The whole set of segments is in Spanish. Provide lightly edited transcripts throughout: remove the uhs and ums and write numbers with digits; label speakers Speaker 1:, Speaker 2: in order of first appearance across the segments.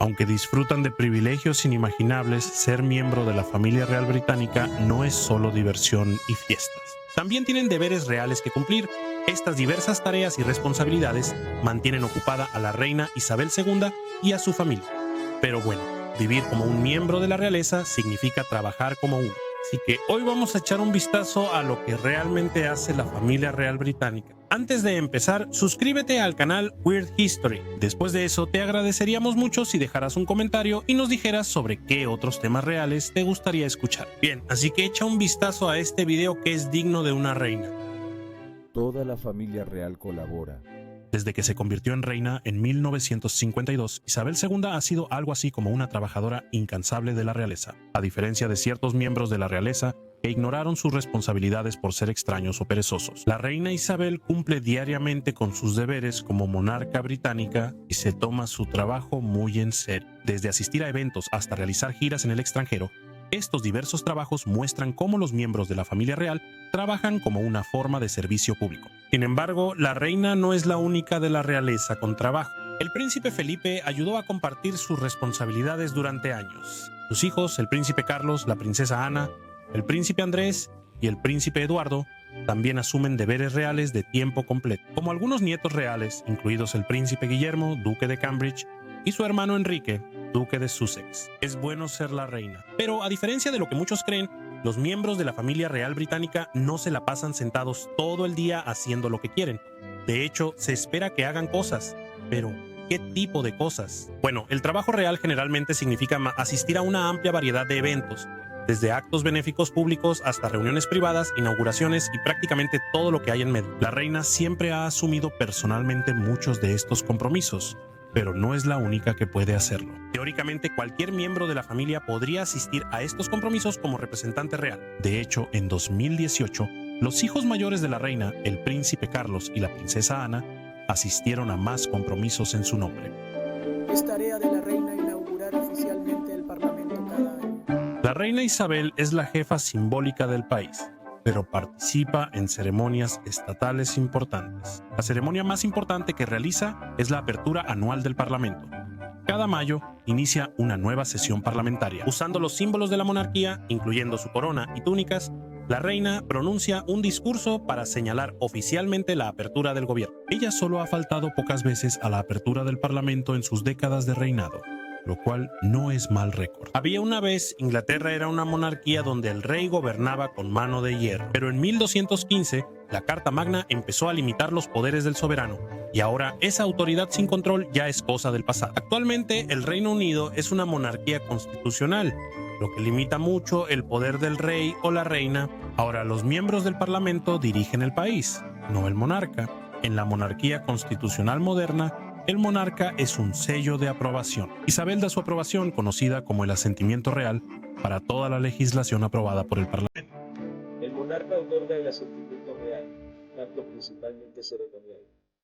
Speaker 1: Aunque disfrutan de privilegios inimaginables, ser miembro de la familia real británica no es solo diversión y fiestas. También tienen deberes reales que cumplir. Estas diversas tareas y responsabilidades mantienen ocupada a la reina Isabel II y a su familia. Pero bueno, vivir como un miembro de la realeza significa trabajar como uno. Así que hoy vamos a echar un vistazo a lo que realmente hace la familia real británica. Antes de empezar, suscríbete al canal Weird History. Después de eso, te agradeceríamos mucho si dejaras un comentario y nos dijeras sobre qué otros temas reales te gustaría escuchar. Bien, así que echa un vistazo a este video que es digno de una reina.
Speaker 2: Toda la familia real colabora.
Speaker 1: Desde que se convirtió en reina en 1952, Isabel II ha sido algo así como una trabajadora incansable de la realeza, a diferencia de ciertos miembros de la realeza que ignoraron sus responsabilidades por ser extraños o perezosos. La reina Isabel cumple diariamente con sus deberes como monarca británica y se toma su trabajo muy en serio. Desde asistir a eventos hasta realizar giras en el extranjero, estos diversos trabajos muestran cómo los miembros de la familia real trabajan como una forma de servicio público. Sin embargo, la reina no es la única de la realeza con trabajo. El príncipe Felipe ayudó a compartir sus responsabilidades durante años. Sus hijos, el príncipe Carlos, la princesa Ana, el príncipe Andrés y el príncipe Eduardo, también asumen deberes reales de tiempo completo. Como algunos nietos reales, incluidos el príncipe Guillermo, duque de Cambridge, y su hermano Enrique, duque de Sussex. Es bueno ser la reina. Pero a diferencia de lo que muchos creen, los miembros de la familia real británica no se la pasan sentados todo el día haciendo lo que quieren. De hecho, se espera que hagan cosas. Pero, ¿qué tipo de cosas? Bueno, el trabajo real generalmente significa asistir a una amplia variedad de eventos, desde actos benéficos públicos hasta reuniones privadas, inauguraciones y prácticamente todo lo que hay en medio. La reina siempre ha asumido personalmente muchos de estos compromisos, pero no es la única que puede hacerlo. Teóricamente, cualquier miembro de la familia podría asistir a estos compromisos como representante real. De hecho, en 2018, los hijos mayores de la reina, el príncipe Carlos y la princesa Ana, asistieron a más compromisos en su nombre.
Speaker 3: Es tarea de la reina inaugurar oficialmente el Parlamento cada año.
Speaker 1: La reina Isabel es la jefa simbólica del país, pero participa en ceremonias estatales importantes. La ceremonia más importante que realiza es la apertura anual del Parlamento. Cada mayo inicia una nueva sesión parlamentaria. Usando los símbolos de la monarquía, incluyendo su corona y túnicas, la reina pronuncia un discurso para señalar oficialmente la apertura del gobierno. Ella solo ha faltado pocas veces a la apertura del Parlamento en sus décadas de reinado, lo cual no es mal récord. Había una vez, Inglaterra era una monarquía donde el rey gobernaba con mano de hierro, pero en 1215 la Carta Magna empezó a limitar los poderes del soberano, y ahora esa autoridad sin control ya es cosa del pasado. Actualmente el Reino Unido es una monarquía constitucional, lo que limita mucho el poder del rey o la reina. Ahora los miembros del Parlamento dirigen el país, no el monarca. En la monarquía constitucional moderna, el monarca es un sello de aprobación. Isabel da su aprobación, conocida como el asentimiento real, para toda la legislación aprobada por el Parlamento.
Speaker 4: El monarca otorga el asentimiento real, acto principalmente ceremonial.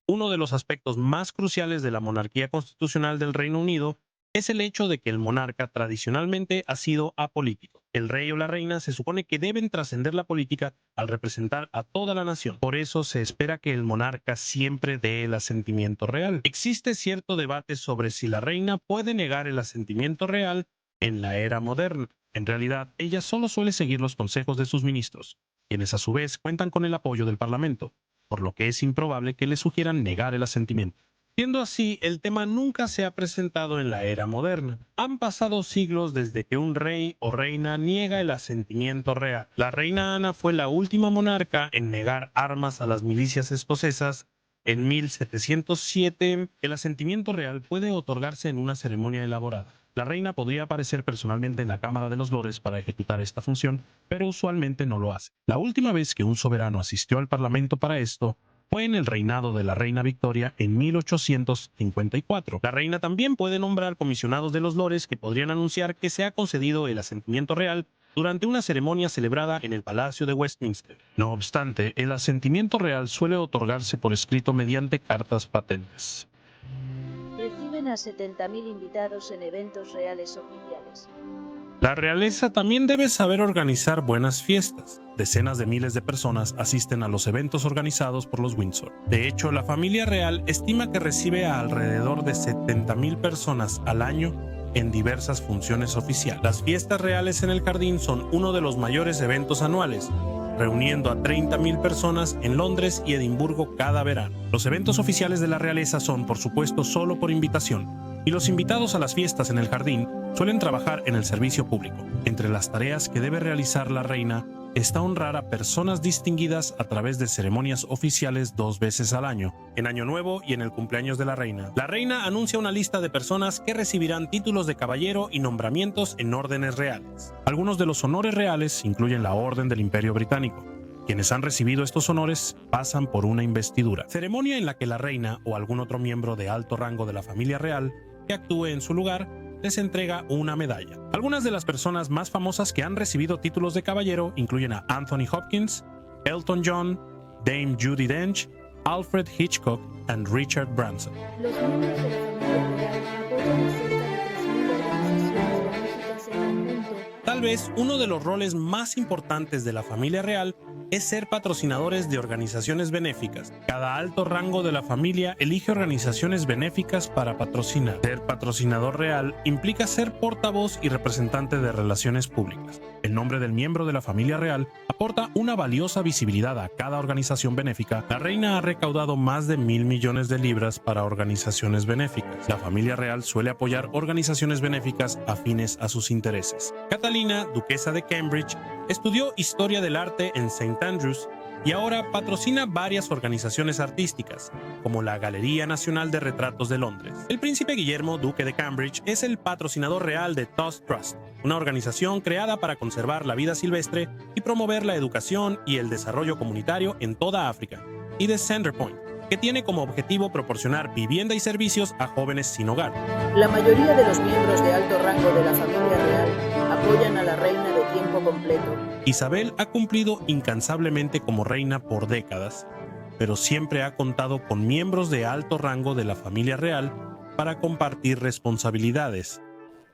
Speaker 1: Uno de los aspectos más cruciales de la monarquía constitucional del Reino Unido es el hecho de que el monarca tradicionalmente ha sido apolítico. El rey o la reina se supone que deben trascender la política al representar a toda la nación. Por eso se espera que el monarca siempre dé el asentimiento real. Existe cierto debate sobre si la reina puede negar el asentimiento real en la era moderna. En realidad, ella solo suele seguir los consejos de sus ministros, quienes a su vez cuentan con el apoyo del Parlamento, por lo que es improbable que le sugieran negar el asentimiento. Siendo así, el tema nunca se ha presentado en la era moderna. Han pasado siglos desde que un rey o reina niega el asentimiento real. La reina Ana fue la última monarca en negar armas a las milicias escocesas en 1707. El asentimiento real puede otorgarse en una ceremonia elaborada. La reina podría aparecer personalmente en la Cámara de los Lores para ejecutar esta función, pero usualmente no lo hace. La última vez que un soberano asistió al Parlamento para esto fue en el reinado de la reina Victoria en 1854. La reina también puede nombrar comisionados de los lores que podrían anunciar que se ha concedido el asentimiento real durante una ceremonia celebrada en el Palacio de Westminster. No obstante, el asentimiento real suele otorgarse por escrito mediante cartas patentes.
Speaker 5: Reciben a 70.000 invitados en eventos reales oficiales.
Speaker 1: La realeza también debe saber organizar buenas fiestas. Decenas de miles de personas asisten a los eventos organizados por los Windsor. De hecho, la familia real estima que recibe a alrededor de 70,000 personas al año en diversas funciones oficiales. Las fiestas reales en el jardín son uno de los mayores eventos anuales, reuniendo a 30,000 personas en Londres y Edimburgo cada verano. Los eventos oficiales de la realeza son, por supuesto, solo por invitación, y los invitados a las fiestas en el jardín suelen trabajar en el servicio público. Entre las tareas que debe realizar la reina está honrar a personas distinguidas a través de ceremonias oficiales 2 veces al año, en Año Nuevo y en el cumpleaños de la reina. La reina anuncia una lista de personas que recibirán títulos de caballero y nombramientos en órdenes reales. Algunos de los honores reales incluyen la Orden del Imperio Británico. Quienes han recibido estos honores pasan por una investidura, ceremonia en la que la reina o algún otro miembro de alto rango de la familia real que actúe en su lugar les entrega una medalla. Algunas de las personas más famosas que han recibido títulos de caballero incluyen a Anthony Hopkins, Elton John, Dame Judi Dench, Alfred Hitchcock y Richard Branson.
Speaker 5: Los miembros de la familia real apoyan a cerca de 3,000 organizaciones benéficas en el mundo.
Speaker 1: Tal vez uno de los roles más importantes de la familia real es ser patrocinadores de organizaciones benéficas. Cada alto rango de la familia elige organizaciones benéficas para patrocinar. Ser patrocinador real implica ser portavoz y representante de relaciones públicas. El nombre del miembro de la familia real aporta una valiosa visibilidad a cada organización benéfica. La reina ha recaudado más de 1,000 millones de libras para organizaciones benéficas. La familia real suele apoyar organizaciones benéficas afines a sus intereses. Catalina, duquesa de Cambridge, estudió historia del arte en St. Andrews y ahora patrocina varias organizaciones artísticas, como la Galería Nacional de Retratos de Londres. El príncipe Guillermo, duque de Cambridge, es el patrocinador real de Tusk Trust, una organización creada para conservar la vida silvestre y promover la educación y el desarrollo comunitario en toda África, y de Centrepoint, que tiene como objetivo proporcionar vivienda y servicios a jóvenes sin hogar.
Speaker 3: La mayoría de los miembros de alto rango de la familia real apoyan a la reina de tiempo completo.
Speaker 1: Isabel ha cumplido incansablemente como reina por décadas, pero siempre ha contado con miembros de alto rango de la familia real para compartir responsabilidades.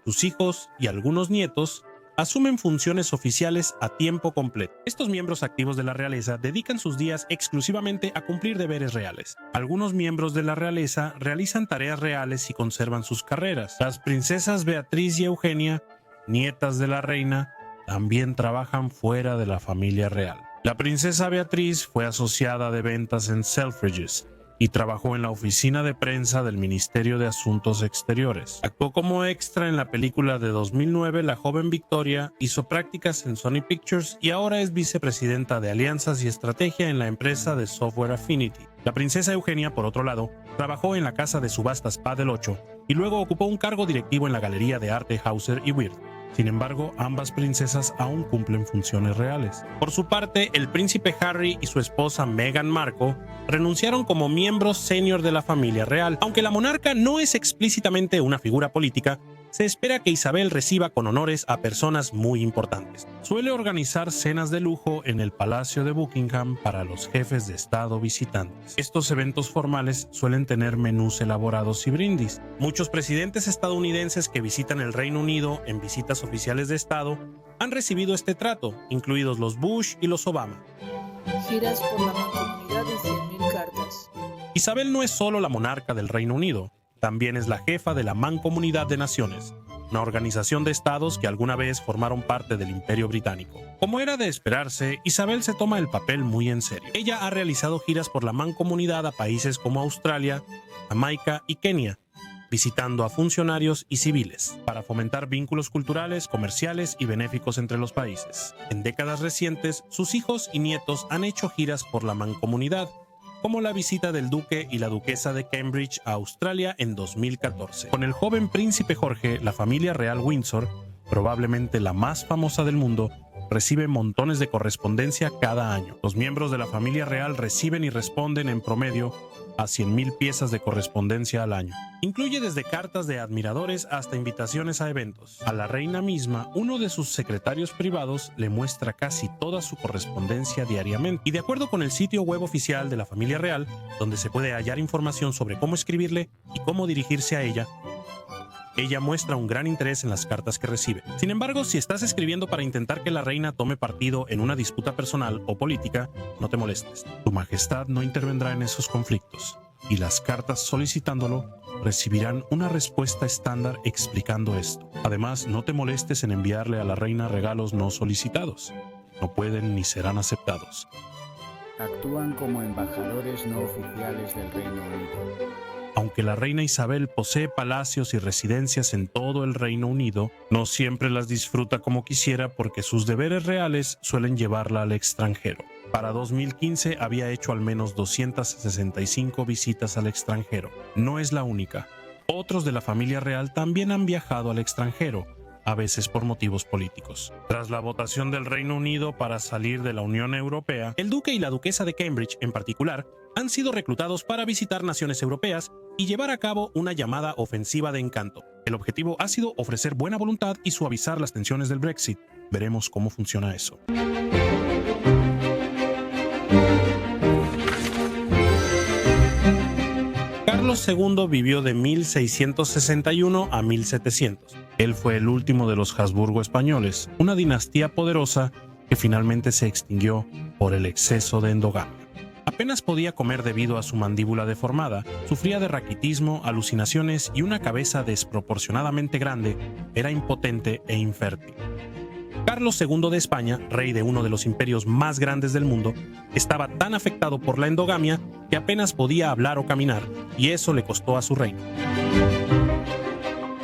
Speaker 1: Sus hijos y algunos nietos asumen funciones oficiales a tiempo completo. Estos miembros activos de la realeza dedican sus días exclusivamente a cumplir deberes reales. Algunos miembros de la realeza realizan tareas reales y conservan sus carreras. Las princesas Beatriz y Eugenia, nietas de la reina, también trabajan fuera de la familia real. La princesa Beatriz fue asociada de ventas en Selfridges y trabajó en la oficina de prensa del Ministerio de Asuntos Exteriores. Actuó como extra en la película de 2009 La joven Victoria, hizo prácticas en Sony Pictures y ahora es vicepresidenta de alianzas y estrategia en la empresa de software Affinity. La princesa Eugenia, por otro lado, trabajó en la casa de subastas Padel 8 y luego ocupó un cargo directivo en la Galería de Arte Hauser y Wirth. Sin embargo, ambas princesas aún cumplen funciones reales. Por su parte, el príncipe Harry y su esposa Meghan Markle renunciaron como miembros senior de la familia real. Aunque la monarca no es explícitamente una figura política, se espera que Isabel reciba con honores a personas muy importantes. Suele organizar cenas de lujo en el Palacio de Buckingham para los jefes de Estado visitantes. Estos eventos formales suelen tener menús elaborados y brindis. Muchos presidentes estadounidenses que visitan el Reino Unido en visitas oficiales de Estado han recibido este trato, incluidos los Bush y los Obama.
Speaker 3: Giras por la mancomunidad y 100,000 cartas.
Speaker 1: Isabel no es solo la monarca del Reino Unido, también es la jefa de la Mancomunidad de Naciones, una organización de estados que alguna vez formaron parte del Imperio Británico. Como era de esperarse, Isabel se toma el papel muy en serio. Ella ha realizado giras por la Mancomunidad a países como Australia, Jamaica y Kenia, visitando a funcionarios y civiles, para fomentar vínculos culturales, comerciales y benéficos entre los países. En décadas recientes, sus hijos y nietos han hecho giras por la Mancomunidad, como la visita del duque y la duquesa de Cambridge a Australia en 2014. Con el joven príncipe Jorge, la familia real Windsor, probablemente la más famosa del mundo, recibe montones de correspondencia cada año. Los miembros de la familia real reciben y responden en promedio a 100,000 piezas de correspondencia al año. Incluye desde cartas de admiradores hasta invitaciones a eventos. A la reina misma, uno de sus secretarios privados le muestra casi toda su correspondencia diariamente. Y de acuerdo con el sitio web oficial de la familia real, donde se puede hallar información sobre cómo escribirle y cómo dirigirse a ella, Ella muestra un gran interés en las cartas que recibe. Sin embargo, si estás escribiendo para intentar que la reina tome partido en una disputa personal o política, no te molestes. Tu Majestad no intervendrá en esos conflictos, y las cartas solicitándolo recibirán una respuesta estándar explicando esto. Además, no te molestes en enviarle a la reina regalos no solicitados. No pueden ni serán aceptados.
Speaker 6: Actúan como embajadores no oficiales del Reino Unido.
Speaker 1: Aunque la reina Isabel posee palacios y residencias en todo el Reino Unido, no siempre las disfruta como quisiera porque sus deberes reales suelen llevarla al extranjero. Para 2015 había hecho al menos 265 visitas al extranjero. No es la única. Otros de la familia real también han viajado al extranjero, a veces por motivos políticos. Tras la votación del Reino Unido para salir de la Unión Europea, el duque y la duquesa de Cambridge, en particular, han sido reclutados para visitar naciones europeas y llevar a cabo una llamada ofensiva de encanto. El objetivo ha sido ofrecer buena voluntad y suavizar las tensiones del Brexit. Veremos cómo funciona eso. Carlos II vivió de 1661 a 1700. Él fue el último de los Habsburgo españoles, una dinastía poderosa que finalmente se extinguió por el exceso de endogamia. Apenas podía comer debido a su mandíbula deformada, sufría de raquitismo, alucinaciones y una cabeza desproporcionadamente grande, era impotente e infértil. Carlos II de España, rey de uno de los imperios más grandes del mundo, estaba tan afectado por la endogamia que apenas podía hablar o caminar, y eso le costó a su reino.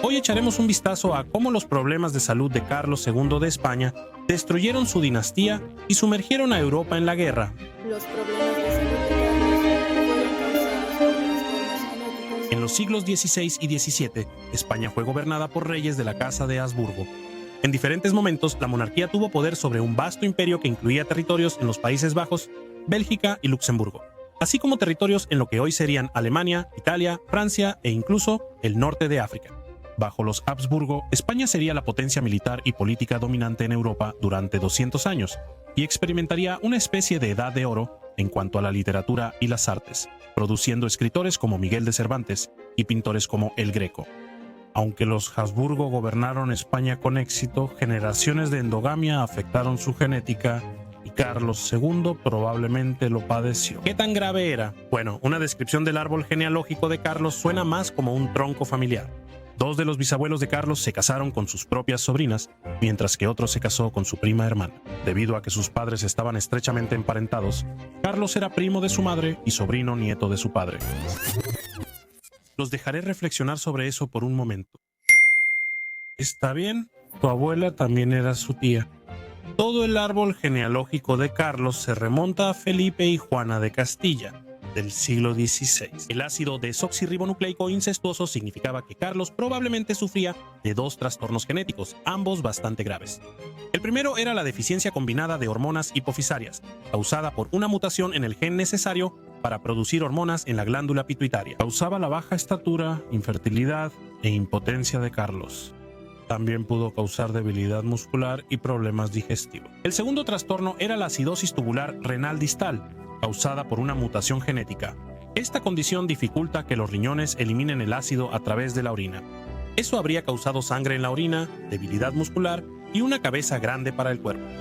Speaker 1: Hoy echaremos un vistazo a cómo los problemas de salud de Carlos II de España destruyeron su dinastía y sumergieron a Europa en la guerra.
Speaker 5: Los problemas de salud de Carlos fueron causados por trastornos genéticos.
Speaker 1: En los siglos XVI y XVII, España fue gobernada por reyes de la Casa de Habsburgo. En diferentes momentos, la monarquía tuvo poder sobre un vasto imperio que incluía territorios en los Países Bajos, Bélgica y Luxemburgo, así como territorios en lo que hoy serían Alemania, Italia, Francia e incluso el norte de África. Bajo los Habsburgo, España sería la potencia militar y política dominante en Europa durante 200 años y experimentaría una especie de edad de oro en cuanto a la literatura y las artes, produciendo escritores como Miguel de Cervantes y pintores como El Greco. Aunque los Habsburgo gobernaron España con éxito, generaciones de endogamia afectaron su genética y Carlos II probablemente lo padeció. ¿Qué tan grave era? Bueno, una descripción del árbol genealógico de Carlos suena más como un tronco familiar. 2 de los bisabuelos de Carlos se casaron con sus propias sobrinas, mientras que otro se casó con su prima hermana. Debido a que sus padres estaban estrechamente emparentados, Carlos era primo de su madre y sobrino nieto de su padre. Los dejaré reflexionar sobre eso por un momento. Está bien, tu abuela también era su tía. Todo el árbol genealógico de Carlos se remonta a Felipe y Juana de Castilla, del siglo XVI. El ácido desoxirribonucleico incestuoso significaba que Carlos probablemente sufría de 2 trastornos genéticos, ambos bastante graves. El primero era la deficiencia combinada de hormonas hipofisarias, causada por una mutación en el gen necesario para producir hormonas en la glándula pituitaria. Causaba la baja estatura, infertilidad e impotencia de Carlos. También pudo causar debilidad muscular y problemas digestivos. El segundo trastorno era la acidosis tubular renal distal, causada por una mutación genética. Esta condición dificulta que los riñones eliminen el ácido a través de la orina. Eso habría causado sangre en la orina, debilidad muscular y una cabeza grande para el cuerpo.
Speaker 5: Las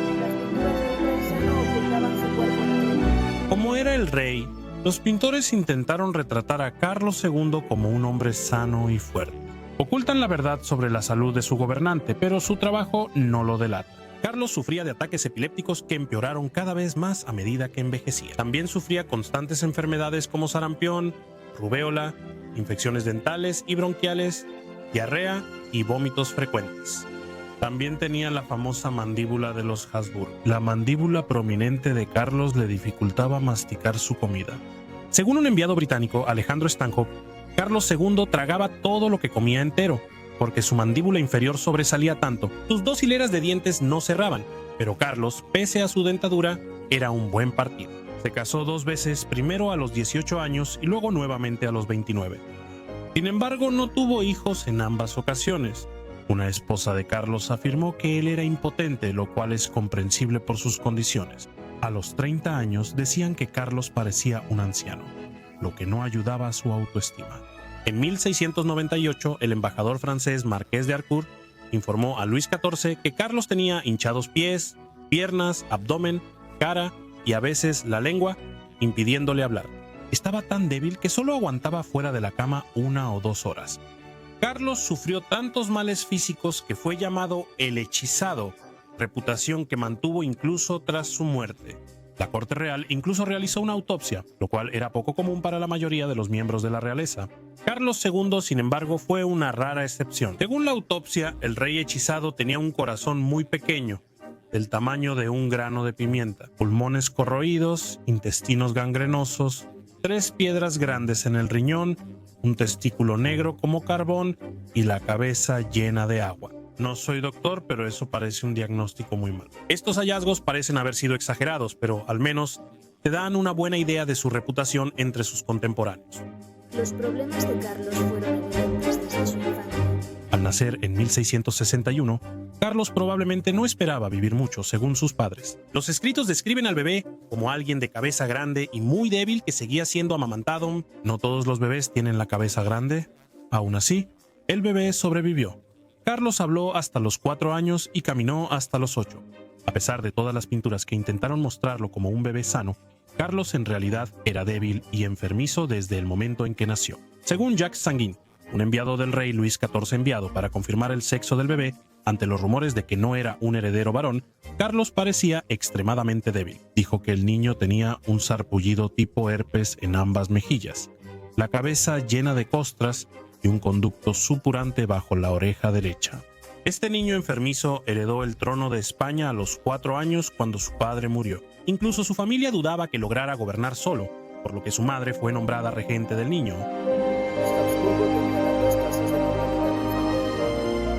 Speaker 5: pinturas del rey sano ocultaban su cuerpo nutrido.
Speaker 1: Como era el rey, los pintores intentaron retratar a Carlos II como un hombre sano y fuerte. Ocultan la verdad sobre la salud de su gobernante, pero su trabajo no lo delata. Carlos sufría de ataques epilépticos que empeoraron cada vez más a medida que envejecía. También sufría constantes enfermedades como sarampión, rubéola, infecciones dentales y bronquiales, diarrea y vómitos frecuentes. También tenía la famosa mandíbula de los Habsburgo. La mandíbula prominente de Carlos le dificultaba masticar su comida. Según un enviado británico, Alejandro Stanhope, Carlos II tragaba todo lo que comía entero, porque su mandíbula inferior sobresalía tanto. Sus 2 hileras de dientes no cerraban, pero Carlos, pese a su dentadura, era un buen partido. Se casó 2 veces, primero a los 18 años y luego nuevamente a los 29. Sin embargo, no tuvo hijos en ambas ocasiones. Una esposa de Carlos afirmó que él era impotente, lo cual es comprensible por sus condiciones. A los 30 años decían que Carlos parecía un anciano, lo que no ayudaba a su autoestima. En 1698, el embajador francés Marqués de Harcourt informó a Luis XIV que Carlos tenía hinchados pies, piernas, abdomen, cara y a veces la lengua, impidiéndole hablar. Estaba tan débil que solo aguantaba fuera de la cama 1 o 2 horas. Carlos sufrió tantos males físicos que fue llamado el hechizado, reputación que mantuvo incluso tras su muerte. La corte real incluso realizó una autopsia, lo cual era poco común para la mayoría de los miembros de la realeza. Carlos II, sin embargo, fue una rara excepción. Según la autopsia, el rey hechizado tenía un corazón muy pequeño, del tamaño de un grano de pimienta, pulmones corroídos, intestinos gangrenosos, 3 piedras grandes en el riñón, un testículo negro como carbón y la cabeza llena de agua. No soy doctor, pero eso parece un diagnóstico muy malo. Estos hallazgos parecen haber sido exagerados, pero al menos te dan una buena idea de su reputación entre sus contemporáneos.
Speaker 5: Los problemas de Carlos fueron evidentes desde su infancia.
Speaker 1: Al nacer en 1661, Carlos probablemente no esperaba vivir mucho, según sus padres. Los escritos describen al bebé como alguien de cabeza grande y muy débil que seguía siendo amamantado. No todos los bebés tienen la cabeza grande. Aún así, el bebé sobrevivió. Carlos habló hasta los 4 años y caminó hasta los 8. A pesar de todas las pinturas que intentaron mostrarlo como un bebé sano, Carlos en realidad era débil y enfermizo desde el momento en que nació. Según Jacques Sanguin, un enviado del rey Luis XIV enviado para confirmar el sexo del bebé, ante los rumores de que no era un heredero varón, Carlos parecía extremadamente débil. Dijo que el niño tenía un sarpullido tipo herpes en ambas mejillas, la cabeza llena de costras y un conducto supurante bajo la oreja derecha. Este niño enfermizo heredó el trono de España a los 4 años cuando su padre murió. Incluso su familia dudaba que lograra gobernar solo, por lo que su madre fue nombrada regente del niño.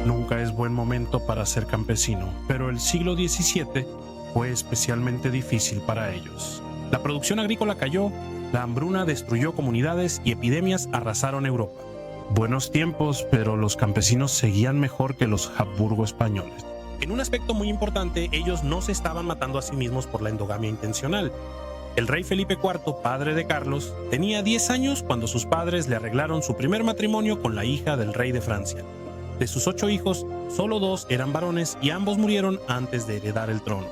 Speaker 1: Nunca es buen momento para ser campesino, pero el siglo XVII fue especialmente difícil para ellos. La producción agrícola cayó, la hambruna destruyó comunidades y epidemias arrasaron Europa. Buenos tiempos, pero los campesinos seguían mejor que los Habsburgo españoles. En un aspecto muy importante, ellos no se estaban matando a sí mismos por la endogamia intencional. El rey Felipe IV, padre de Carlos, tenía 10 años cuando sus padres le arreglaron su primer matrimonio con la hija del rey de Francia. De sus 8 hijos, solo 2 eran varones y ambos murieron antes de heredar el trono.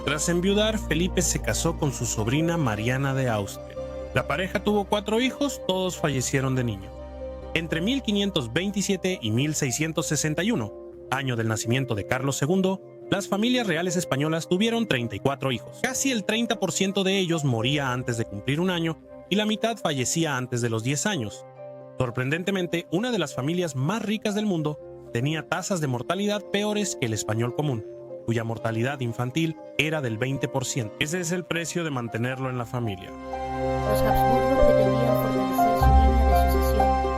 Speaker 1: Tras enviudar, Felipe se casó con su sobrina Mariana de Austria. La pareja tuvo 4 hijos, todos fallecieron de niños. Entre 1527 y 1661, año del nacimiento de Carlos II, las familias reales españolas tuvieron 34 hijos. Casi el 30% de ellos moría antes de cumplir 1 año y la mitad fallecía antes de los 10 años. Sorprendentemente, una de las familias más ricas del mundo tenía tasas de mortalidad peores que el español común, cuya mortalidad infantil era del 20%. Ese es el precio de mantenerlo en la familia.
Speaker 5: Los Habsburgo pretendían fortalecer su línea de sucesión.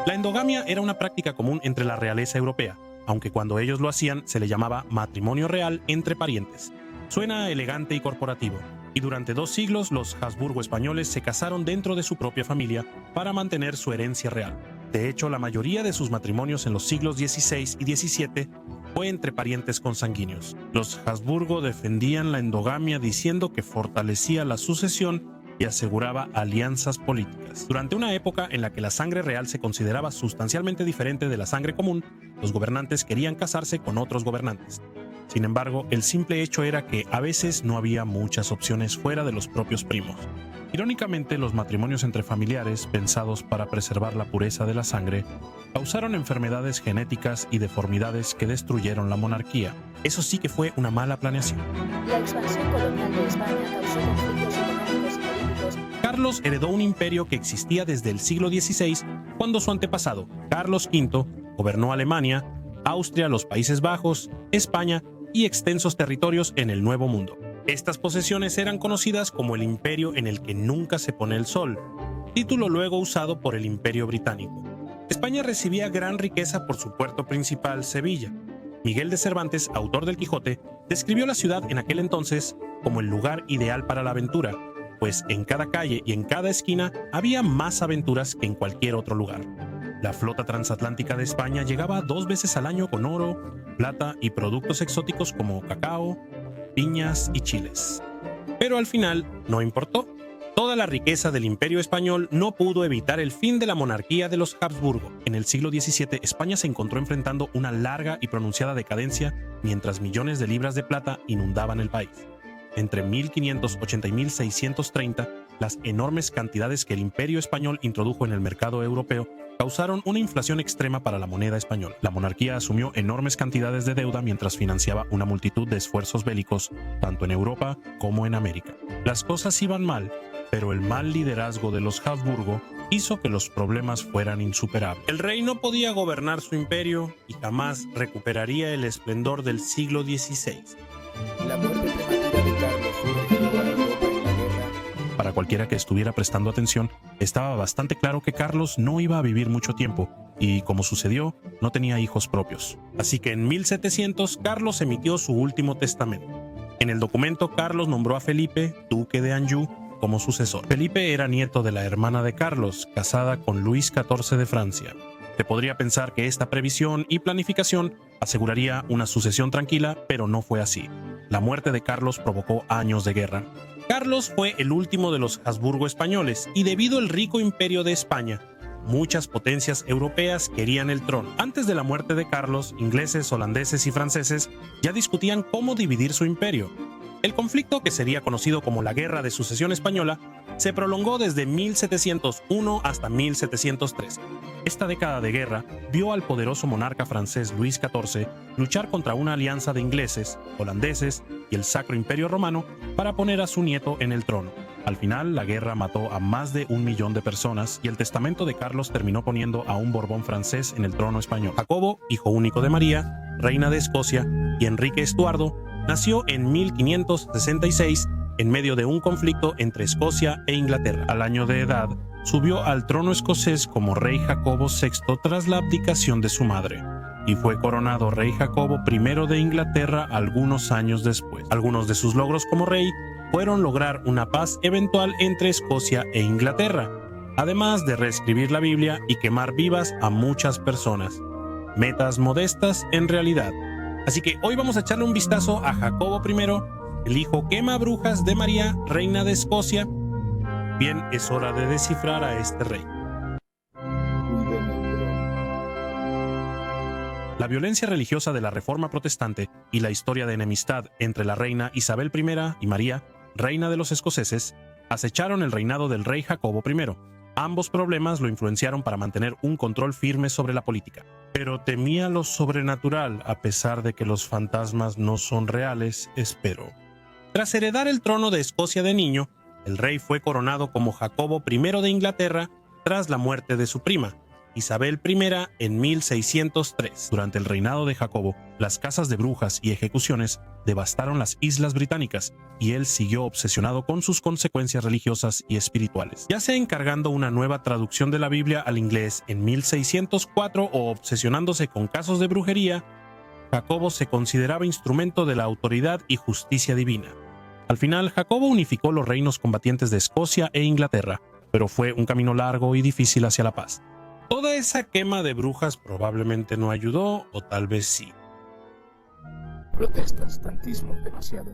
Speaker 1: La endogamia era una práctica común entre la realeza europea, aunque cuando ellos lo hacían se le llamaba matrimonio real entre parientes. Suena elegante y corporativo, y durante 2 siglos los Habsburgo españoles se casaron dentro de su propia familia para mantener su herencia real. De hecho, la mayoría de sus matrimonios en los siglos XVI y XVII fue entre parientes consanguíneos. Los Habsburgo defendían la endogamia diciendo que fortalecía la sucesión y aseguraba alianzas políticas. Durante una época en la que la sangre real se consideraba sustancialmente diferente de la sangre común, los gobernantes querían casarse con otros gobernantes. Sin embargo, el simple hecho era que a veces no había muchas opciones fuera de los propios primos. Irónicamente, los matrimonios entre familiares, pensados para preservar la pureza de la sangre, causaron enfermedades genéticas y deformidades que destruyeron la monarquía. Eso sí que fue una mala planeación.
Speaker 5: La expansión colonial de España causó conflictos económicos y políticos.
Speaker 1: Carlos heredó un imperio que existía desde el siglo XVI, cuando su antepasado, Carlos V, gobernó Alemania, Austria, los Países Bajos, España y extensos territorios en el Nuevo Mundo. Estas posesiones eran conocidas como el imperio en el que nunca se pone el sol, título luego usado por el Imperio Británico. España recibía gran riqueza por su puerto principal, Sevilla. Miguel de Cervantes, autor del Quijote, describió la ciudad en aquel entonces como el lugar ideal para la aventura, pues en cada calle y en cada esquina había más aventuras que en cualquier otro lugar. La flota transatlántica de España llegaba 2 veces al año con oro, plata y productos exóticos como cacao, piñas y chiles. Pero al final no importó. Toda la riqueza del Imperio español no pudo evitar el fin de la monarquía de los Habsburgo. En el siglo XVII, España se encontró enfrentando una larga y pronunciada decadencia mientras millones de libras de plata inundaban el país. Entre 1580 y 1630, las enormes cantidades que el Imperio español introdujo en el mercado europeo causaron una inflación extrema para la moneda española. La monarquía asumió enormes cantidades de deuda mientras financiaba una multitud de esfuerzos bélicos, tanto en Europa como en América. Las cosas iban mal, pero el mal liderazgo de los Habsburgo hizo que los problemas fueran insuperables. El rey no podía gobernar su imperio y jamás recuperaría el esplendor del siglo XVI.
Speaker 6: La muerte prematura de Carlos sumergió a Europa en la guerra.
Speaker 1: Para cualquiera que estuviera prestando atención, estaba bastante claro que Carlos no iba a vivir mucho tiempo y, como sucedió, no tenía hijos propios. Así que en 1700 Carlos emitió su último testamento. En el documento, Carlos nombró a Felipe, duque de Anjou, como sucesor. Felipe era nieto de la hermana de Carlos, casada con Luis XIV de Francia. Se podría pensar que esta previsión y planificación aseguraría una sucesión tranquila, pero no fue así. La muerte de Carlos provocó años de guerra. Carlos fue el último de los Habsburgo españoles y debido al rico imperio de España, muchas potencias europeas querían el trono. Antes de la muerte de Carlos, ingleses, holandeses y franceses ya discutían cómo dividir su imperio. El conflicto, que sería conocido como la Guerra de Sucesión Española, se prolongó desde 1701 hasta 1703. Esta década de guerra vio al poderoso monarca francés Luis XIV luchar contra una alianza de ingleses, holandeses y el Sacro Imperio Romano para poner a su nieto en el trono. Al final, la guerra mató a más de 1 millón de personas y el testamento de Carlos terminó poniendo a un Borbón francés en el trono español. Jacobo, hijo único de María, reina de Escocia, y Enrique Estuardo, nació en 1566 en medio de un conflicto entre Escocia e Inglaterra. Al año de edad, subió al trono escocés como rey Jacobo VI tras la abdicación de su madre, y fue coronado rey Jacobo I de Inglaterra algunos años después. Algunos de sus logros como rey fueron lograr una paz eventual entre Escocia e Inglaterra, además de reescribir la Biblia y quemar vivas a muchas personas. Metas modestas en realidad. Así que hoy vamos a echarle un vistazo a Jacobo I, el hijo quema brujas de María, reina de Escocia. Bien, es hora de descifrar a este rey.
Speaker 2: Cuiden el trono.
Speaker 1: La violencia religiosa de la Reforma Protestante y la historia de enemistad entre la reina Isabel I y María, reina de los escoceses, acecharon el reinado del rey Jacobo I. Ambos problemas lo influenciaron para mantener un control firme sobre la política. Pero temía lo sobrenatural, a pesar de que los fantasmas no son reales, espero. Tras heredar el trono de Escocia de niño, el rey fue coronado como Jacobo I de Inglaterra tras la muerte de su prima, Isabel I, en 1603. Durante el reinado de Jacobo, las cazas de brujas y ejecuciones devastaron las islas británicas y él siguió obsesionado con sus consecuencias religiosas y espirituales. Ya sea encargando una nueva traducción de la Biblia al inglés en 1604 o obsesionándose con casos de brujería, Jacobo se consideraba instrumento de la autoridad y justicia divina. Al final, Jacobo unificó los reinos combatientes de Escocia e Inglaterra, pero fue un camino largo y difícil hacia la paz. Toda esa quema de brujas probablemente no ayudó, o tal vez sí.
Speaker 6: Protestas tantísimo demasiado.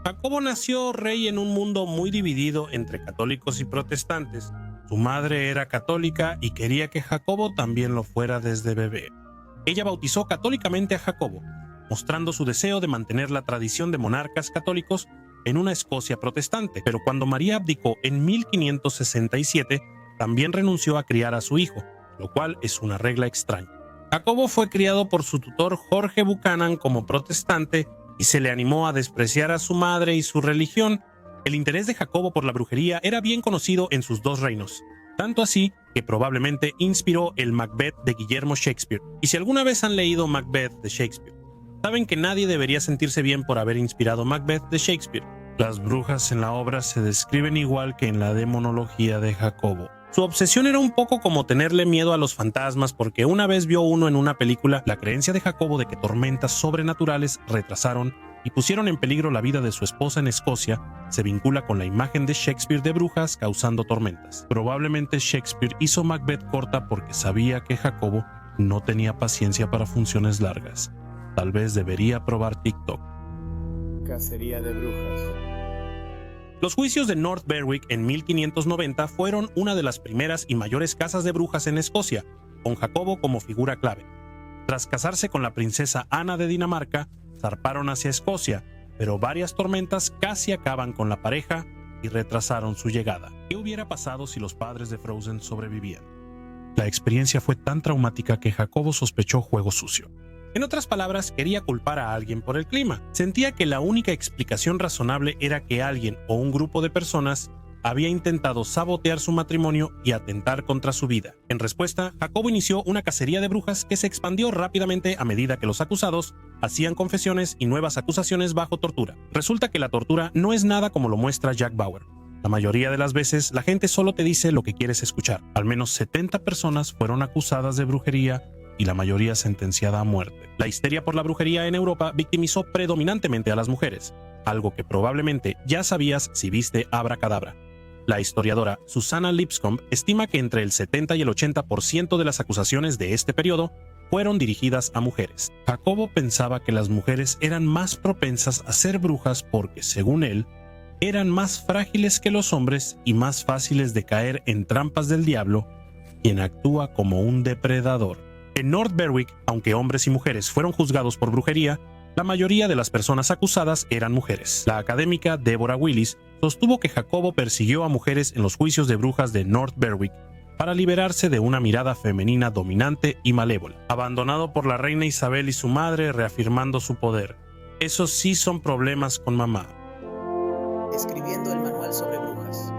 Speaker 1: Jacobo nació rey en un mundo muy dividido entre católicos y protestantes. Su madre era católica y quería que Jacobo también lo fuera desde bebé. Ella bautizó católicamente a Jacobo, mostrando su deseo de mantener la tradición de monarcas católicos en una Escocia protestante, pero cuando María abdicó en 1567, también renunció a criar a su hijo, lo cual es una regla extraña. Jacobo fue criado por su tutor Jorge Buchanan como protestante y se le animó a despreciar a su madre y su religión. El interés de Jacobo por la brujería era bien conocido en sus dos reinos, tanto así que probablemente inspiró el Macbeth de Guillermo Shakespeare. Y si alguna vez han leído Macbeth de Shakespeare, saben que nadie debería sentirse bien por haber inspirado Macbeth de Shakespeare. Las brujas en la obra se describen igual que en la demonología de Jacobo. Su obsesión era un poco como tenerle miedo a los fantasmas, porque una vez vio uno en una película la creencia de Jacobo de que tormentas sobrenaturales retrasaron y pusieron en peligro la vida de su esposa en Escocia, se vincula con la imagen de Shakespeare de brujas causando tormentas. Probablemente Shakespeare hizo Macbeth corta porque sabía que Jacobo no tenía paciencia para funciones largas. Tal vez debería probar TikTok.
Speaker 6: Cacería de brujas.
Speaker 1: Los juicios de North Berwick en 1590 fueron una de las primeras y mayores casas de brujas en Escocia, con Jacobo como figura clave. Tras casarse con la princesa Ana de Dinamarca, zarparon hacia Escocia, pero varias tormentas casi acaban con la pareja y retrasaron su llegada. ¿Qué hubiera pasado si los padres de Frozen sobrevivían? La experiencia fue tan traumática que Jacobo sospechó juego sucio. En otras palabras, quería culpar a alguien por el clima. Sentía que la única explicación razonable era que alguien o un grupo de personas había intentado sabotear su matrimonio y atentar contra su vida. En respuesta, Jacobo inició una cacería de brujas que se expandió rápidamente a medida que los acusados hacían confesiones y nuevas acusaciones bajo tortura. Resulta que la tortura no es nada como lo muestra Jack Bauer. La mayoría de las veces, la gente solo te dice lo que quieres escuchar. Al menos 70 personas fueron acusadas de brujería y la mayoría sentenciada a muerte. La histeria por la brujería en Europa victimizó predominantemente a las mujeres, algo que probablemente ya sabías si viste Abracadabra. La historiadora Susanna Lipscomb estima que entre el 70 y el 80% de las acusaciones de este periodo fueron dirigidas a mujeres. Jacobo pensaba que las mujeres eran más propensas a ser brujas porque, según él, eran más frágiles que los hombres y más fáciles de caer en trampas del diablo, quien actúa como un depredador. En North Berwick, aunque hombres y mujeres fueron juzgados por brujería, la mayoría de las personas acusadas eran mujeres. La académica Deborah Willis sostuvo que Jacobo persiguió a mujeres en los juicios de brujas de North Berwick para liberarse de una mirada femenina dominante y malévola. Abandonado por la reina Isabel y su madre, reafirmando su poder. Esos sí son problemas con mamá.
Speaker 3: Escribiendo el manual sobre brujas.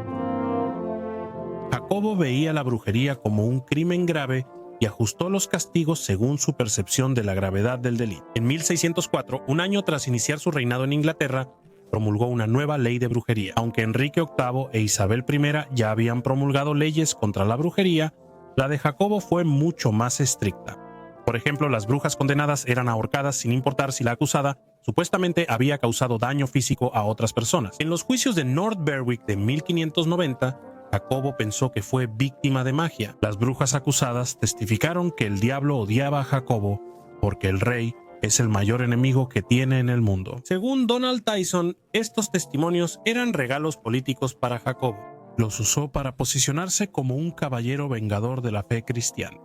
Speaker 1: Jacobo veía la brujería como un crimen grave y ajustó los castigos según su percepción de la gravedad del delito. En 1604, un año tras iniciar su reinado en Inglaterra, promulgó una nueva ley de brujería. Aunque Enrique VIII e Isabel I ya habían promulgado leyes contra la brujería, la de Jacobo fue mucho más estricta. Por ejemplo, las brujas condenadas eran ahorcadas sin importar si la acusada supuestamente había causado daño físico a otras personas. En los juicios de North Berwick de 1590, Jacobo pensó que fue víctima de magia. Las brujas acusadas testificaron que el diablo odiaba a Jacobo porque el rey es el mayor enemigo que tiene en el mundo. Según Donald Tyson, estos testimonios eran regalos políticos para Jacobo. Los usó para posicionarse como un caballero vengador de la fe cristiana.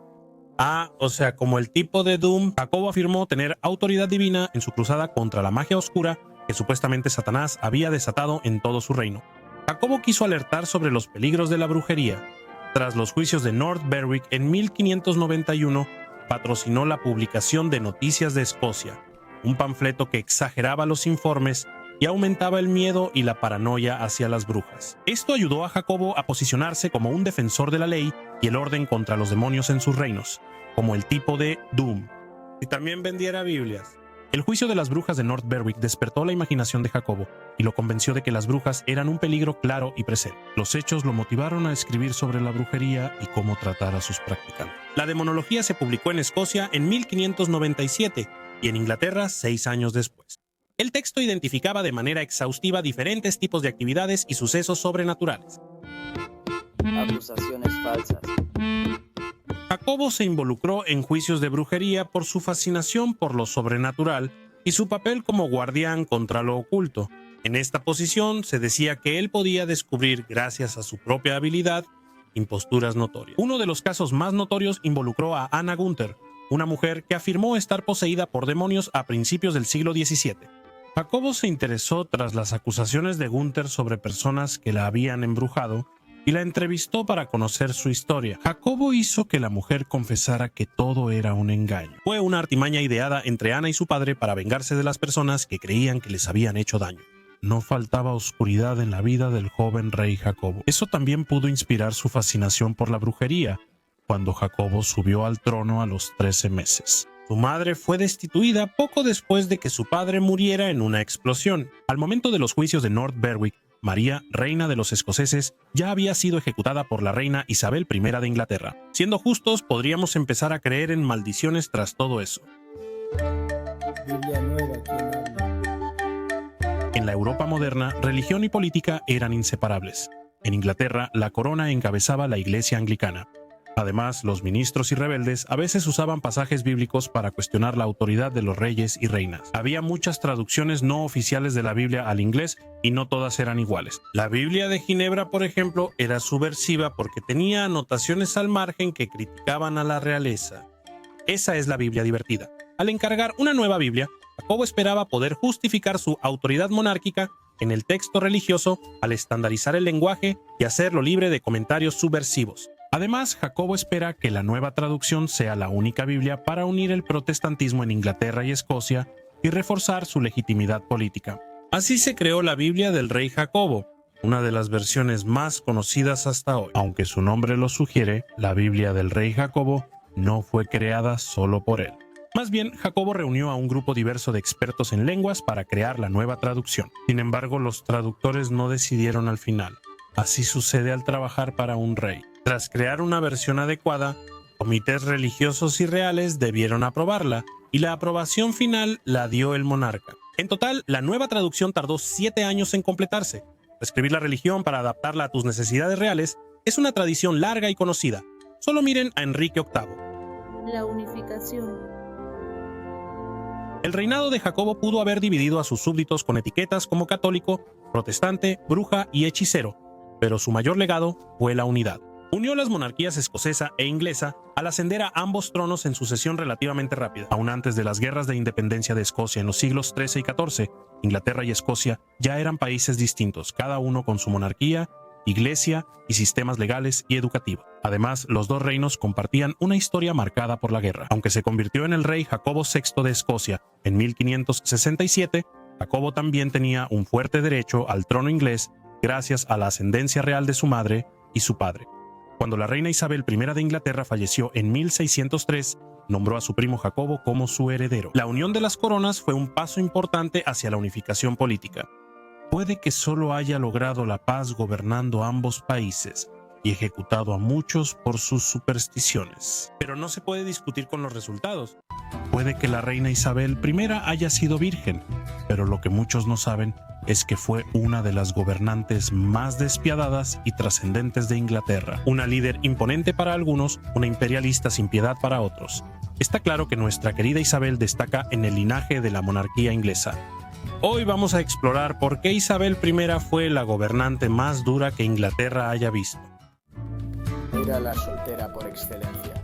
Speaker 1: O sea, como el tipo de Doom, Jacobo afirmó tener autoridad divina en su cruzada contra la magia oscura que supuestamente Satanás había desatado en todo su reino. Jacobo quiso alertar sobre los peligros de la brujería. Tras los juicios de North Berwick en 1591, patrocinó la publicación de Noticias de Escocia, un panfleto que exageraba los informes y aumentaba el miedo y la paranoia hacia las brujas. Esto ayudó a Jacobo a posicionarse como un defensor de la ley y el orden contra los demonios en sus reinos, como el tipo de Doom. Y también vendiera Biblias. El juicio de las brujas de North Berwick despertó la imaginación de Jacobo y lo convenció de que las brujas eran un peligro claro y presente. Los hechos lo motivaron a escribir sobre la brujería y cómo tratar a sus practicantes. La demonología se publicó en Escocia en 1597 y en Inglaterra 6 años después. El texto identificaba de manera exhaustiva diferentes tipos de actividades y sucesos sobrenaturales.
Speaker 3: Acusaciones falsas.
Speaker 1: Jacobo se involucró en juicios de brujería por su fascinación por lo sobrenatural y su papel como guardián contra lo oculto. En esta posición se decía que él podía descubrir, gracias a su propia habilidad, imposturas notorias. Uno de los casos más notorios involucró a Anna Gunther, una mujer que afirmó estar poseída por demonios a principios del siglo XVII. Jacobo se interesó tras las acusaciones de Gunther sobre personas que la habían embrujado y la entrevistó para conocer su historia. Jacobo hizo que la mujer confesara que todo era un engaño. Fue una artimaña ideada entre Ana y su padre para vengarse de las personas que creían que les habían hecho daño. No faltaba oscuridad en la vida del joven rey Jacobo. Eso también pudo inspirar su fascinación por la brujería, cuando Jacobo subió al trono a los 13 meses. Su madre fue destituida poco después de que su padre muriera en una explosión. Al momento de los juicios de North Berwick, María, reina de los escoceses, ya había sido ejecutada por la reina Isabel I de Inglaterra. Siendo justos, podríamos empezar a creer en maldiciones tras todo eso.
Speaker 2: Biblia nueva, ¿quién habla?
Speaker 1: En la Europa moderna, religión y política eran inseparables. En Inglaterra, la corona encabezaba la iglesia anglicana. Además, los ministros y rebeldes a veces usaban pasajes bíblicos para cuestionar la autoridad de los reyes y reinas. Había muchas traducciones no oficiales de la Biblia al inglés y no todas eran iguales. La Biblia de Ginebra, por ejemplo, era subversiva porque tenía anotaciones al margen que criticaban a la realeza. Esa es la Biblia divertida. Al encargar una nueva Biblia, Jacobo esperaba poder justificar su autoridad monárquica en el texto religioso al estandarizar el lenguaje y hacerlo libre de comentarios subversivos. Además, Jacobo espera que la nueva traducción sea la única Biblia para unir el protestantismo en Inglaterra y Escocia y reforzar su legitimidad política. Así se creó la Biblia del rey Jacobo, una de las versiones más conocidas hasta hoy. Aunque su nombre lo sugiere, la Biblia del rey Jacobo no fue creada solo por él. Más bien, Jacobo reunió a un grupo diverso de expertos en lenguas para crear la nueva traducción. Sin embargo, los traductores no decidieron al final. Así sucede al trabajar para un rey. Tras crear una versión adecuada, comités religiosos y reales debieron aprobarla, y la aprobación final la dio el monarca. En total, la nueva traducción tardó 7 años en completarse. Reescribir la religión para adaptarla a tus necesidades reales es una tradición larga y conocida. Solo miren a Enrique VIII.
Speaker 5: La unificación.
Speaker 1: El reinado de Jacobo pudo haber dividido a sus súbditos con etiquetas como católico, protestante, bruja y hechicero, pero su mayor legado fue la unidad. Unió las monarquías escocesa e inglesa al ascender a ambos tronos en sucesión relativamente rápida. Aún antes de las guerras de independencia de Escocia en los siglos XIII y XIV, Inglaterra y Escocia ya eran países distintos, cada uno con su monarquía, iglesia y sistemas legales y educativos. Además, los dos reinos compartían una historia marcada por la guerra. Aunque se convirtió en el rey Jacobo VI de Escocia en 1567, Jacobo también tenía un fuerte derecho al trono inglés gracias a la ascendencia real de su madre y su padre. Cuando la reina Isabel I de Inglaterra falleció en 1603, nombró a su primo Jacobo como su heredero. La unión de las coronas fue un paso importante hacia la unificación política. Puede que solo haya logrado la paz gobernando ambos países y ejecutado a muchos por sus supersticiones. Pero no se puede discutir con los resultados. Puede que la reina Isabel I haya sido virgen, pero lo que muchos no saben es que fue una de las gobernantes más despiadadas y trascendentes de Inglaterra. Una líder imponente para algunos, una imperialista sin piedad para otros. Está claro que nuestra querida Isabel destaca en el linaje de la monarquía inglesa. Hoy vamos a explorar por qué Isabel I fue la gobernante más dura que Inglaterra haya visto.
Speaker 6: Era la soltera por excelencia.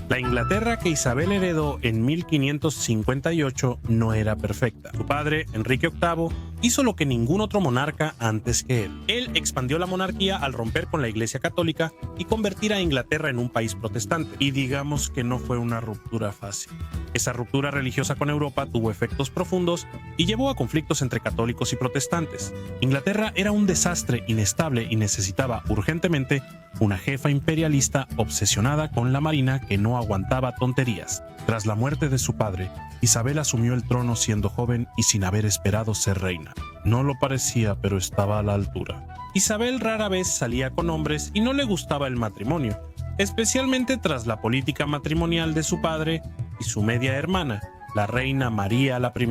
Speaker 1: La Inglaterra que Isabel heredó en 1558 no era perfecta. Su padre, Enrique VIII, hizo lo que ningún otro monarca antes que él. Él expandió la monarquía al romper con la Iglesia Católica y convertir a Inglaterra en un país protestante. Y digamos que no fue una ruptura fácil. Esa ruptura religiosa con Europa tuvo efectos profundos y llevó a conflictos entre católicos y protestantes. Inglaterra era un desastre inestable y necesitaba urgentemente una jefa imperialista obsesionada con la marina que no aguantaba tonterías. Tras la muerte de su padre, Isabel asumió el trono siendo joven y sin haber esperado ser reina. No lo parecía, pero estaba a la altura. Isabel rara vez salía con hombres y no le gustaba el matrimonio, especialmente tras la política matrimonial de su padre y su media hermana, la reina María I.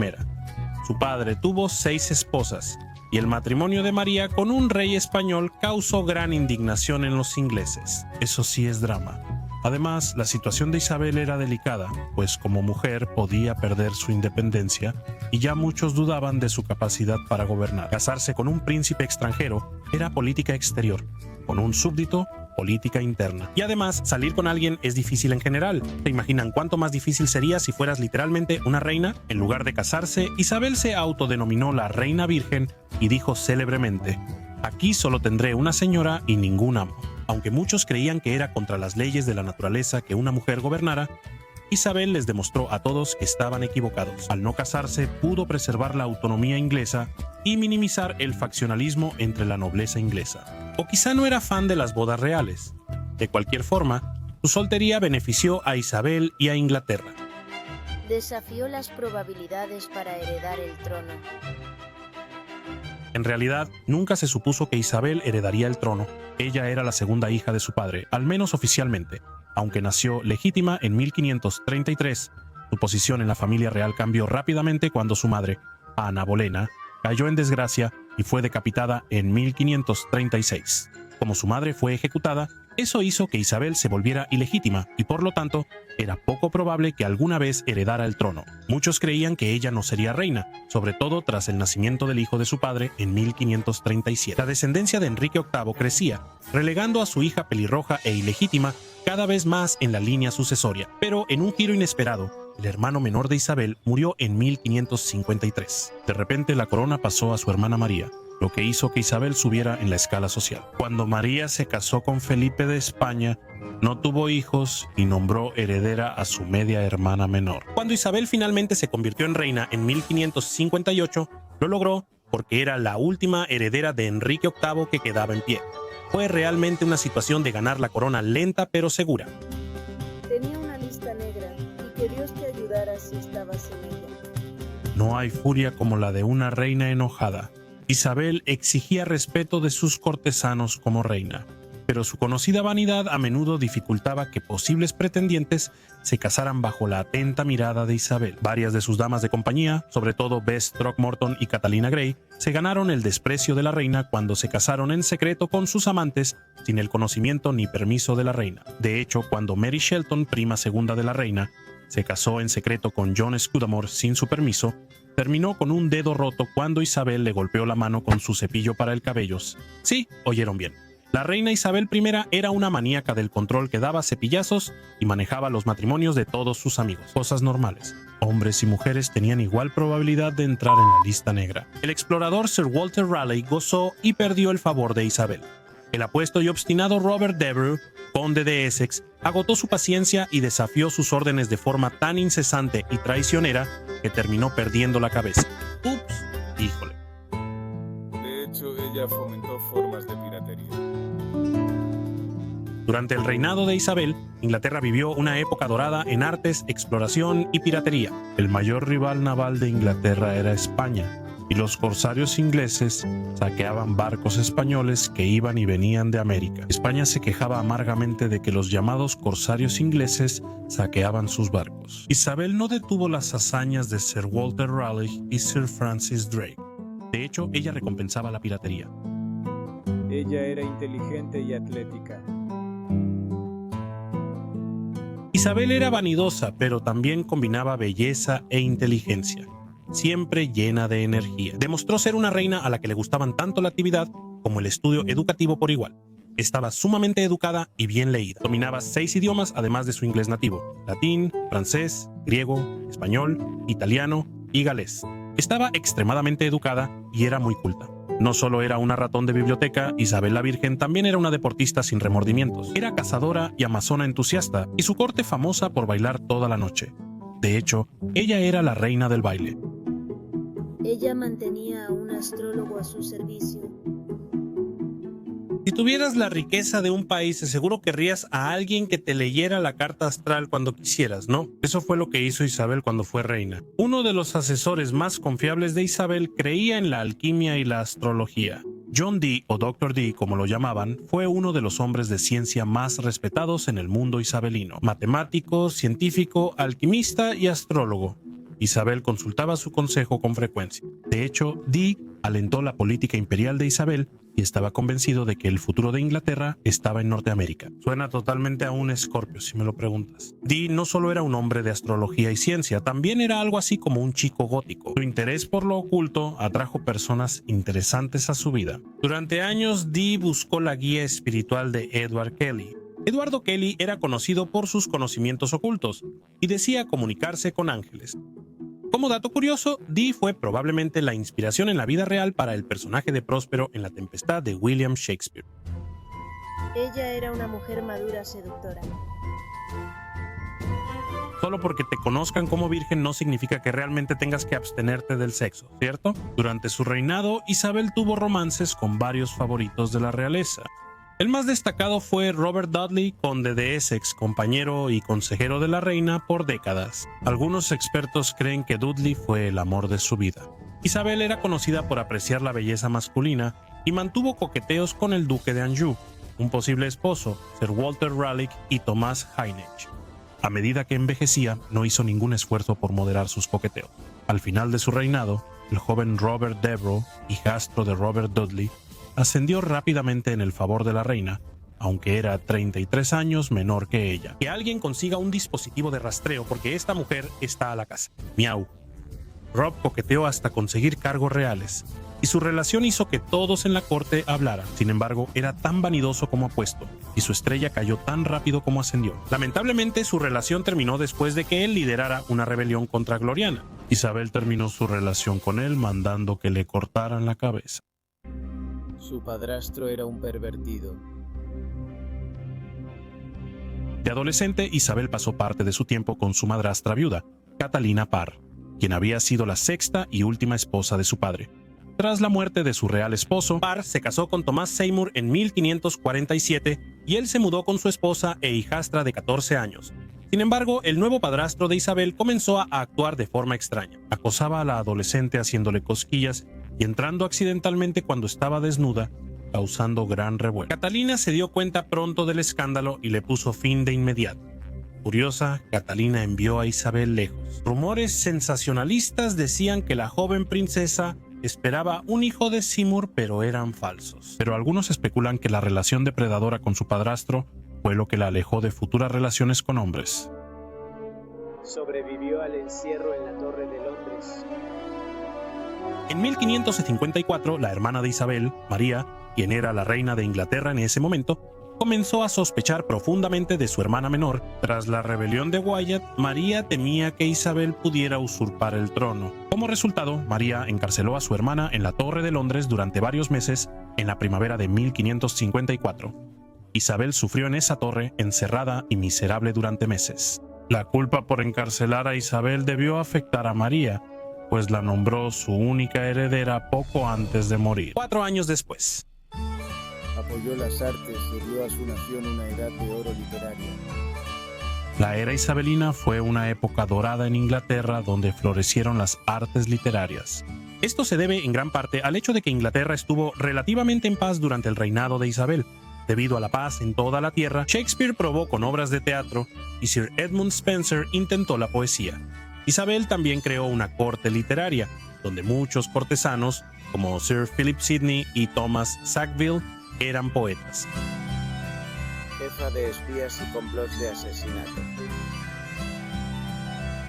Speaker 1: Su padre tuvo 6 esposas, y el matrimonio de María con un rey español causó gran indignación en los ingleses. Eso sí es drama. Además, la situación de Isabel era delicada, pues como mujer podía perder su independencia y ya muchos dudaban de su capacidad para gobernar. Casarse con un príncipe extranjero era política exterior, con un súbdito, política interna. Y además, salir con alguien es difícil en general. ¿Se imaginan cuánto más difícil sería si fueras literalmente una reina? En lugar de casarse, Isabel se autodenominó la Reina Virgen y dijo célebremente: "Aquí solo tendré una señora y ningún amo". Aunque muchos creían que era contra las leyes de la naturaleza que una mujer gobernara, Isabel les demostró a todos que estaban equivocados. Al no casarse, pudo preservar la autonomía inglesa y minimizar el faccionalismo entre la nobleza inglesa. O quizá no era fan de las bodas reales. De cualquier forma, su soltería benefició a Isabel y a Inglaterra.
Speaker 5: Desafió las probabilidades para heredar el trono.
Speaker 1: En realidad, nunca se supuso que Isabel heredaría el trono. Ella era la segunda hija de su padre, al menos oficialmente. Aunque nació legítima en 1533, su posición en la familia real cambió rápidamente cuando su madre, Ana Bolena, cayó en desgracia y fue decapitada en 1536. Como su madre fue ejecutada, eso hizo que Isabel se volviera ilegítima y por lo tanto era poco probable que alguna vez heredara el trono. Muchos creían que ella no sería reina, sobre todo tras el nacimiento del hijo de su padre en 1537. La descendencia de Enrique VIII crecía, relegando a su hija pelirroja e ilegítima cada vez más en la línea sucesoria. Pero en un giro inesperado, el hermano menor de Isabel murió en 1553. De repente la corona pasó a su hermana María, lo que hizo que Isabel subiera en la escala social. Cuando María se casó con Felipe de España, no tuvo hijos y nombró heredera a su media hermana menor. Cuando Isabel finalmente se convirtió en reina en 1558, lo logró porque era la última heredera de Enrique VIII que quedaba en pie. Fue realmente una situación de ganar la corona lenta pero segura.
Speaker 3: Tenía una lista negra y que Dios te ayudara si estabas en ella.
Speaker 1: No hay furia como la de una reina enojada. Isabel exigía respeto de sus cortesanos como reina, pero su conocida vanidad a menudo dificultaba que posibles pretendientes se casaran bajo la atenta mirada de Isabel. Varias de sus damas de compañía, sobre todo Bess Throckmorton y Catalina Gray, se ganaron el desprecio de la reina cuando se casaron en secreto con sus amantes sin el conocimiento ni permiso de la reina. De hecho, cuando Mary Shelton, prima segunda de la reina, se casó en secreto con John Scudamore sin su permiso, terminó con un dedo roto cuando Isabel le golpeó la mano con su cepillo para el cabello. Sí, oyeron bien. La reina Isabel I era una maníaca del control que daba cepillazos y manejaba los matrimonios de todos sus amigos. Cosas normales. Hombres y mujeres tenían igual probabilidad de entrar en la lista negra. El explorador Sir Walter Raleigh gozó y perdió el favor de Isabel. El apuesto y obstinado Robert Devereux, conde de Essex, agotó su paciencia y desafió sus órdenes de forma tan incesante y traicionera que terminó perdiendo la cabeza. Ups, híjole.
Speaker 7: De hecho, ella fomentó formas de piratería.
Speaker 1: Durante el reinado de Isabel, Inglaterra vivió una época dorada en artes, exploración y piratería. El mayor rival naval de Inglaterra era España, y los corsarios ingleses saqueaban barcos españoles que iban y venían de América. España se quejaba amargamente de que los llamados corsarios ingleses saqueaban sus barcos. Isabel no detuvo las hazañas de Sir Walter Raleigh y Sir Francis Drake. De hecho, ella recompensaba la piratería.
Speaker 2: Ella era inteligente y atlética.
Speaker 1: Isabel era vanidosa, pero también combinaba belleza e inteligencia, siempre llena de energía. Demostró ser una reina a la que le gustaban tanto la actividad como el estudio educativo por igual. Estaba sumamente educada y bien leída. Dominaba 6 idiomas además de su inglés nativo: latín, francés, griego, español, italiano y galés. Estaba extremadamente educada y era muy culta. No solo era una ratón de biblioteca, Isabel la Virgen también era una deportista sin remordimientos. Era cazadora y amazona entusiasta, y su corte famosa por bailar toda la noche. De hecho, ella era la reina del baile.
Speaker 5: Ella mantenía a un astrólogo a su servicio.
Speaker 1: Si tuvieras la riqueza de un país, seguro querrías a alguien que te leyera la carta astral cuando quisieras, ¿no? Eso fue lo que hizo Isabel cuando fue reina. Uno de los asesores más confiables de Isabel creía en la alquimia y la astrología. John Dee, o Dr. Dee como lo llamaban, fue uno de los hombres de ciencia más respetados en el mundo isabelino. Matemático, científico, alquimista y astrólogo. Isabel consultaba su consejo con frecuencia. De hecho, Dee alentó la política imperial de Isabel y estaba convencido de que el futuro de Inglaterra estaba en Norteamérica. Suena totalmente a un Escorpio, si me lo preguntas. Dee no solo era un hombre de astrología y ciencia, también era algo así como un chico gótico. Su interés por lo oculto atrajo personas interesantes a su vida. Durante años, Dee buscó la guía espiritual de Edward Kelly. Eduardo Kelly era conocido por sus conocimientos ocultos y decía comunicarse con ángeles. Como dato curioso, Dee fue probablemente la inspiración en la vida real para el personaje de Próspero en La Tempestad de William Shakespeare.
Speaker 5: Ella era una mujer madura seductora.
Speaker 1: Solo porque te conozcan como virgen no significa que realmente tengas que abstenerte del sexo, ¿cierto? Durante su reinado, Isabel tuvo romances con varios favoritos de la realeza. El más destacado fue Robert Dudley, conde de Essex, compañero y consejero de la reina por décadas. Algunos expertos creen que Dudley fue el amor de su vida. Isabel era conocida por apreciar la belleza masculina y mantuvo coqueteos con el duque de Anjou, un posible esposo, Sir Walter Raleigh y Thomas Hainich. A medida que envejecía, no hizo ningún esfuerzo por moderar sus coqueteos. Al final de su reinado, el joven Robert Devereux, hijastro de Robert Dudley, ascendió rápidamente en el favor de la reina, aunque era 33 años menor que ella. Que alguien consiga un dispositivo de rastreo porque esta mujer está a la casa. Miau. Robb coqueteó hasta conseguir cargos reales, y su relación hizo que todos en la corte hablaran. Sin embargo, era tan vanidoso como apuesto, y su estrella cayó tan rápido como ascendió. Lamentablemente, su relación terminó después de que él liderara una rebelión contra Gloriana. Isabel terminó su relación con él mandando que le cortaran la cabeza.
Speaker 6: Su padrastro era un pervertido.
Speaker 1: De adolescente, Isabel pasó parte de su tiempo con su madrastra viuda, Catalina Parr, quien había sido la sexta y última esposa de su padre. Tras la muerte de su real esposo, Parr se casó con Thomas Seymour en 1547 y él se mudó con su esposa e hijastra de 14 años. Sin embargo, el nuevo padrastro de Isabel comenzó a actuar de forma extraña. Acosaba a la adolescente haciéndole cosquillas y entrando accidentalmente cuando estaba desnuda, causando gran revuelo. Catalina se dio cuenta pronto del escándalo y le puso fin de inmediato. Furiosa, Catalina envió a Isabel lejos. Rumores sensacionalistas decían que la joven princesa esperaba un hijo de Seymour, pero eran falsos. Pero algunos especulan que la relación depredadora con su padrastro fue lo que la alejó de futuras relaciones con hombres.
Speaker 2: Sobrevivió al encierro en la Torre de Londres.
Speaker 1: En 1554, la hermana de Isabel, María, quien era la reina de Inglaterra en ese momento, comenzó a sospechar profundamente de su hermana menor. Tras la rebelión de Wyatt, María temía que Isabel pudiera usurpar el trono. Como resultado, María encarceló a su hermana en la Torre de Londres durante varios meses en la primavera de 1554. Isabel sufrió en esa torre, encerrada y miserable durante meses. La culpa por encarcelar a Isabel debió afectar a María, pues la nombró su única heredera poco antes de morir. 4 años después.
Speaker 6: Apoyó las artes y dio a su nación una edad de oro literaria.
Speaker 1: La era isabelina fue una época dorada en Inglaterra donde florecieron las artes literarias. Esto se debe en gran parte al hecho de que Inglaterra estuvo relativamente en paz durante el reinado de Isabel. Debido a la paz en toda la tierra, Shakespeare probó con obras de teatro y Sir Edmund Spenser intentó la poesía. Isabel también creó una corte literaria, donde muchos cortesanos, como Sir Philip Sidney y Thomas Sackville, eran poetas.
Speaker 6: Jefa de espías y complots de asesinato.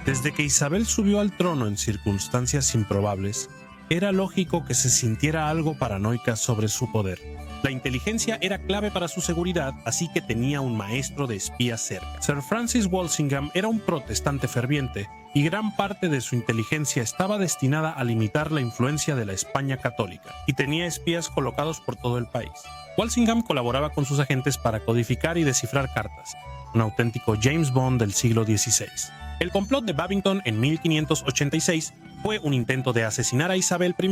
Speaker 1: Desde que Isabel subió al trono en circunstancias improbables, era lógico que se sintiera algo paranoica sobre su poder. La inteligencia era clave para su seguridad, así que tenía un maestro de espías cerca. Sir Francis Walsingham era un protestante ferviente y gran parte de su inteligencia estaba destinada a limitar la influencia de la España católica, y tenía espías colocados por todo el país. Walsingham colaboraba con sus agentes para codificar y descifrar cartas, un auténtico James Bond del siglo XVI. El complot de Babington en 1586 fue un intento de asesinar a Isabel I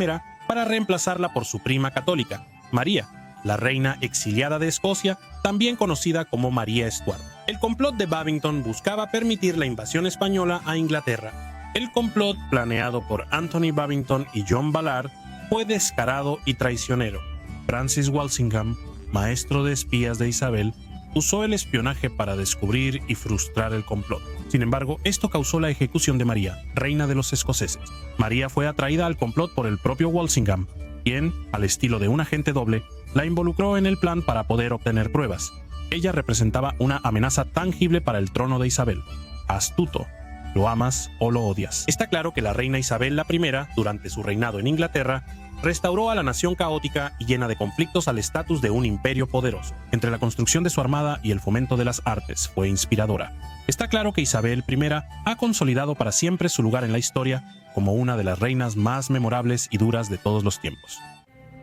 Speaker 1: para reemplazarla por su prima católica, María, la reina exiliada de Escocia, también conocida como María Stuart. El complot de Babington buscaba permitir la invasión española a Inglaterra. El complot, planeado por Anthony Babington y John Ballard, fue descarado y traicionero. Francis Walsingham, maestro de espías de Isabel, usó el espionaje para descubrir y frustrar el complot. Sin embargo, esto causó la ejecución de María, reina de los escoceses. María fue atraída al complot por el propio Walsingham, quien, al estilo de un agente doble, la involucró en el plan para poder obtener pruebas. Ella representaba una amenaza tangible para el trono de Isabel. Astuto, lo amas o lo odias. Está claro que la reina Isabel I, durante su reinado en Inglaterra, restauró a la nación caótica y llena de conflictos al estatus de un imperio poderoso. Entre la construcción de su armada y el fomento de las artes fue inspiradora. Está claro que Isabel I ha consolidado para siempre su lugar en la historia como una de las reinas más memorables y duras de todos los tiempos.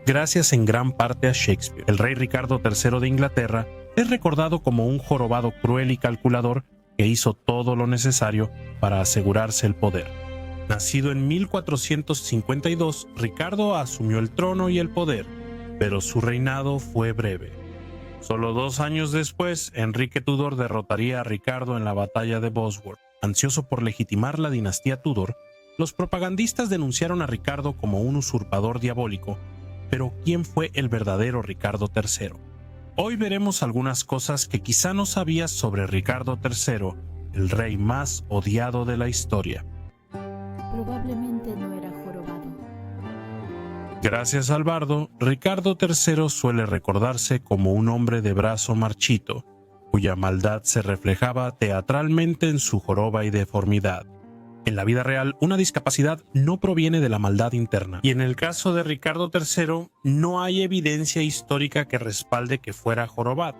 Speaker 1: Gracias en gran parte a Shakespeare, el rey Ricardo III de Inglaterra es recordado como un jorobado cruel y calculador que hizo todo lo necesario para asegurarse el poder. Nacido en 1452, Ricardo asumió el trono y el poder, pero su reinado fue breve. Solo 2 años después, Enrique Tudor derrotaría a Ricardo en la batalla de Bosworth. Ansioso por legitimar la dinastía Tudor, los propagandistas denunciaron a Ricardo como un usurpador diabólico. Pero ¿quién fue el verdadero Ricardo III? Hoy veremos algunas cosas que quizá no sabías sobre Ricardo III, el rey más odiado de la historia.
Speaker 5: Probablemente no era jorobado.
Speaker 1: Gracias al bardo, Ricardo III suele recordarse como un hombre de brazo marchito, cuya maldad se reflejaba teatralmente en su joroba y deformidad. En la vida real, una discapacidad no proviene de la maldad interna, y en el caso de Ricardo III no hay evidencia histórica que respalde que fuera jorobado.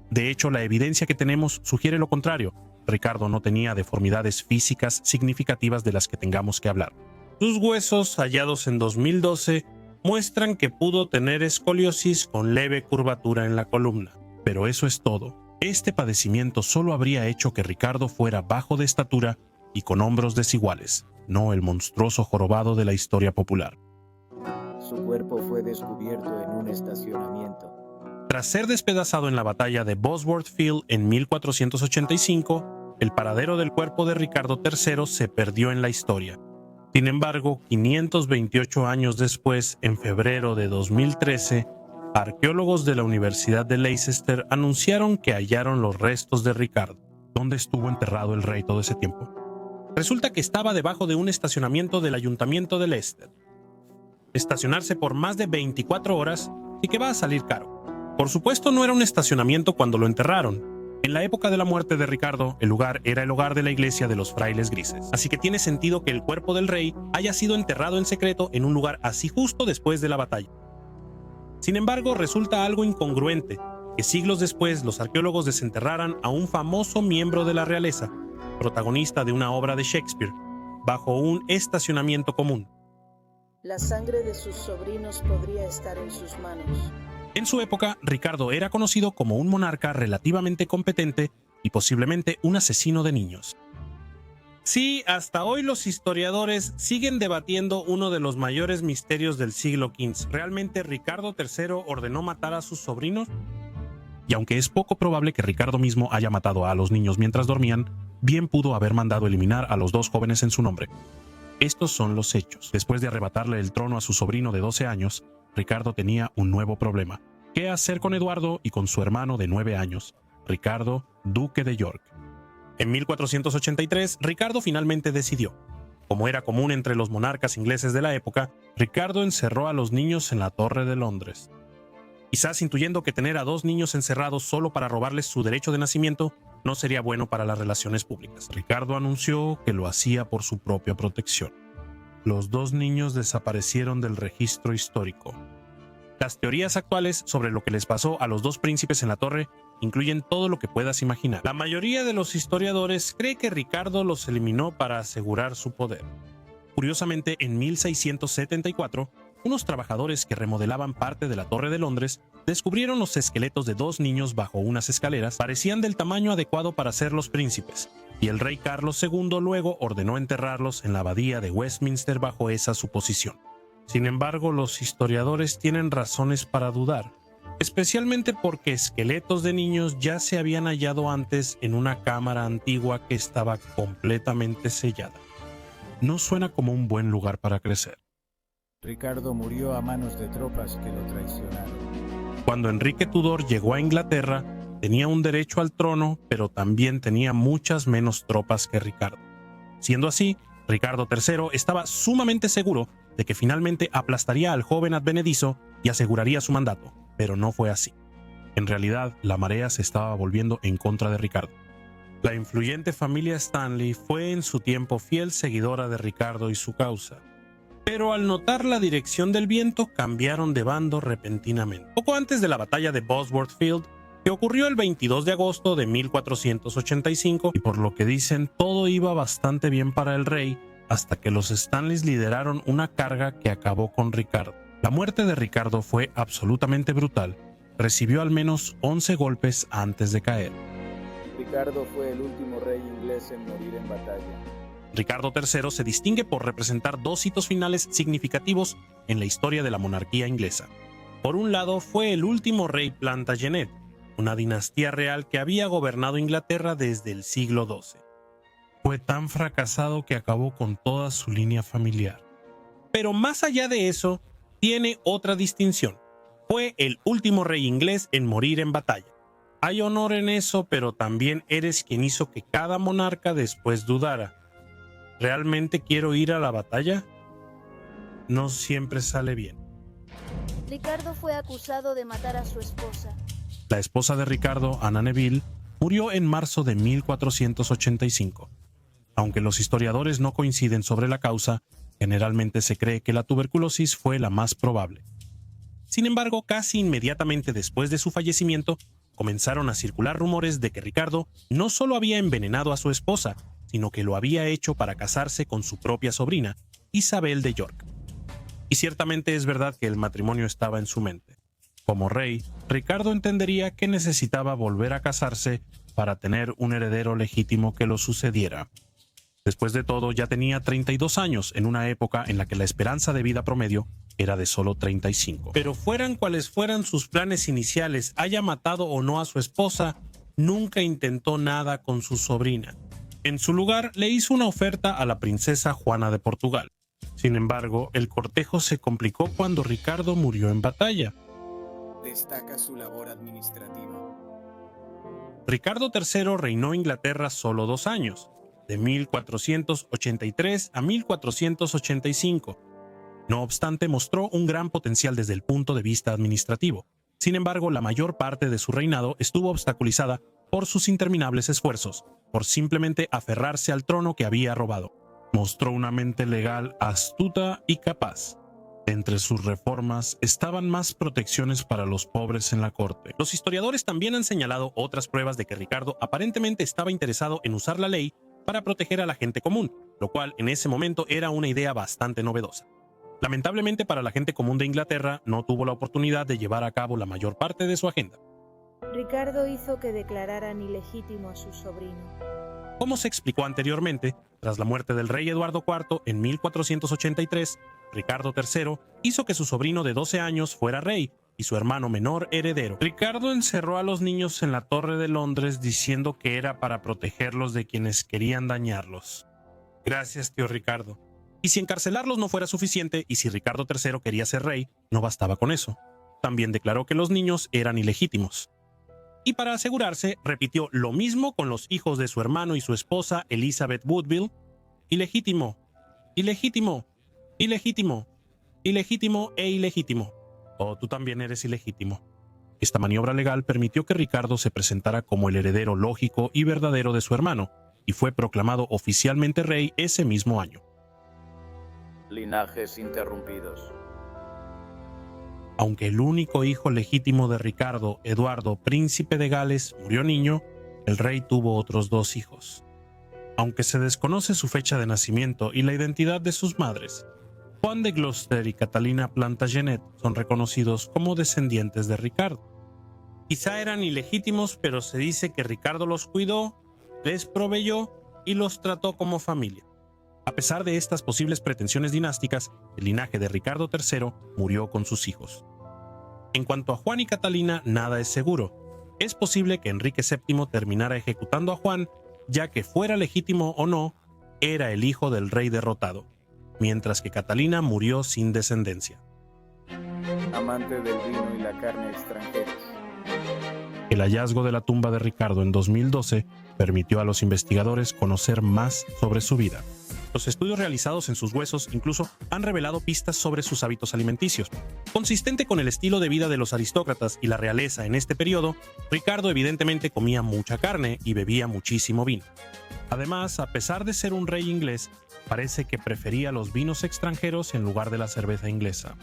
Speaker 1: De hecho, la evidencia que tenemos sugiere lo contrario. Ricardo no tenía deformidades físicas significativas de las que tengamos que hablar. Sus huesos, hallados en 2012, muestran que pudo tener escoliosis con leve curvatura en la columna. Pero eso es todo. Este padecimiento solo habría hecho que Ricardo fuera bajo de estatura y con hombros desiguales, no el monstruoso jorobado de la historia popular.
Speaker 6: Su cuerpo fue descubierto en un estacionamiento.
Speaker 1: Tras ser despedazado en la batalla de Bosworth Field en 1485, el paradero del cuerpo de Ricardo III se perdió en la historia. Sin embargo, 528 años después, en febrero de 2013, arqueólogos de la Universidad de Leicester anunciaron que hallaron los restos de Ricardo. ¿Dónde estuvo enterrado el rey todo ese tiempo? Resulta que estaba debajo de un estacionamiento del ayuntamiento de Leicester. Estacionarse por más de 24 horas sí que va a salir caro. Por supuesto, no era un estacionamiento cuando lo enterraron. En la época de la muerte de Ricardo, el lugar era el hogar de la iglesia de los frailes grises. Así que tiene sentido que el cuerpo del rey haya sido enterrado en secreto en un lugar así justo después de la batalla. Sin embargo, resulta algo incongruente que siglos después los arqueólogos desenterraran a un famoso miembro de la realeza, protagonista de una obra de Shakespeare, bajo un estacionamiento común.
Speaker 3: La sangre de sus sobrinos podría estar en sus manos.
Speaker 1: En su época, Ricardo era conocido como un monarca relativamente competente y posiblemente un asesino de niños. Sí, hasta hoy los historiadores siguen debatiendo uno de los mayores misterios del siglo XV. ¿Realmente Ricardo III ordenó matar a sus sobrinos? Y aunque es poco probable que Ricardo mismo haya matado a los niños mientras dormían, bien pudo haber mandado eliminar a los dos jóvenes en su nombre. Estos son los hechos. Después de arrebatarle el trono a su sobrino de 12 años, Ricardo tenía un nuevo problema. ¿Qué hacer con Eduardo y con su hermano de 9 años, Ricardo, duque de York? En 1483, Ricardo finalmente decidió. Como era común entre los monarcas ingleses de la época, Ricardo encerró a los niños en la Torre de Londres. Quizás intuyendo que tener a dos niños encerrados solo para robarles su derecho de nacimiento no sería bueno para las relaciones públicas. Ricardo anunció que lo hacía por su propia protección. Los dos niños desaparecieron del registro histórico. Las teorías actuales sobre lo que les pasó a los dos príncipes en la torre incluyen todo lo que puedas imaginar. La mayoría de los historiadores cree que Ricardo los eliminó para asegurar su poder. Curiosamente, en 1674, unos trabajadores que remodelaban parte de la Torre de Londres descubrieron los esqueletos de dos niños bajo unas escaleras. Parecían del tamaño adecuado para ser los príncipes, y el rey Carlos II luego ordenó enterrarlos en la abadía de Westminster bajo esa suposición. Sin embargo, los historiadores tienen razones para dudar, especialmente porque esqueletos de niños ya se habían hallado antes en una cámara antigua que estaba completamente sellada. No suena como un buen lugar para crecer.
Speaker 6: Ricardo murió a manos de tropas que lo traicionaron.
Speaker 1: Cuando Enrique Tudor llegó a Inglaterra, tenía un derecho al trono, pero también tenía muchas menos tropas que Ricardo. Siendo así, Ricardo III estaba sumamente seguro de que finalmente aplastaría al joven advenedizo y aseguraría su mandato, pero no fue así. En realidad, la marea se estaba volviendo en contra de Ricardo. La influyente familia Stanley fue en su tiempo fiel seguidora de Ricardo y su causa, pero al notar la dirección del viento cambiaron de bando repentinamente. Poco antes de la batalla de Bosworth Field, que ocurrió el 22 de agosto de 1485, y por lo que dicen todo iba bastante bien para el rey, hasta que los Stanleys lideraron una carga que acabó con Ricardo. La muerte de Ricardo fue absolutamente brutal. Recibió al menos 11 golpes antes de caer.
Speaker 2: Ricardo fue el último rey inglés en morir en batalla.
Speaker 1: Ricardo III se distingue por representar dos hitos finales significativos en la historia de la monarquía inglesa. Por un lado, fue el último rey Plantagenet, una dinastía real que había gobernado Inglaterra desde el siglo XII. Fue tan fracasado que acabó con toda su línea familiar. Pero más allá de eso, tiene otra distinción. Fue el último rey inglés en morir en batalla. Hay honor en eso, pero también eres quien hizo que cada monarca después dudara. ¿Realmente quiero ir a la batalla? No siempre sale bien.
Speaker 5: Ricardo fue acusado de matar a su esposa.
Speaker 1: La esposa de Ricardo, Anna Neville, murió en marzo de 1485. Aunque los historiadores no coinciden sobre la causa, generalmente se cree que la tuberculosis fue la más probable. Sin embargo, casi inmediatamente después de su fallecimiento, comenzaron a circular rumores de que Ricardo no solo había envenenado a su esposa, sino que lo había hecho para casarse con su propia sobrina, Isabel de York. Y ciertamente es verdad que el matrimonio estaba en su mente. Como rey, Ricardo entendería que necesitaba volver a casarse para tener un heredero legítimo que lo sucediera. Después de todo, ya tenía 32 años en una época en la que la esperanza de vida promedio era de solo 35. Pero fueran cuales fueran sus planes iniciales, haya matado o no a su esposa, nunca intentó nada con su sobrina. En su lugar, le hizo una oferta a la princesa Juana de Portugal. Sin embargo, el cortejo se complicó cuando Ricardo murió en batalla.
Speaker 6: Destaca su labor administrativa.
Speaker 1: Ricardo III reinó Inglaterra solo 2 años, de 1483 a 1485. No obstante, mostró un gran potencial desde el punto de vista administrativo. Sin embargo, la mayor parte de su reinado estuvo obstaculizada por sus interminables esfuerzos, por simplemente aferrarse al trono que había robado. Mostró una mente legal astuta y capaz. Entre sus reformas estaban más protecciones para los pobres en la corte. Los historiadores también han señalado otras pruebas de que Ricardo aparentemente estaba interesado en usar la ley para proteger a la gente común, lo cual en ese momento era una idea bastante novedosa. Lamentablemente para la gente común de Inglaterra no tuvo la oportunidad de llevar a cabo la mayor parte de su agenda.
Speaker 5: Ricardo hizo que declararan ilegítimo a su sobrino.
Speaker 1: Como se explicó anteriormente, tras la muerte del rey Eduardo IV en 1483, Ricardo III hizo que su sobrino de 12 años fuera rey y su hermano menor heredero. Ricardo encerró a los niños en la Torre de Londres diciendo que era para protegerlos de quienes querían dañarlos. Gracias, tío Ricardo. Y si encarcelarlos no fuera suficiente, y si Ricardo III quería ser rey, no bastaba con eso. También declaró que los niños eran ilegítimos. Y para asegurarse, repitió lo mismo con los hijos de su hermano y su esposa Elizabeth Woodville: ilegítimo, ilegítimo, ilegítimo, ilegítimo e ilegítimo. Oh, tú también eres ilegítimo. Esta maniobra legal permitió que Ricardo se presentara como el heredero lógico y verdadero de su hermano, y fue proclamado oficialmente rey ese mismo año.
Speaker 6: Linajes interrumpidos.
Speaker 1: Aunque el único hijo legítimo de Ricardo, Eduardo, príncipe de Gales, murió niño, el rey tuvo otros 2 hijos. Aunque se desconoce su fecha de nacimiento y la identidad de sus madres, Juan de Gloucester y Catalina Plantagenet son reconocidos como descendientes de Ricardo. Quizá eran ilegítimos, pero se dice que Ricardo los cuidó, les proveyó y los trató como familia. A pesar de estas posibles pretensiones dinásticas, el linaje de Ricardo III murió con sus hijos. En cuanto a Juan y Catalina, nada es seguro. Es posible que Enrique VII terminara ejecutando a Juan, ya que fuera legítimo o no, era el hijo del rey derrotado, mientras que Catalina murió sin descendencia.
Speaker 2: Amante del vino y la carne extranjeros.
Speaker 1: El hallazgo de la tumba de Ricardo en 2012 permitió a los investigadores conocer más sobre su vida. Los estudios realizados en sus huesos incluso han revelado pistas sobre sus hábitos alimenticios. Consistente con el estilo de vida de los aristócratas y la realeza en este periodo, Ricardo evidentemente comía mucha carne y bebía muchísimo vino. Además, a pesar de ser un rey inglés, parece que prefería los vinos extranjeros en lugar de la cerveza inglesa.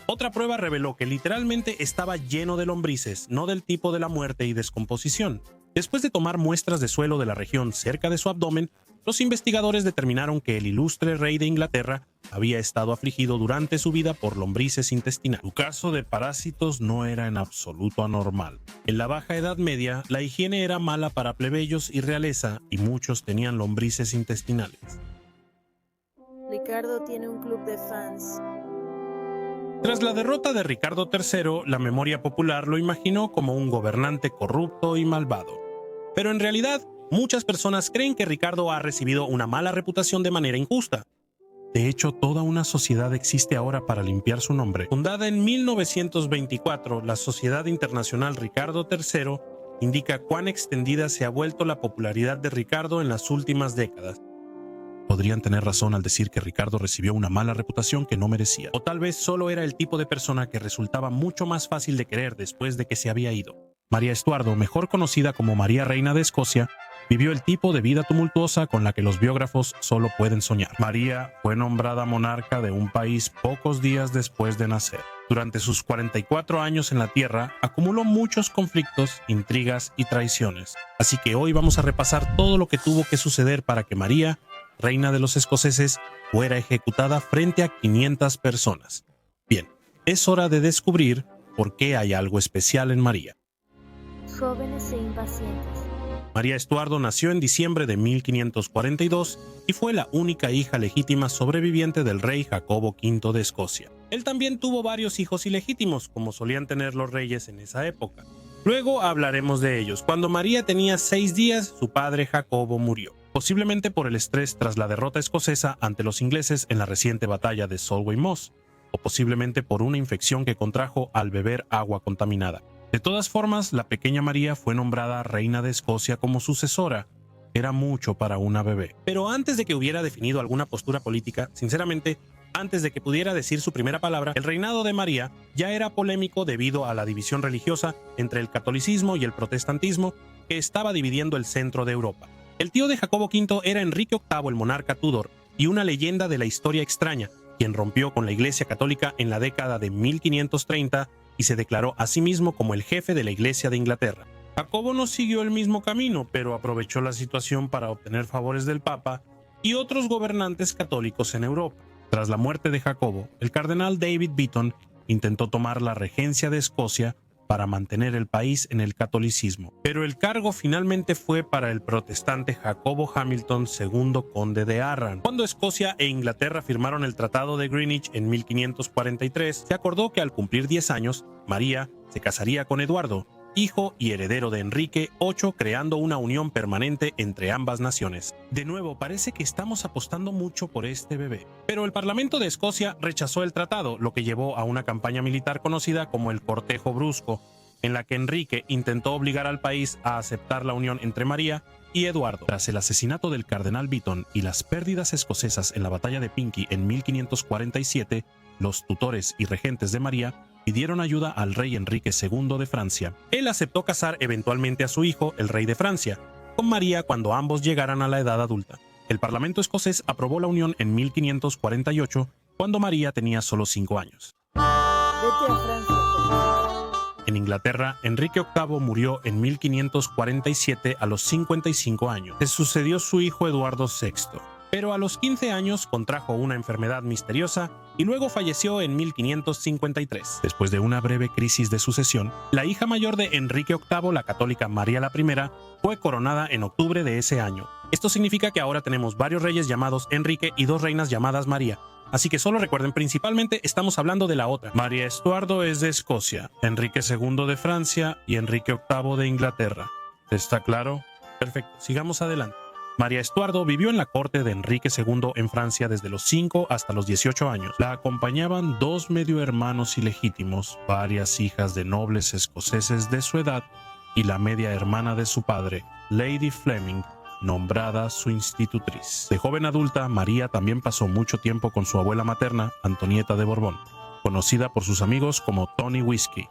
Speaker 1: Otra prueba reveló que literalmente estaba lleno de lombrices, no del tipo de la muerte y descomposición. Después de tomar muestras de suelo de la región cerca de su abdomen, los investigadores determinaron que el ilustre rey de Inglaterra había estado afligido durante su vida por lombrices intestinales. Su caso de parásitos no era en absoluto anormal. En la Baja Edad Media, la higiene era mala para plebeyos y realeza, y muchos tenían lombrices intestinales.
Speaker 5: Ricardo tiene un club de fans.
Speaker 1: Tras la derrota de Ricardo III, la memoria popular lo imaginó como un gobernante corrupto y malvado. Pero en realidad, muchas personas creen que Ricardo ha recibido una mala reputación de manera injusta. De hecho, toda una sociedad existe ahora para limpiar su nombre. Fundada en 1924, la Sociedad Internacional Ricardo III indica cuán extendida se ha vuelto la popularidad de Ricardo en las últimas décadas. podrían tener razón al decir que Ricardo recibió una mala reputación que no merecía. O tal vez solo era el tipo de persona que resultaba mucho más fácil de querer después de que se había ido. María Estuardo, mejor conocida como María Reina de Escocia, vivió el tipo de vida tumultuosa con la que los biógrafos solo pueden soñar. María fue nombrada monarca de un país pocos días después de nacer. Durante sus 44 años en la Tierra, acumuló muchos conflictos, intrigas y traiciones. Así que hoy vamos a repasar todo lo que tuvo que suceder para que María, reina de los escoceses, fuera ejecutada frente a 500 personas. Bien, es hora de descubrir por qué hay algo especial en María.
Speaker 5: Jóvenes e impacientes.
Speaker 1: María Estuardo nació en diciembre de 1542 y fue la única hija legítima sobreviviente del rey Jacobo V de Escocia. Él también tuvo varios hijos ilegítimos, como solían tener los reyes en esa época. Luego hablaremos de ellos. Cuando María tenía 6 días, su padre Jacobo murió, posiblemente por el estrés tras la derrota escocesa ante los ingleses en la reciente batalla de Solway Moss, o posiblemente por una infección que contrajo al beber agua contaminada. De todas formas, la pequeña María fue nombrada reina de Escocia como sucesora. Era mucho para una bebé. Pero antes de que hubiera definido alguna postura política, sinceramente, antes de que pudiera decir su primera palabra, el reinado de María ya era polémico debido a la división religiosa entre el catolicismo y el protestantismo que estaba dividiendo el centro de Europa. El tío de Jacobo V era Enrique VIII, el monarca Tudor, y una leyenda de la historia extraña, quien rompió con la Iglesia Católica en la década de 1530 y se declaró a sí mismo como el jefe de la Iglesia de Inglaterra. Jacobo no siguió el mismo camino, pero aprovechó la situación para obtener favores del Papa y otros gobernantes católicos en Europa. Tras la muerte de Jacobo, el cardenal David Beaton intentó tomar la regencia de Escocia para mantener el país en el catolicismo, pero el cargo finalmente fue para el protestante Jacobo Hamilton, segundo conde de Arran. Cuando Escocia e Inglaterra firmaron el Tratado de Greenwich en 1543, se acordó que al cumplir 10 años, María se casaría con Eduardo, hijo y heredero de Enrique VIII, creando una unión permanente entre ambas naciones. De nuevo, parece que estamos apostando mucho por este bebé. Pero el Parlamento de Escocia rechazó el tratado, lo que llevó a una campaña militar conocida como el Cortejo Brusco, en la que Enrique intentó obligar al país a aceptar la unión entre María y Eduardo. Tras el asesinato del cardenal Beaton y las pérdidas escocesas en la batalla de Pinkie en 1547, los tutores y regentes de María pidieron ayuda al rey Enrique II de Francia. Él aceptó casar eventualmente a su hijo, el rey de Francia, con María cuando ambos llegaran a la edad adulta. El Parlamento escocés aprobó la unión en 1548, cuando María tenía solo 5 años.
Speaker 5: Vete a Francia.
Speaker 1: En Inglaterra, Enrique VIII murió en 1547 a los 55 años. Le sucedió su hijo Eduardo VI. Pero a los 15 años contrajo una enfermedad misteriosa y luego falleció en 1553. Después de una breve crisis de sucesión, la hija mayor de Enrique VIII, la católica María la I, fue coronada en octubre de ese año. Esto significa que ahora tenemos varios reyes llamados Enrique y 2 reinas llamadas María. Así que solo recuerden, principalmente estamos hablando de la otra. María Estuardo es de Escocia, Enrique II de Francia y Enrique VIII de Inglaterra. ¿Está claro? Perfecto, sigamos adelante. María Estuardo vivió en la corte de Enrique II en Francia desde los 5 hasta los 18 años. La acompañaban 2 medio hermanos ilegítimos, varias hijas de nobles escoceses de su edad y la media hermana de su padre, Lady Fleming, nombrada su institutriz. De joven adulta, María también pasó mucho tiempo con su abuela materna, Antonieta de Borbón, conocida por sus amigos como Tony Whiskey,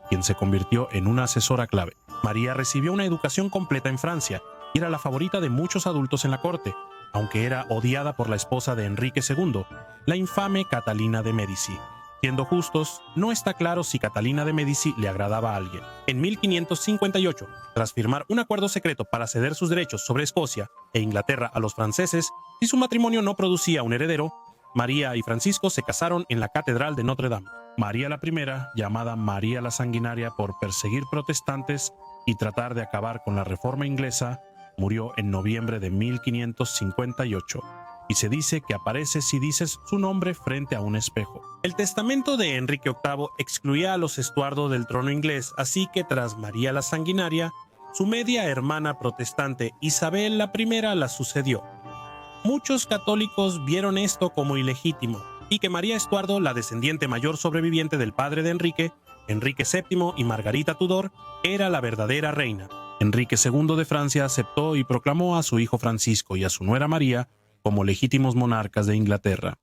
Speaker 1: quien se convirtió en una asesora clave. María recibió una educación completa en Francia y era la favorita de muchos adultos en la corte, aunque era odiada por la esposa de Enrique II, la infame Catalina de Medici. Siendo justos, no está claro si Catalina de Medici le agradaba a alguien. En 1558, tras firmar un acuerdo secreto para ceder sus derechos sobre Escocia e Inglaterra a los franceses, si su matrimonio no producía un heredero, María y Francisco se casaron en la Catedral de Notre Dame. María la I, llamada María la Sanguinaria por perseguir protestantes y tratar de acabar con la Reforma inglesa, murió en noviembre de 1558, y se dice que aparece si dices su nombre frente a un espejo. El testamento de Enrique VIII excluía a los Estuardo del trono inglés, así que tras María la Sanguinaria, su media hermana protestante Isabel la I la sucedió. Muchos católicos vieron esto como ilegítimo, y que María Estuardo, la descendiente mayor sobreviviente del padre de Enrique, Enrique VII y Margarita Tudor, era la verdadera reina. Enrique II de Francia aceptó y proclamó a su hijo Francisco y a su nuera María como legítimos monarcas de Inglaterra.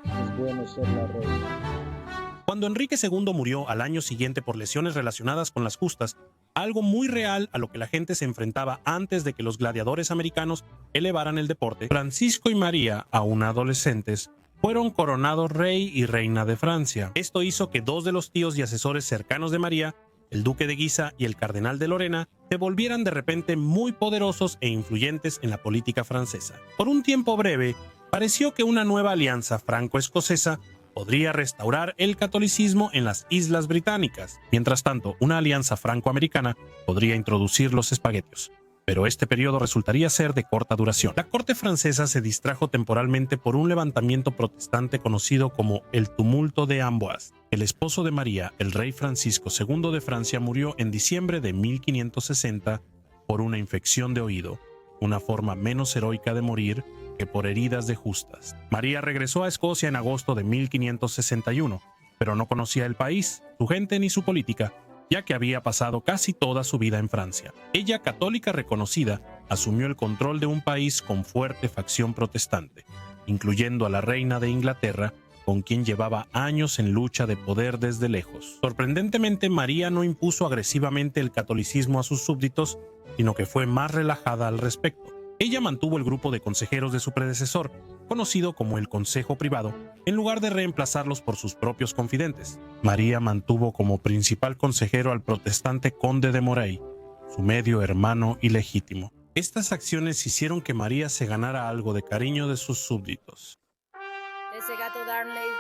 Speaker 2: Es bueno ser la reina.
Speaker 1: Cuando Enrique II murió al año siguiente por lesiones relacionadas con las justas, algo muy real a lo que la gente se enfrentaba antes de que los gladiadores americanos elevaran el deporte, Francisco y María, aún adolescentes, fueron coronados rey y reina de Francia. Esto hizo que dos de los tíos y asesores cercanos de María, el duque de Guisa y el cardenal de Lorena, se volvieran de repente muy poderosos e influyentes en la política francesa. Por un tiempo breve, pareció que una nueva alianza franco-escocesa podría restaurar el catolicismo en las Islas Británicas. Mientras tanto, una alianza franco-americana podría introducir los espaguetios. Pero este periodo resultaría ser de corta duración. La corte francesa se distrajo temporalmente por un levantamiento protestante conocido como el Tumulto de Amboise. El esposo de María, el rey Francisco II de Francia, murió en diciembre de 1560 por una infección de oído, una forma menos heroica de morir que por heridas de justas. María regresó a Escocia en agosto de 1561, pero no conocía el país, su gente ni su política, ya que había pasado casi toda su vida en Francia. Ella, católica reconocida, asumió el control de un país con fuerte facción protestante, incluyendo a la reina de Inglaterra, con quien llevaba años en lucha de poder desde lejos. Sorprendentemente, María no impuso agresivamente el catolicismo a sus súbditos, sino que fue más relajada al respecto. Ella mantuvo el grupo de consejeros de su predecesor, conocido como el Consejo Privado, en lugar de reemplazarlos por sus propios confidentes. María mantuvo como principal consejero al protestante conde de Moray, su medio hermano ilegítimo. Estas acciones hicieron que María se ganara algo de cariño de sus súbditos.
Speaker 3: Ese gato Darnley.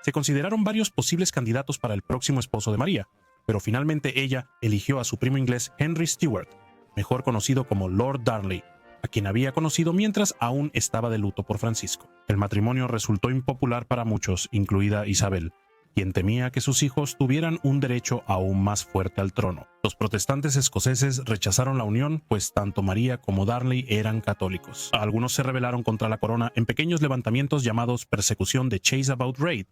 Speaker 1: Se consideraron varios posibles candidatos para el próximo esposo de María, pero finalmente ella eligió a su primo inglés Henry Stuart, mejor conocido como Lord Darnley, a quien había conocido mientras aún estaba de luto por Francisco. El matrimonio resultó impopular para muchos, incluida Isabel, quien temía que sus hijos tuvieran un derecho aún más fuerte al trono. Los protestantes escoceses rechazaron la unión, pues tanto María como Darnley eran católicos. Algunos se rebelaron contra la corona en pequeños levantamientos llamados persecución de Chase About Raid.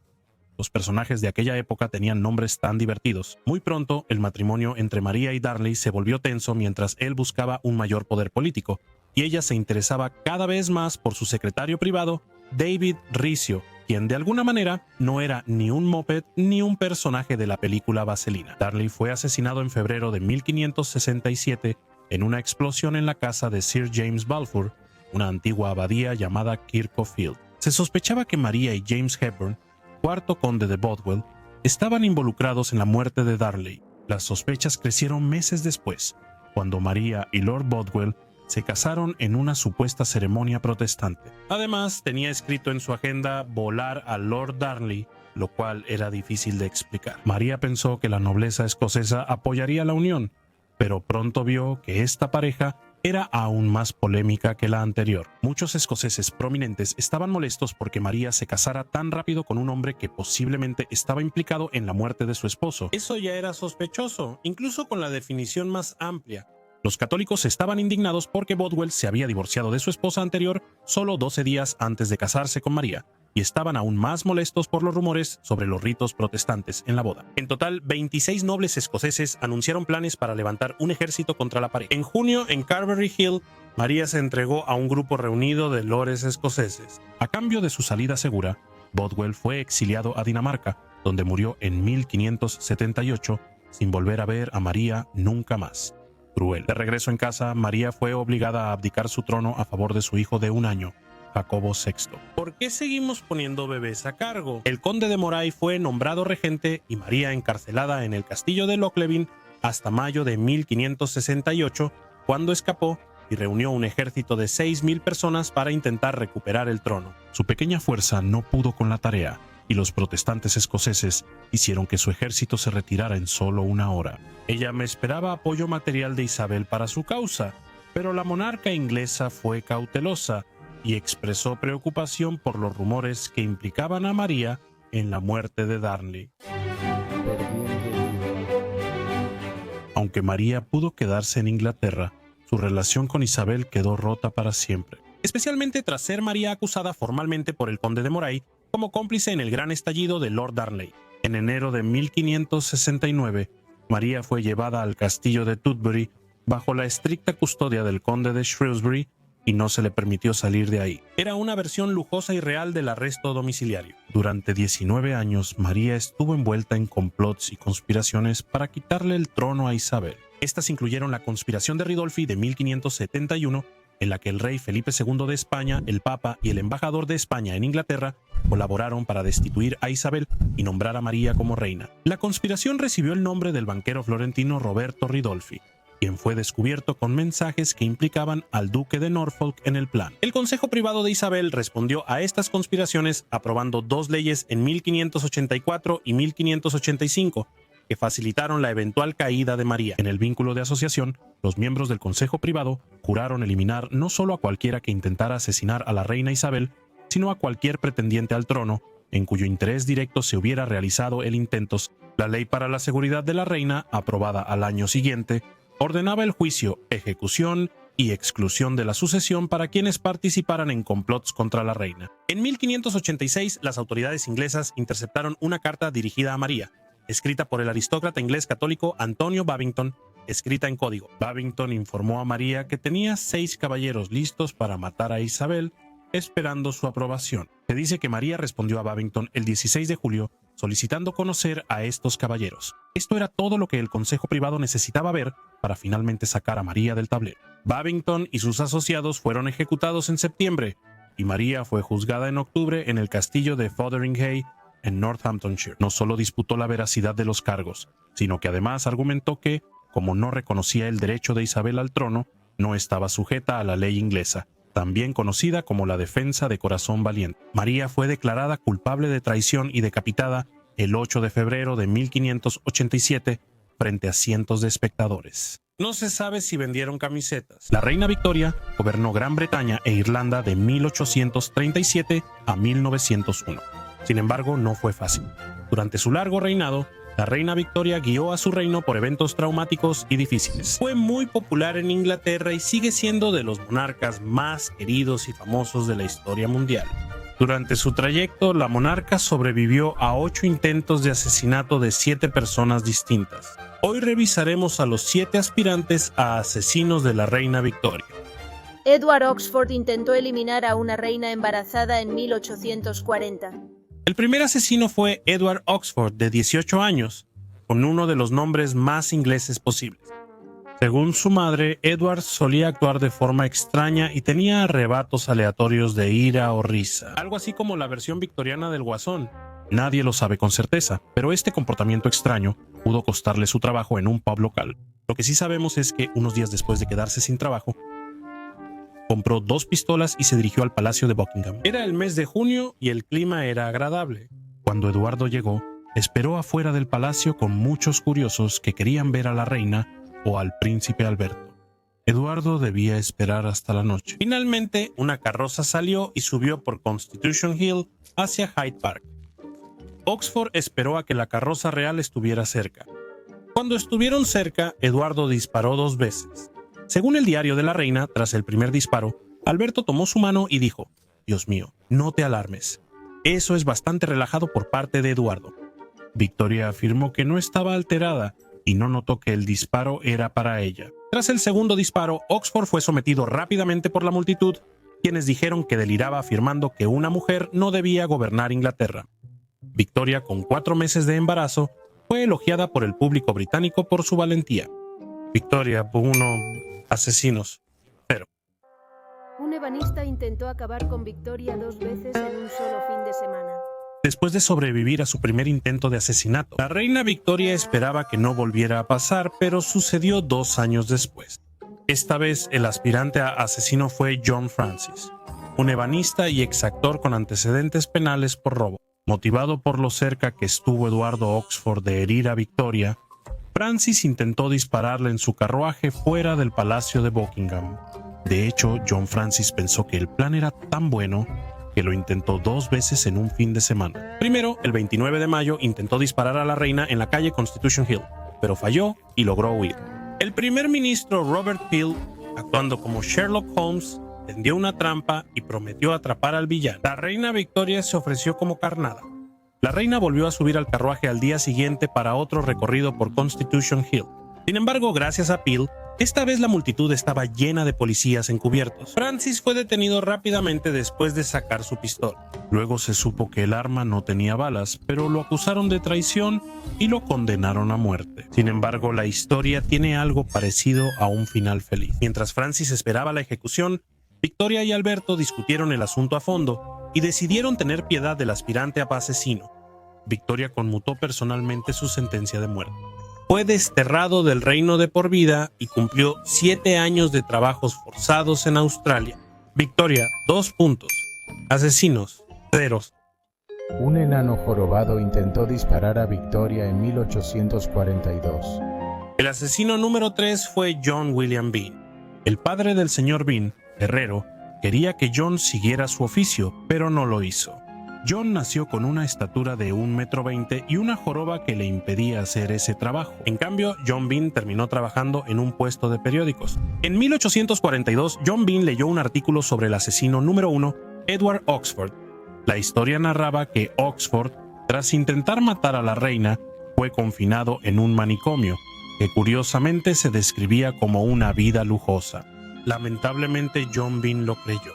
Speaker 1: Los personajes de aquella época tenían nombres tan divertidos. Muy pronto, el matrimonio entre María y Darnley se volvió tenso mientras él buscaba un mayor poder político, y ella se interesaba cada vez más por su secretario privado, David Rizzio, quien de alguna manera no era ni un moped ni un personaje de la película Vaselina. Darnley fue asesinado en febrero de 1567 en una explosión en la casa de Sir James Balfour, una antigua abadía llamada Kirkhope Field. Se sospechaba que María y James Hepburn, cuarto conde de Bothwell, estaban involucrados en la muerte de Darnley. Las sospechas crecieron meses después, cuando María y Lord Bothwell se casaron en una supuesta ceremonia protestante. Además, tenía escrito en su agenda volar a Lord Darnley, lo cual era difícil de explicar. María pensó que la nobleza escocesa apoyaría la unión, pero pronto vio que esta pareja era aún más polémica que la anterior. Muchos escoceses prominentes estaban molestos porque María se casara tan rápido con un hombre que posiblemente estaba implicado en la muerte de su esposo. Eso ya era sospechoso, incluso con la definición más amplia. Los católicos estaban indignados porque Bothwell se había divorciado de su esposa anterior solo 12 días antes de casarse con María, y estaban aún más molestos por los rumores sobre los ritos protestantes en la boda. En total, 26 nobles escoceses anunciaron planes para levantar un ejército contra la pareja. En junio, en Carberry Hill, María se entregó a un grupo reunido de lores escoceses. A cambio de su salida segura, Bothwell fue exiliado a Dinamarca, donde murió en 1578, sin volver a ver a María nunca más. Cruel. De regreso en casa, María fue obligada a abdicar su trono a favor de su hijo de 1 año, Jacobo VI. ¿Por qué seguimos poniendo bebés a cargo? El conde de Moray fue nombrado regente y María encarcelada en el castillo de Lochleven hasta mayo de 1568, cuando escapó y reunió un ejército de 6.000 personas para intentar recuperar el trono. Su pequeña fuerza no pudo con la tarea, y los protestantes escoceses hicieron que su ejército se retirara en solo 1 hora. Ella me esperaba apoyo material de Isabel para su causa, pero la monarca inglesa fue cautelosa y expresó preocupación por los rumores que implicaban a María en la muerte de Darnley. Aunque María pudo quedarse en Inglaterra, su relación con Isabel quedó rota para siempre, especialmente tras ser María acusada formalmente por el conde de Moray como cómplice en el gran estallido de Lord Darnley. En enero de 1569, María fue llevada al castillo de Tutbury bajo la estricta custodia del conde de Shrewsbury y no se le permitió salir de ahí. Era una versión lujosa y real del arresto domiciliario. Durante 19 años, María estuvo envuelta en complots y conspiraciones para quitarle el trono a Isabel. Estas incluyeron la conspiración de Ridolfi de 1571, en la que el rey Felipe II de España, el Papa y el embajador de España en Inglaterra colaboraron para destituir a Isabel y nombrar a María como reina. La conspiración recibió el nombre del banquero florentino Roberto Ridolfi, quien fue descubierto con mensajes que implicaban al duque de Norfolk en el plan. El Consejo Privado de Isabel respondió a estas conspiraciones aprobando dos leyes en 1584 y 1585 que facilitaron la eventual caída de María. En el vínculo de asociación, los miembros del Consejo Privado juraron eliminar no solo a cualquiera que intentara asesinar a la reina Isabel, sino a cualquier pretendiente al trono en cuyo interés directo se hubiera realizado el intento. La Ley para la Seguridad de la Reina, aprobada al año siguiente, ordenaba el juicio, ejecución y exclusión de la sucesión para quienes participaran en complots contra la reina. En 1586, las autoridades inglesas interceptaron una carta dirigida a María, escrita por el aristócrata inglés católico Antonio Babington, escrita en código. Babington informó a María que tenía 6 caballeros listos para matar a Isabel, esperando su aprobación. Se dice que María respondió a Babington el 16 de julio solicitando conocer a estos caballeros. Esto era todo lo que el Consejo Privado necesitaba ver para finalmente sacar a María del tablero. Babington y sus asociados fueron ejecutados en septiembre y María fue juzgada en octubre en el castillo de Fotheringhay en Northamptonshire. No solo disputó la veracidad de los cargos, sino que además argumentó que, como no reconocía el derecho de Isabel al trono, no estaba sujeta a la ley inglesa, también conocida como la defensa de corazón valiente. María fue declarada culpable de traición y decapitada el 8 de febrero de 1587 frente a cientos de espectadores. No se sabe si vendieron camisetas. La reina Victoria gobernó Gran Bretaña e Irlanda de 1837 a 1901. Sin embargo, no fue fácil. Durante su largo reinado, la reina Victoria guió a su reino por eventos traumáticos y difíciles. Fue muy popular en Inglaterra y sigue siendo de los monarcas más queridos y famosos de la historia mundial. Durante su trayecto, la monarca sobrevivió a 8 intentos de asesinato de 7 personas distintas. Hoy revisaremos a los 7 aspirantes a asesinos de la reina Victoria.
Speaker 3: Edward Oxford intentó eliminar a una reina embarazada en 1840.
Speaker 1: El primer asesino fue Edward Oxford, de 18 años, con uno de los nombres más ingleses posibles. Según su madre, Edward solía actuar de forma extraña y tenía arrebatos aleatorios de ira o risa, algo así como la versión victoriana del Guasón. Nadie lo sabe con certeza, pero este comportamiento extraño pudo costarle su trabajo en un pub local. Lo que sí sabemos es que, unos días después de quedarse sin trabajo, compró 2 pistolas y se dirigió al Palacio de Buckingham. Era el mes de junio y el clima era agradable. Cuando Eduardo llegó, esperó afuera del palacio con muchos curiosos que querían ver a la reina o al príncipe Alberto. Eduardo debía esperar hasta la noche. Finalmente, una carroza salió y subió por Constitution Hill hacia Hyde Park. Oxford esperó a que la carroza real estuviera cerca. Cuando estuvieron cerca, Eduardo disparó 2 veces. Según el diario de la reina, tras el primer disparo, Alberto tomó su mano y dijo: «Dios mío, no te alarmes. Eso es bastante relajado por parte de Eduardo». Victoria afirmó que no estaba alterada y no notó que el disparo era para ella. Tras el segundo disparo, Oxford fue sometido rápidamente por la multitud, quienes dijeron que deliraba afirmando que una mujer no debía gobernar Inglaterra. Victoria, con 4 meses de embarazo, fue elogiada por el público británico por su valentía. Victoria, 1, asesinos, 0.
Speaker 5: Un ebanista intentó acabar con Victoria 2 veces en un solo fin de semana.
Speaker 1: Después de sobrevivir a su primer intento de asesinato, la reina Victoria esperaba que no volviera a pasar, pero sucedió 2 años después. Esta vez el aspirante a asesino fue John Francis, un ebanista y exactor con antecedentes penales por robo. Motivado por lo cerca que estuvo Eduardo Oxford de herir a Victoria, Francis intentó dispararle en su carruaje fuera del Palacio de Buckingham. De hecho, John Francis pensó que el plan era tan bueno que lo intentó 2 veces en un fin de semana. Primero, el 29 de mayo, intentó disparar a la reina en la calle Constitution Hill, pero falló y logró huir. El primer ministro Robert Peel, actuando como Sherlock Holmes, tendió una trampa y prometió atrapar al villano. La reina Victoria se ofreció como carnada. La reina volvió a subir al carruaje al día siguiente para otro recorrido por Constitution Hill. Sin embargo, gracias a Peel, Esta vez la multitud estaba llena de policías encubiertos. Francis fue detenido rápidamente después de sacar su pistola. Luego se supo que el arma no tenía balas, pero lo acusaron de traición y lo condenaron a muerte. Sin embargo, la historia tiene algo parecido a un final feliz. Mientras Francis esperaba la ejecución, Victoria y Alberto discutieron el asunto a fondo y decidieron tener piedad del aspirante a asesino. Victoria conmutó personalmente su sentencia de muerte. Fue desterrado del reino de por vida y cumplió 7 años de trabajos forzados en Australia. Victoria, 2 puntos. Asesinos, 0.
Speaker 6: Un enano jorobado intentó disparar a Victoria en 1842.
Speaker 1: El asesino número 3 fue John William Bean. El padre del señor Bean, herrero, quería que John siguiera su oficio, pero no lo hizo. John nació con una estatura de 1,20 m y una joroba que le impedía hacer ese trabajo. En cambio, John Bean terminó trabajando en un puesto de periódicos. En 1842, John Bean leyó un artículo sobre el asesino número 1, Edward Oxford. La historia narraba que Oxford, tras intentar matar a la reina, fue confinado en un manicomio, que curiosamente se describía como una vida lujosa. Lamentablemente, John Bean lo creyó.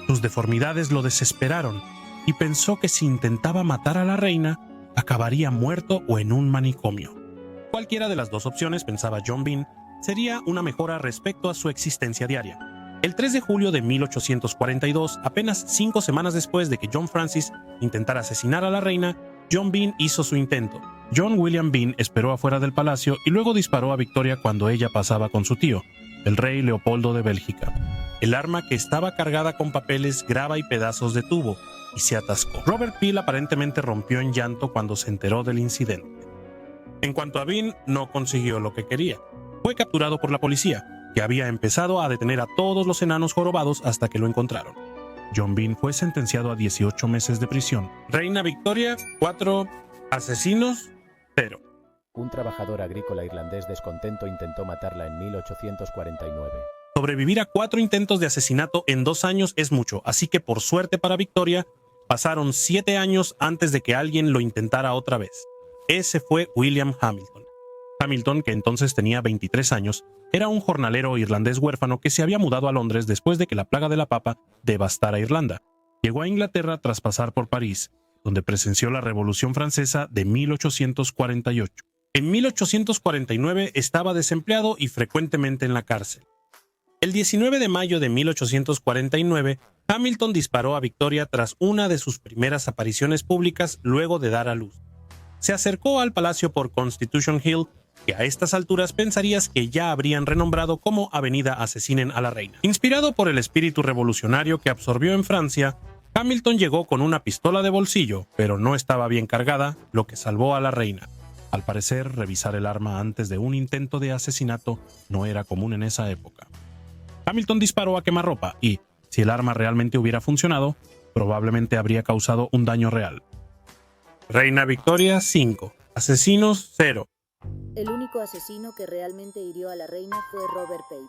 Speaker 1: Sus deformidades lo desesperaron, y pensó que si intentaba matar a la reina, acabaría muerto o en un manicomio. Cualquiera de las dos opciones, pensaba John Bean, sería una mejora respecto a su existencia diaria. El 3 de julio de 1842, apenas 5 semanas después de que John Francis intentara asesinar a la reina, John Bean hizo su intento. John William Bean esperó afuera del palacio y luego disparó a Victoria cuando ella pasaba con su tío, el rey Leopoldo de Bélgica. El arma, que estaba cargada con papeles, grava y pedazos de tubo, y se atascó. Robert Peel aparentemente rompió en llanto cuando se enteró del incidente. En cuanto a Bean, no consiguió lo que quería. Fue capturado por la policía, que había empezado a detener a todos los enanos jorobados hasta que lo encontraron. John Bean fue sentenciado a 18 meses de prisión. Reina Victoria, 4. Asesinos, 0.
Speaker 8: Un trabajador agrícola irlandés descontento intentó matarla en 1849.
Speaker 1: Sobrevivir a 4 intentos de asesinato en 2 años es mucho, así que por suerte para Victoria, pasaron 7 años antes de que alguien lo intentara otra vez. Ese fue William Hamilton. Hamilton, que entonces tenía 23 años, era un jornalero irlandés huérfano que se había mudado a Londres después de que la plaga de la papa devastara Irlanda. Llegó a Inglaterra tras pasar por París, donde presenció la Revolución Francesa de 1848. En 1849 estaba desempleado y frecuentemente en la cárcel. El 19 de mayo de 1849, Hamilton disparó a Victoria tras una de sus primeras apariciones públicas luego de dar a luz. Se acercó al palacio por Constitution Hill, que a estas alturas pensarías que ya habrían renombrado como Avenida Asesinen a la Reina. Inspirado por el espíritu revolucionario que absorbió en Francia, Hamilton llegó con una pistola de bolsillo, pero no estaba bien cargada, lo que salvó a la reina. Al parecer, revisar el arma antes de un intento de asesinato no era común en esa época. Hamilton disparó a quemarropa y, si el arma realmente hubiera funcionado, probablemente habría causado un daño real. Reina Victoria, 5. Asesinos, 0.
Speaker 5: El único asesino que realmente hirió a la reina fue Robert Pate.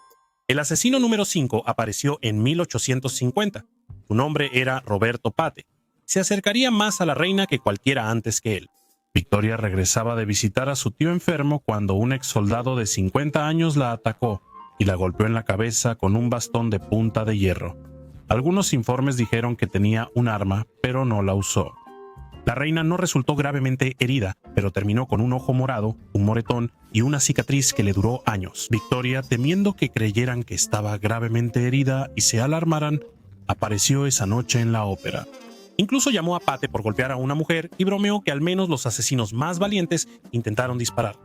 Speaker 1: El asesino número 5 apareció en 1850. Su nombre era Roberto Pate. Se acercaría más a la reina que cualquiera antes que él. Victoria regresaba de visitar a su tío enfermo cuando un ex soldado de 50 años la atacó y la golpeó en la cabeza con un bastón de punta de hierro. Algunos informes dijeron que tenía un arma, pero no la usó. La reina no resultó gravemente herida, pero terminó con un ojo morado, un moretón y una cicatriz que le duró años. Victoria, temiendo que creyeran que estaba gravemente herida y se alarmaran, apareció esa noche en la ópera. Incluso llamó a Pate por golpear a una mujer y bromeó que al menos los asesinos más valientes intentaron disparar.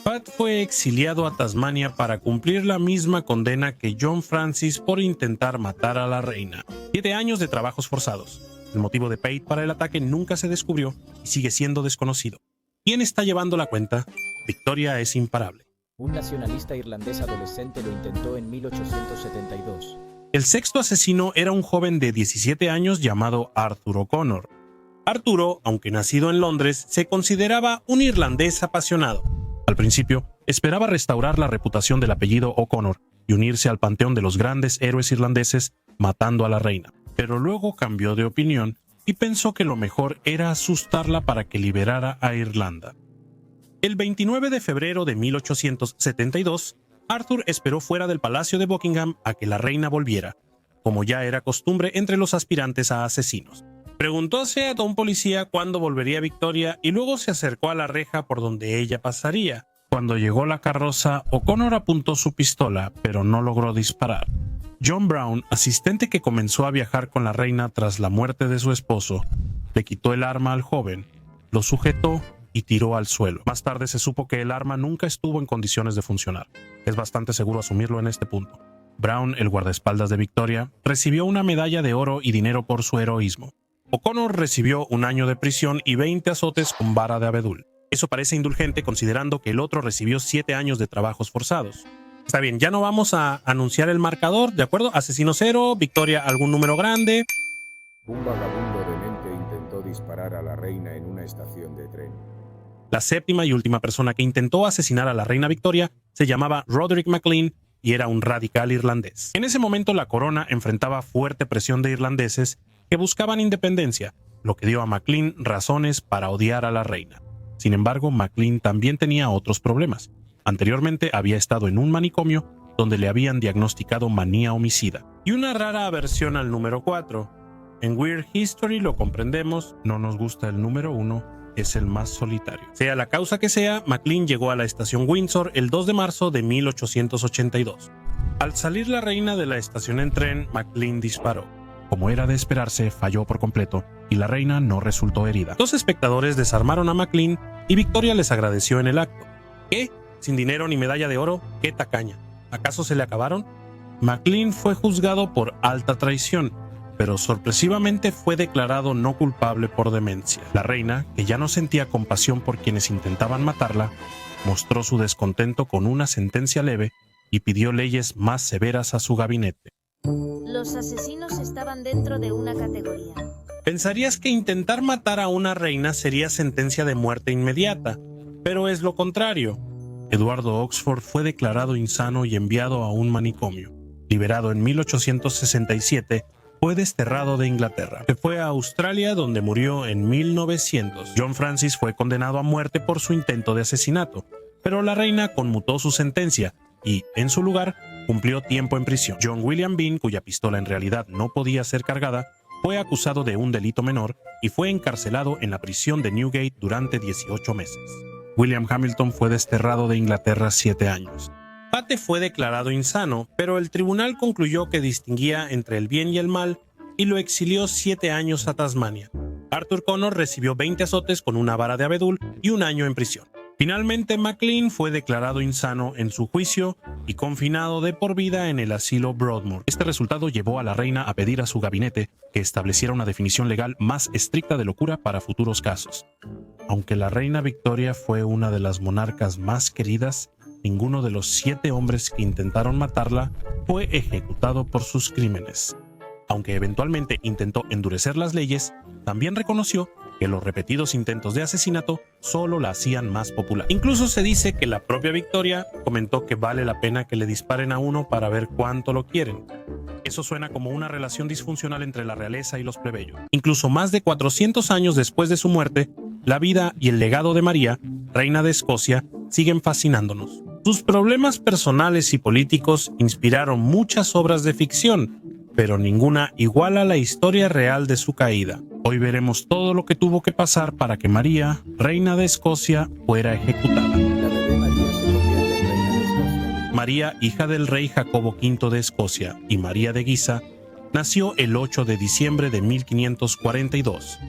Speaker 1: Pat fue exiliado a Tasmania para cumplir la misma condena que John Francis por intentar matar a la reina. 7 años de trabajos forzados. El motivo de Pate para el ataque nunca se descubrió y sigue siendo desconocido. ¿Quién está llevando la cuenta? Victoria es imparable.
Speaker 8: Un nacionalista irlandés adolescente lo intentó en 1872.
Speaker 1: El sexto asesino era un joven de 17 años llamado Arthur O'Connor. Arturo, aunque nacido en Londres, se consideraba un irlandés apasionado. Al principio, esperaba restaurar la reputación del apellido O'Connor y unirse al panteón de los grandes héroes irlandeses matando a la reina. Pero luego cambió de opinión y pensó que lo mejor era asustarla para que liberara a Irlanda. El 29 de febrero de 1872, Arthur esperó fuera del palacio de Buckingham a que la reina volviera, como ya era costumbre entre los aspirantes a asesinos. Preguntóse a un policía cuándo volvería Victoria y luego se acercó a la reja por donde ella pasaría. Cuando llegó la carroza, O'Connor apuntó su pistola, pero no logró disparar. John Brown, asistente que comenzó a viajar con la reina tras la muerte de su esposo, le quitó el arma al joven, lo sujetó y tiró al suelo. Más tarde se supo que el arma nunca estuvo en condiciones de funcionar. Es bastante seguro asumirlo en este punto. Brown, el guardaespaldas de Victoria, recibió una medalla de oro y dinero por su heroísmo. O'Connor recibió 1 año de prisión y 20 azotes con vara de abedul. Eso parece indulgente considerando que el otro recibió 7 años de trabajos forzados. Está bien, ya no vamos a anunciar el marcador, ¿de acuerdo? Asesino 0, Victoria algún número grande.
Speaker 9: Un vagabundo demente intentó disparar a la reina en una estación de tren.
Speaker 1: La séptima y última persona que intentó asesinar a la reina Victoria se llamaba Roderick MacLean y era un radical irlandés. En ese momento la corona enfrentaba fuerte presión de irlandeses que buscaban independencia, lo que dio a MacLean razones para odiar a la reina. Sin embargo, MacLean también tenía otros problemas. Anteriormente había estado en un manicomio donde le habían diagnosticado manía homicida y una rara aversión al número 4. En Weird History lo comprendemos, no nos gusta el número 1, es el más solitario. Sea la causa que sea, MacLean llegó a la estación Windsor el 2 de marzo de 1882. Al salir la reina de la estación en tren, MacLean disparó. Como era de esperarse, falló por completo y la reina no resultó herida. 2 espectadores desarmaron a MacLean y Victoria les agradeció en el acto. ¿Qué? ¿Sin dinero ni medalla de oro? ¡Qué tacaña! ¿Acaso se le acabaron? MacLean fue juzgado por alta traición, pero sorpresivamente fue declarado no culpable por demencia. La reina, que ya no sentía compasión por quienes intentaban matarla, mostró su descontento con una sentencia leve y pidió leyes más severas a su gabinete.
Speaker 5: Los asesinos estaban dentro de una categoría.
Speaker 1: Pensarías que intentar matar a una reina sería sentencia de muerte inmediata, pero es lo contrario. Eduardo Oxford fue declarado insano y enviado a un manicomio. Liberado en 1867, fue desterrado de Inglaterra. Se fue a Australia, donde murió en 1900. John Francis fue condenado a muerte por su intento de asesinato, pero la reina conmutó su sentencia y, en su lugar, cumplió tiempo en prisión. John William Bean, cuya pistola en realidad no podía ser cargada, fue acusado de un delito menor y fue encarcelado en la prisión de Newgate durante 18 meses. William Hamilton fue desterrado de Inglaterra 7 años. Pate fue declarado insano, pero el tribunal concluyó que distinguía entre el bien y el mal y lo exilió 7 años a Tasmania. Arthur Connor recibió 20 azotes con una vara de abedul y 1 año en prisión. Finalmente, MacLean fue declarado insano en su juicio y confinado de por vida en el asilo Broadmoor. Este resultado llevó a la reina a pedir a su gabinete que estableciera una definición legal más estricta de locura para futuros casos. Aunque la reina Victoria fue una de las monarcas más queridas, ninguno de los 7 hombres que intentaron matarla fue ejecutado por sus crímenes. Aunque eventualmente intentó endurecer las leyes, también reconoció que los repetidos intentos de asesinato solo la hacían más popular. Incluso se dice que la propia Victoria comentó que vale la pena que le disparen a uno para ver cuánto lo quieren. Eso suena como una relación disfuncional entre la realeza y los plebeyos. Incluso más de 400 años después de su muerte, la vida y el legado de María, reina de Escocia, siguen fascinándonos. Sus problemas personales y políticos inspiraron muchas obras de ficción, pero ninguna iguala la historia real de su caída. Hoy veremos todo lo que tuvo que pasar para que María, reina de Escocia, fuera ejecutada.
Speaker 9: La bebé María se convierte en reina de Escocia.
Speaker 1: María, hija del rey Jacobo V de Escocia y María de Guisa, nació el 8 de diciembre de 1542.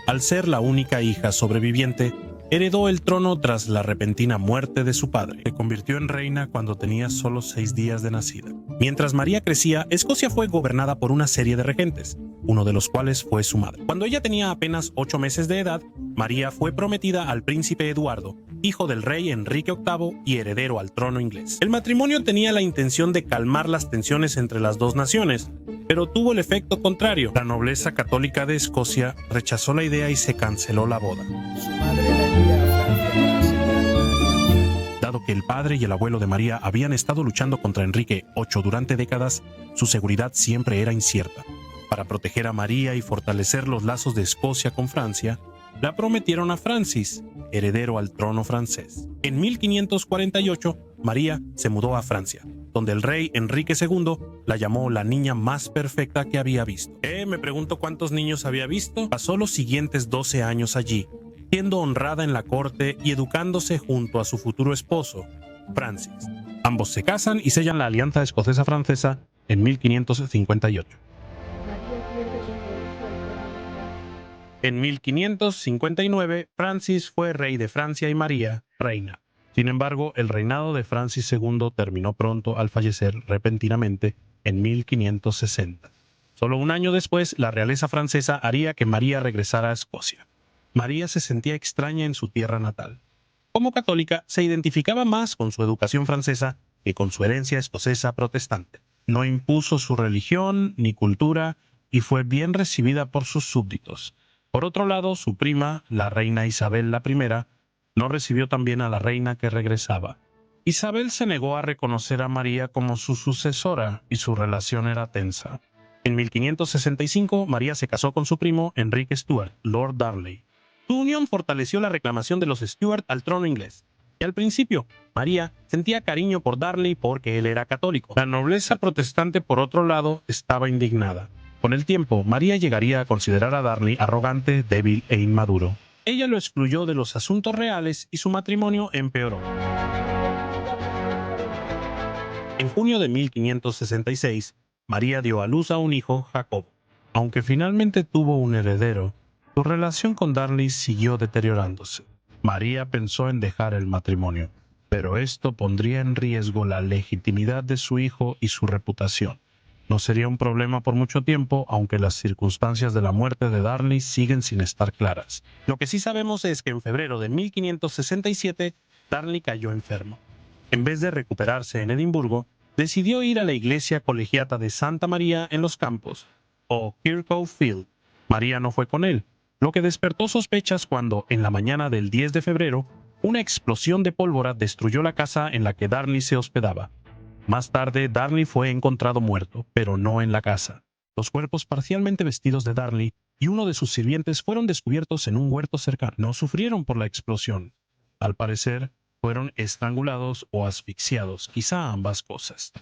Speaker 1: Al ser la única hija sobreviviente, heredó el trono tras la repentina muerte de su padre. Se convirtió en reina cuando tenía solo 6 días de nacida. Mientras María crecía, Escocia fue gobernada por una serie de regentes, uno de los cuales fue su madre. Cuando ella tenía apenas 8 meses de edad, María fue prometida al príncipe Eduardo, hijo del rey Enrique VIII y heredero al trono inglés. El matrimonio tenía la intención de calmar las tensiones entre las dos naciones, pero tuvo el efecto contrario. La nobleza católica de Escocia rechazó la idea y se canceló la boda.
Speaker 3: Su madre la envía a Francia para separar una alianza.
Speaker 1: Dado que el padre y el abuelo de María habían estado luchando contra Enrique VIII durante décadas, su seguridad siempre era incierta. Para proteger a María y fortalecer los lazos de Escocia con Francia, la prometieron a Francis, heredero al trono francés. En 1548, María se mudó a Francia, donde el rey Enrique II la llamó la niña más perfecta que había visto. Me pregunto cuántos niños había visto. Pasó los siguientes 12 años allí, siendo honrada en la corte y educándose junto a su futuro esposo, Francis. Ambos se casan y sellan la alianza escocesa-francesa en 1558. En 1559, Francis fue rey de Francia y María, reina. Sin embargo, el reinado de Francis II terminó pronto al fallecer repentinamente en 1560. Solo un año después, la realeza francesa haría que María regresara a Escocia. María se sentía extraña en su tierra natal. Como católica, se identificaba más con su educación francesa que con su herencia escocesa protestante. No impuso su religión ni cultura y fue bien recibida por sus súbditos. Por otro lado, su prima, la reina Isabel I, no recibió tan bien a la reina que regresaba. Isabel se negó a reconocer a María como su sucesora y su relación era tensa. En 1565, María se casó con su primo Enrique Stuart, Lord Darnley. Su unión fortaleció la reclamación de los Stuart al trono inglés. Y al principio, María sentía cariño por Darnley porque él era católico. La nobleza protestante, por otro lado, estaba indignada. Con el tiempo, María llegaría a considerar a Darnley arrogante, débil e inmaduro. Ella lo excluyó de los asuntos reales y su matrimonio empeoró. En junio de 1566, María dio a luz a un hijo, Jacobo. Aunque finalmente tuvo un heredero, su relación con Darnley siguió deteriorándose. María pensó en dejar el matrimonio, pero esto pondría en riesgo la legitimidad de su hijo y su reputación. No sería un problema por mucho tiempo, aunque las circunstancias de la muerte de Darnley siguen sin estar claras. Lo que sí sabemos es que en febrero de 1567, Darnley cayó enfermo. En vez de recuperarse en Edimburgo, decidió ir a la iglesia colegiata de Santa María en los Campos, o Kirkhope Field. María no fue con él, lo que despertó sospechas cuando, en la mañana del 10 de febrero, una explosión de pólvora destruyó la casa en la que Darnley se hospedaba. Más tarde, Darnley fue encontrado muerto, pero no en la casa. Los cuerpos parcialmente vestidos de Darnley y uno de sus sirvientes fueron descubiertos en un huerto cercano. No sufrieron por la explosión. Al parecer, fueron estrangulados o asfixiados, quizá ambas cosas.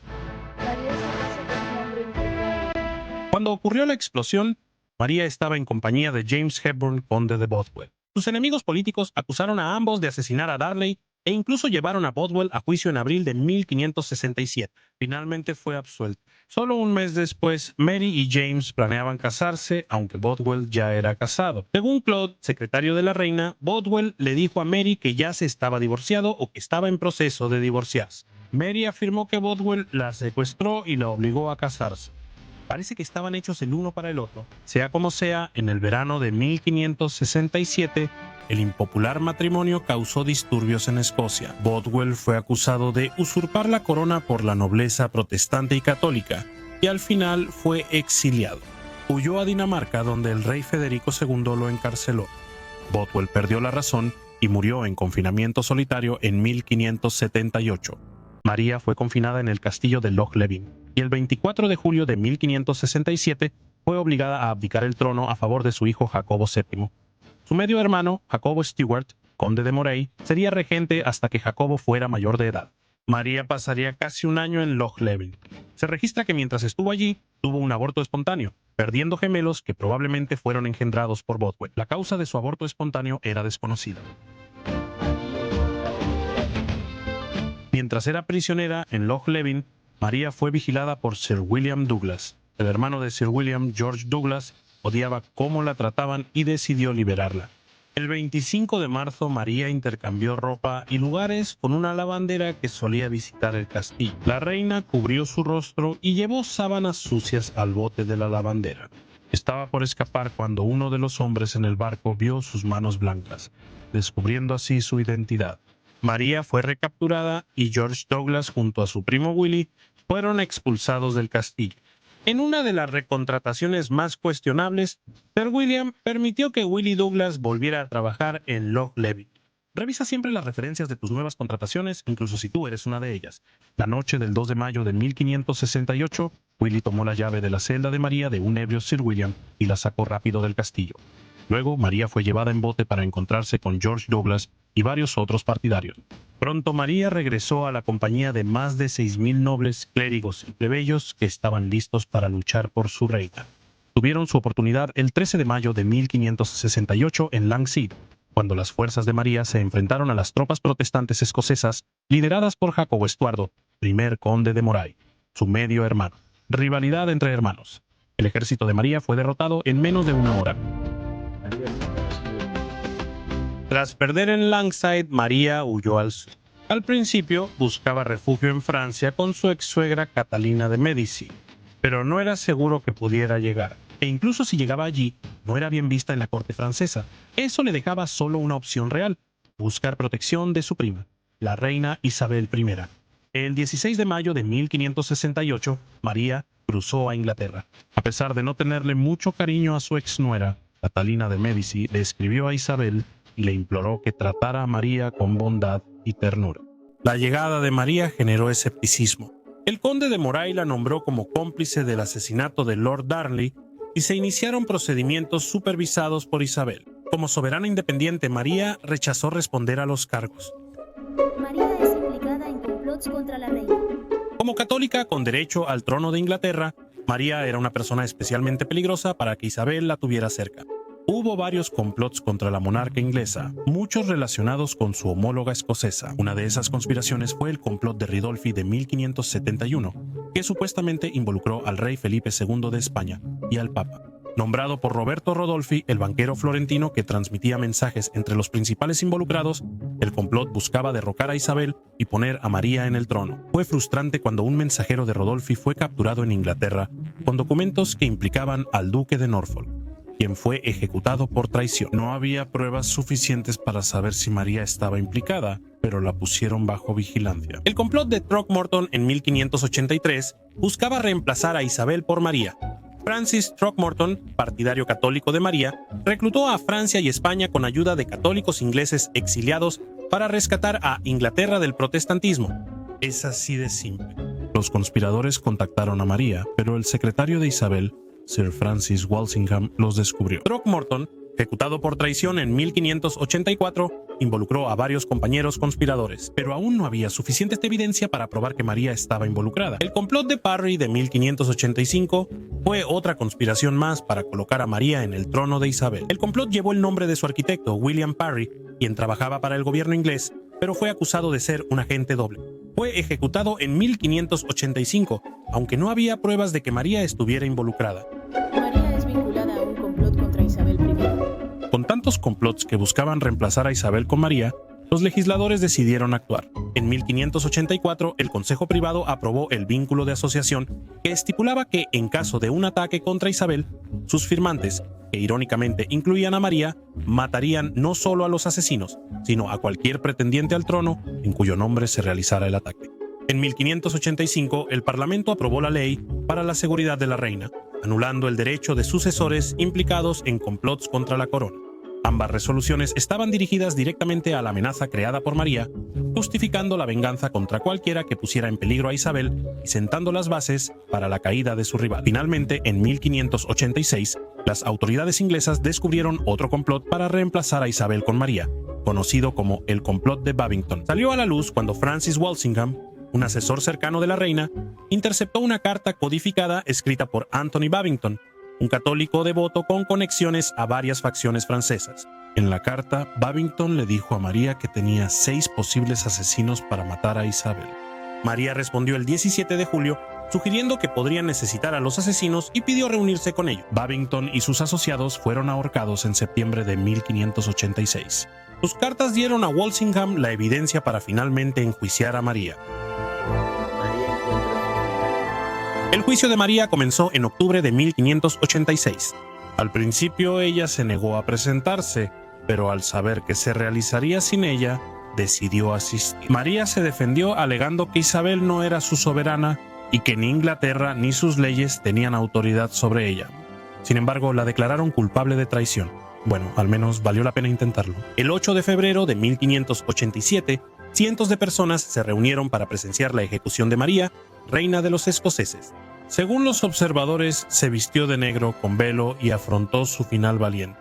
Speaker 1: Cuando ocurrió la explosión, María estaba en compañía de James Hepburn, conde de Bothwell. Sus enemigos políticos acusaron a ambos de asesinar a Darnley e incluso llevaron a Bothwell a juicio en abril de 1567. Finalmente fue absuelto. Solo un mes después, Mary y James planeaban casarse, aunque Bothwell ya era casado. Según Claude, secretario de la reina, Bothwell le dijo a Mary que ya se estaba divorciado o que estaba en proceso de divorciarse. Mary afirmó que Bothwell la secuestró y la obligó a casarse. Parece que estaban hechos el uno para el otro. Sea como sea, en el verano de 1567, el impopular matrimonio causó disturbios en Escocia. Bothwell fue acusado de usurpar la corona por la nobleza protestante y católica, y al final fue exiliado. Huyó a Dinamarca, donde el rey Federico II lo encarceló. Bothwell perdió la razón y murió en confinamiento solitario en 1578. María fue confinada en el castillo de Loch Levin, y el 24 de julio de 1567 fue obligada a abdicar el trono a favor de su hijo Jacobo VII. Su medio hermano, Jacobo Stuart, conde de Moray, sería regente hasta que Jacobo fuera mayor de edad. María pasaría casi un año en Loch Levin. Se registra que mientras estuvo allí, tuvo un aborto espontáneo, perdiendo gemelos que probablemente fueron engendrados por Bothwell. La causa de su aborto espontáneo era desconocida. Mientras era prisionera en Loch Levin, María fue vigilada por Sir William Douglas. El hermano de Sir William, George Douglas, odiaba cómo la trataban y decidió liberarla. El 25 de marzo, María intercambió ropa y lugares con una lavandera que solía visitar el castillo. La reina cubrió su rostro y llevó sábanas sucias al bote de la lavandera. Estaba por escapar cuando uno de los hombres en el barco vio sus manos blancas, descubriendo así su identidad. María fue recapturada y George Douglas junto a su primo Willy fueron expulsados del castillo. En una de las recontrataciones más cuestionables, Sir William permitió que Willy Douglas volviera a trabajar en Loch Levin. Revisa siempre las referencias de tus nuevas contrataciones, incluso si tú eres una de ellas. La noche del 2 de mayo de 1568, Willy tomó la llave de la celda de María de un ebrio Sir William y la sacó rápido del castillo. Luego, María fue llevada en bote para encontrarse con George Douglas y varios otros partidarios. Pronto María regresó a la compañía de más de 6,000 nobles, clérigos y plebeyos que estaban listos para luchar por su reina. Tuvieron su oportunidad el 13 de mayo de 1568 en Langseed, cuando las fuerzas de María se enfrentaron a las tropas protestantes escocesas lideradas por Jacobo Estuardo, primer conde de Moray, su medio hermano. Rivalidad entre hermanos. El ejército de María fue derrotado en menos de una hora. Tras perder en Langseid, María huyó al sur. Al principio buscaba refugio en Francia con su ex suegra Catalina de Médici, pero no era seguro que pudiera llegar. E incluso si llegaba allí, no era bien vista en la corte francesa. Eso le dejaba solo una opción real: buscar protección de su prima, la reina Isabel I. El 16 de mayo de 1568, María cruzó a Inglaterra. A pesar de no tenerle mucho cariño a su ex nuera, Catalina de Médici le escribió a Isabel y le imploró que tratara a María con bondad y ternura. La llegada de María generó escepticismo. El conde de Moray la nombró como cómplice del asesinato de Lord Darnley y se iniciaron procedimientos supervisados por Isabel. Como soberana independiente, María rechazó responder a los cargos.
Speaker 5: María es implicada en complots contra la reina.
Speaker 1: Como católica con derecho al trono de Inglaterra, María era una persona especialmente peligrosa para que Isabel la tuviera cerca. Hubo varios complots contra la monarca inglesa, muchos relacionados con su homóloga escocesa. Una de esas conspiraciones fue el complot de Ridolfi de 1571, que supuestamente involucró al rey Felipe II de España y al Papa. Nombrado por Roberto Rodolfi, el banquero florentino que transmitía mensajes entre los principales involucrados, el complot buscaba derrocar a Isabel y poner a María en el trono. Fue frustrante cuando un mensajero de Rodolfi fue capturado en Inglaterra con documentos que implicaban al duque de Norfolk, quien fue ejecutado por traición. No había pruebas suficientes para saber si María estaba implicada, pero la pusieron bajo vigilancia. El complot de Throckmorton en 1583 buscaba reemplazar a Isabel por María. Francis Throckmorton, partidario católico de María, reclutó a Francia y España con ayuda de católicos ingleses exiliados para rescatar a Inglaterra del protestantismo. Es así de simple. Los conspiradores contactaron a María, pero el secretario de Isabel, Sir Francis Walsingham, los descubrió. Throckmorton, ejecutado por traición en 1584, involucró a varios compañeros conspiradores, pero aún no había suficiente evidencia para probar que María estaba involucrada. El complot de Parry de 1585 fue otra conspiración más para colocar a María en el trono de Isabel. El complot llevó el nombre de su arquitecto, William Parry, quien trabajaba para el gobierno inglés, pero fue acusado de ser un agente doble. Fue ejecutado en 1585, aunque no había pruebas de que María estuviera involucrada.
Speaker 3: María es vinculada a un complot contra Isabel I.
Speaker 1: Con tantos complots que buscaban reemplazar a Isabel con María, los legisladores decidieron actuar. En 1584, el Consejo Privado aprobó el vínculo de asociación que estipulaba que, en caso de un ataque contra Isabel, sus firmantes, que irónicamente incluían a María, matarían no solo a los asesinos, sino a cualquier pretendiente al trono en cuyo nombre se realizara el ataque. En 1585, el Parlamento aprobó la ley para la seguridad de la reina, anulando el derecho de sucesores implicados en complots contra la corona. Ambas resoluciones estaban dirigidas directamente a la amenaza creada por María, justificando la venganza contra cualquiera que pusiera en peligro a Isabel y sentando las bases para la caída de su rival. Finalmente, en 1586, las autoridades inglesas descubrieron otro complot para reemplazar a Isabel con María, conocido como el complot de Babington. Salió a la luz cuando Francis Walsingham, un asesor cercano de la reina, interceptó una carta codificada escrita por Anthony Babington, un católico devoto con conexiones a varias facciones francesas. En la carta, Babington le dijo a María que tenía 6 posibles asesinos para matar a Isabel. María respondió el 17 de julio, sugiriendo que podrían necesitar a los asesinos y pidió reunirse con ellos. Babington y sus asociados fueron ahorcados en septiembre de 1586. Sus cartas dieron a Walsingham la evidencia para finalmente enjuiciar a María. El juicio de María comenzó en octubre de 1586. Al principio ella se negó a presentarse, pero al saber que se realizaría sin ella, decidió asistir. María se defendió alegando que Isabel no era su soberana y que ni Inglaterra ni sus leyes tenían autoridad sobre ella. Sin embargo, la declararon culpable de traición. Bueno, al menos valió la pena intentarlo. El 8 de febrero de 1587, cientos de personas se reunieron para presenciar la ejecución de María, reina de los escoceses. Según los observadores, se vistió de negro con velo y afrontó su final valiente.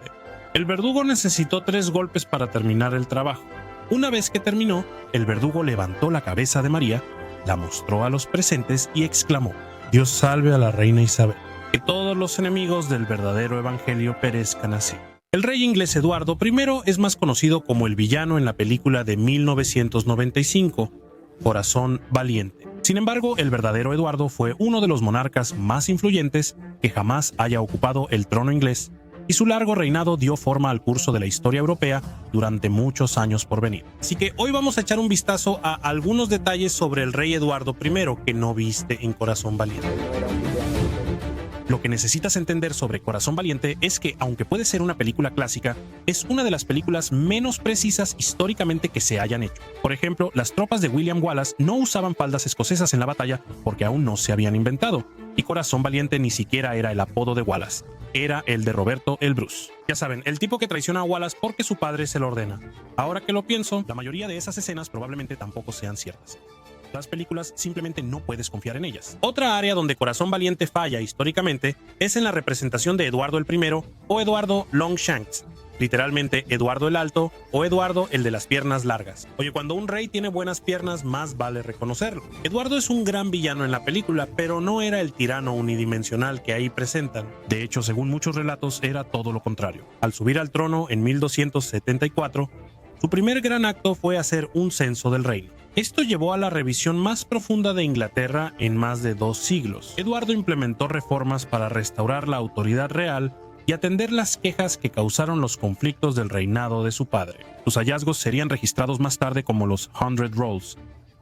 Speaker 1: El verdugo necesitó 3 golpes para terminar el trabajo. Una vez que terminó, el verdugo levantó la cabeza de María, la mostró a los presentes y exclamó: Dios salve a la reina Isabel. Que todos los enemigos del verdadero evangelio perezcan así. El rey inglés Eduardo I es más conocido como el villano en la película de 1995, Corazón Valiente. Sin embargo, el verdadero Eduardo fue uno de los monarcas más influyentes que jamás haya ocupado el trono inglés, y su largo reinado dio forma al curso de la historia europea durante muchos años por venir. Así que hoy vamos a echar un vistazo a algunos detalles sobre el rey Eduardo I que no viste en Corazón Valiente. Lo que necesitas entender sobre Corazón Valiente es que, aunque puede ser una película clásica, es una de las películas menos precisas históricamente que se hayan hecho. Por ejemplo, las tropas de William Wallace no usaban faldas escocesas en la batalla porque aún no se habían inventado, y Corazón Valiente ni siquiera era el apodo de Wallace, era el de Roberto el Bruce. Ya saben, el tipo que traiciona a Wallace porque su padre se lo ordena. Ahora que lo pienso, la mayoría de esas escenas probablemente tampoco sean ciertas. Las películas simplemente no puedes confiar en ellas. Otra área donde Corazón Valiente falla históricamente es en la representación de Eduardo el I o Eduardo Longshanks, literalmente Eduardo el Alto o Eduardo el de las piernas largas. Oye, cuando un rey tiene buenas piernas, más vale reconocerlo. Eduardo es un gran villano en la película, pero no era el tirano unidimensional que ahí presentan. De hecho, según muchos relatos, era todo lo contrario. Al subir al trono en 1274, su primer gran acto fue hacer un censo del reino. Esto llevó a la revisión más profunda de Inglaterra en más de 2 siglos. Eduardo implementó reformas para restaurar la autoridad real y atender las quejas que causaron los conflictos del reinado de su padre. Sus hallazgos serían registrados más tarde como los 100 Rolls.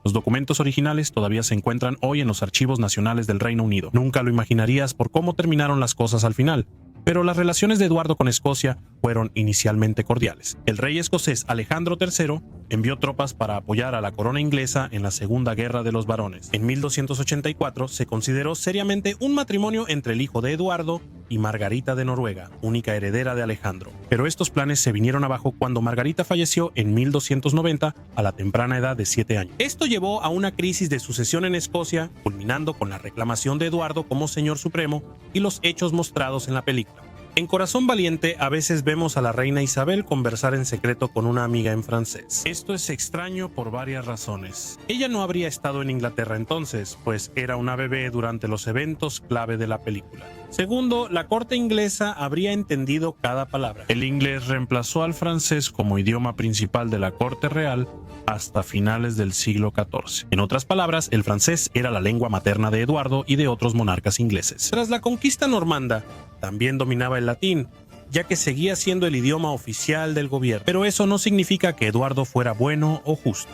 Speaker 1: Los documentos originales todavía se encuentran hoy en los archivos nacionales del Reino Unido. Nunca lo imaginarías por cómo terminaron las cosas al final, pero las relaciones de Eduardo con Escocia fueron inicialmente cordiales. El rey escocés Alejandro III envió tropas para apoyar a la corona inglesa en la Segunda Guerra de los Barones. En 1284 se consideró seriamente un matrimonio entre el hijo de Eduardo y Margarita de Noruega, única heredera de Alejandro. Pero estos planes se vinieron abajo cuando Margarita falleció en 1290 a la temprana edad de 7 años. Esto llevó a una crisis de sucesión en Escocia, culminando con la reclamación de Eduardo como señor supremo y los hechos mostrados en la película. En Corazón Valiente a veces vemos a la reina Isabel conversar en secreto con una amiga en francés. Esto es extraño por varias razones. Ella no habría estado en Inglaterra entonces, pues era una bebé durante los eventos clave de la película. Segundo, la corte inglesa habría entendido cada palabra. El inglés reemplazó al francés como idioma principal de la corte real hasta finales del siglo XIV. En otras palabras, el francés era la lengua materna de Eduardo y de otros monarcas ingleses. Tras la conquista normanda, también dominaba el latín, ya que seguía siendo el idioma oficial del gobierno. Pero eso no significa que Eduardo fuera bueno o justo.